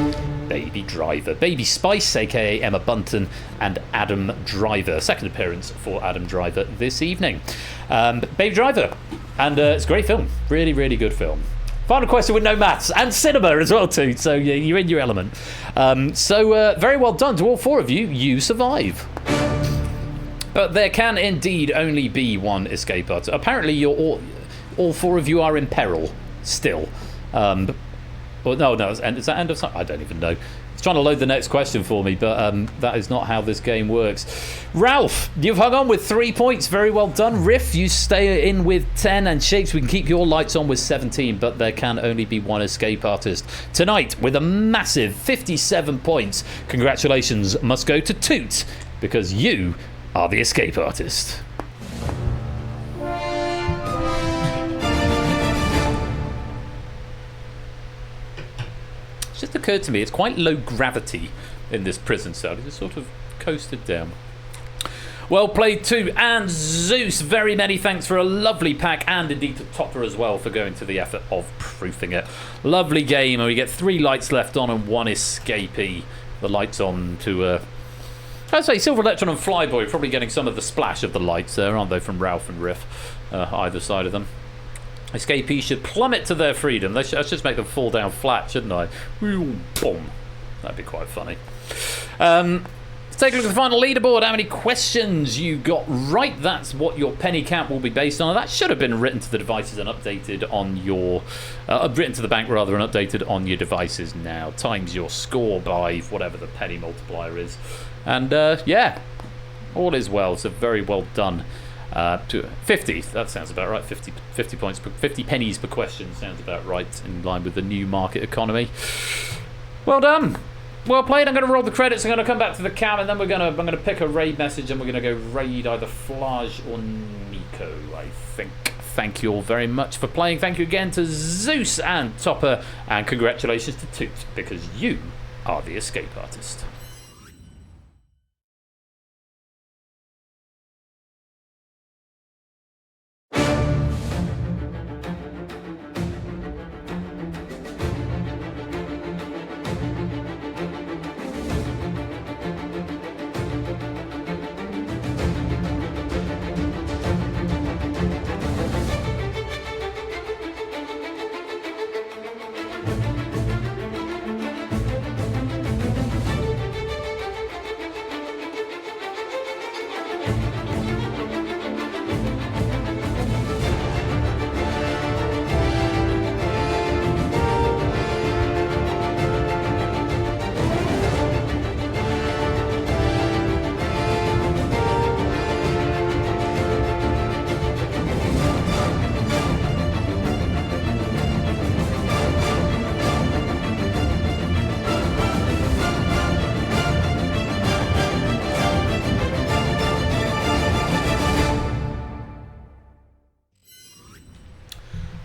Baby Driver. Baby Spice, aka Emma Bunton, and Adam Driver. Second appearance for Adam Driver this evening. Baby Driver. And it's a great film. Really, really good film. Final question with no maths and cinema as well too. So yeah, you're in your element. Very well done to all 4 of you. You survive. But there can indeed only be one escape artist. Apparently, you're all 4 of you are in peril still. Well, no, is that end of time? I don't even know. It's trying to load the next question for me, but that is not how this game works. Ralph, you've hung on with 3 points. Very well done. Riff, you stay in with 10, and Shapes, we can keep your lights on with 17, but there can only be one escape artist tonight with a massive 57 points. Congratulations must go to Toot, because you are the escape artist. It just occurred to me it's quite low gravity in this prison cell. It just sort of coasted down. Well played too, and Zeus, very many thanks for a lovely pack, and indeed to Topper as well for going to the effort of proofing it. Lovely game, and we get 3 lights left on and 1 escapee. The lights on to I'd say Silver Electron and Flyboy, probably getting some of the splash of the lights there, aren't they, from Ralph and Riff, either side of them. Escapees should plummet to their freedom. I should just make them fall down flat, shouldn't I? Boom. That'd be quite funny. Let's take a look at the final leaderboard. How many questions you got right? That's what your penny count will be based on. That should have been written to the devices and updated on your... written to the bank, rather, and updated on your devices now. Times your score by whatever the penny multiplier is. And, yeah, all is well. So very well done. To 50, that sounds about right. 50 points, 50 pennies per question sounds about right, in line with the new market economy. Well done, well played. I'm going to roll the credits. I'm going to come back to the cam, and then I'm going to pick a raid message, and we're going to go raid either Flage or Nico, I think. Thank you all very much for playing. Thank you again to Zeus and Topper, and congratulations to Toot, because you are the escape artist.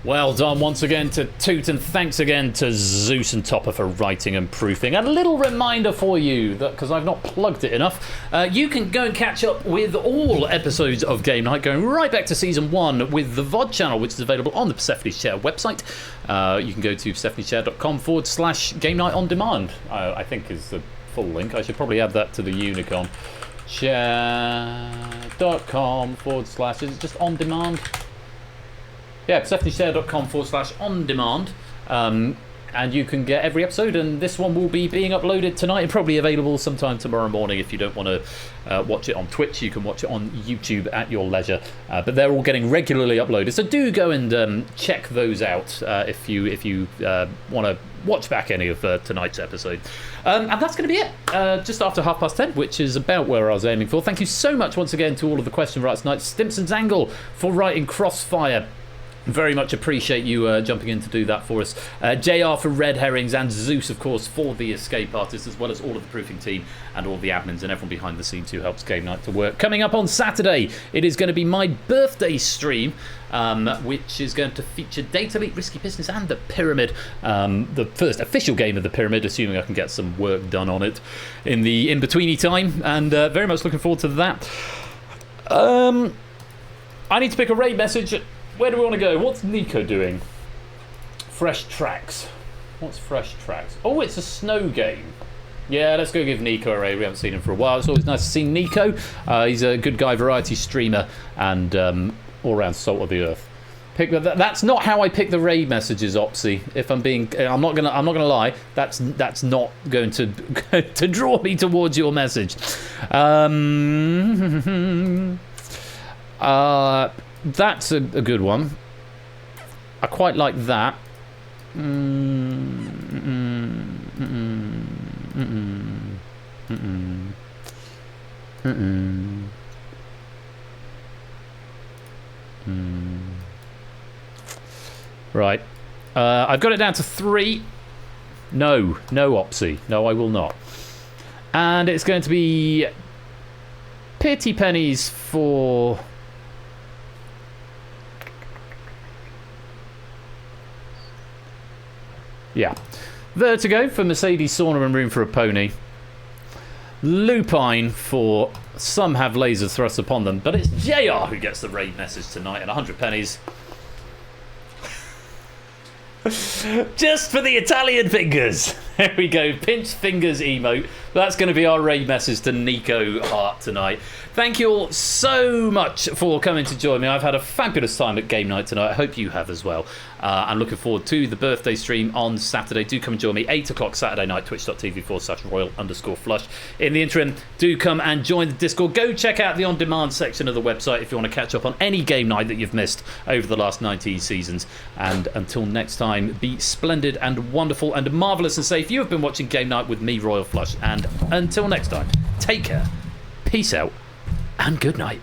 Well done once again to Toot, and thanks again to Zeus and Topper for writing and proofing. And a little reminder for you, that because I've not plugged it enough, you can go and catch up with all episodes of Game Night, going right back to Season 1 with the VOD channel, which is available on the Persephone Share website. You can go to persephoneshare.com/Game Night on Demand, I think is the full link. I should probably add that to the Unicorn. Share.com/ is it just on demand? Yeah, persephoneshare.com/on demand. And you can get every episode, and this one will be being uploaded tonight and probably available sometime tomorrow morning. If you don't want to watch it on Twitch, you can watch it on YouTube at your leisure. But they're all getting regularly uploaded, so do go and check those out if you want to watch back any of tonight's episode. And that's going to be it, just after 10:30, which is about where I was aiming for. Thank you so much once again to all of the question writers tonight. Stimpson's Angle for writing Crossfire. Very much appreciate you jumping in to do that for us. JR for Red Herrings, and Zeus, of course, for the Escape Artists, as well as all of the proofing team and all the admins and everyone behind the scenes who helps Game Night to work. Coming up on Saturday, it is going to be my birthday stream, which is going to feature Data Leak, Risky Business, and the Pyramid. The first official game of the Pyramid, assuming I can get some work done on it in the in-betweeny time, and very much looking forward to that. I need to pick a raid message. Where do we want to go? What's Nico doing? Fresh Tracks. What's Fresh Tracks? Oh, it's a snow game. Yeah, let's go give Nico a raid. We haven't seen him for a while. It's always nice to see Nico. He's a good guy, variety streamer, and all-round salt of the earth. That's not how I pick the raid messages, Opsy. If I'm not gonna lie. That's not going to to draw me towards your message. That's a good one. I quite like that. Right. I've got it down to 3. No, Opsy. No, I will not. And it's going to be Pity Pennies for... Yeah. Vertigo for Mercedes Sauna and Room for a Pony. Lupine for Some Have Laser Thrust Upon Them. But it's JR who gets the raid message tonight, and 100 pennies. Just for the Italian fingers. There we go. Pinch fingers emote. That's going to be our raid message to Nico Hart tonight. Thank you all so much for coming to join me. I've had a fabulous time at Game Night tonight. I hope you have as well. I'm looking forward to the birthday stream on Saturday. Do come and join me, 8 o'clock Saturday night, twitch.tv/royal_flush. In the interim, do come and join the Discord. Go check out the on-demand section of the website if you want to catch up on any Game Night that you've missed over the last 19 seasons. And until next time, be splendid and wonderful and marvellous and safe. You have been watching Game Night with me, Royal Flush. And until next time, take care, peace out, and good night.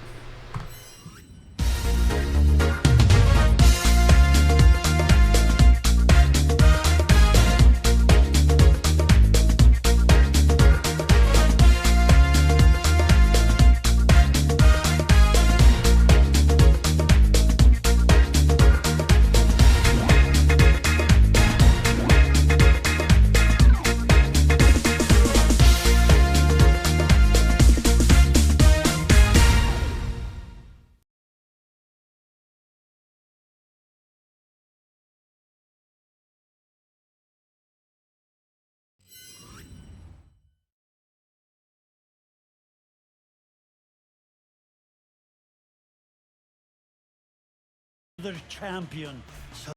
The champion.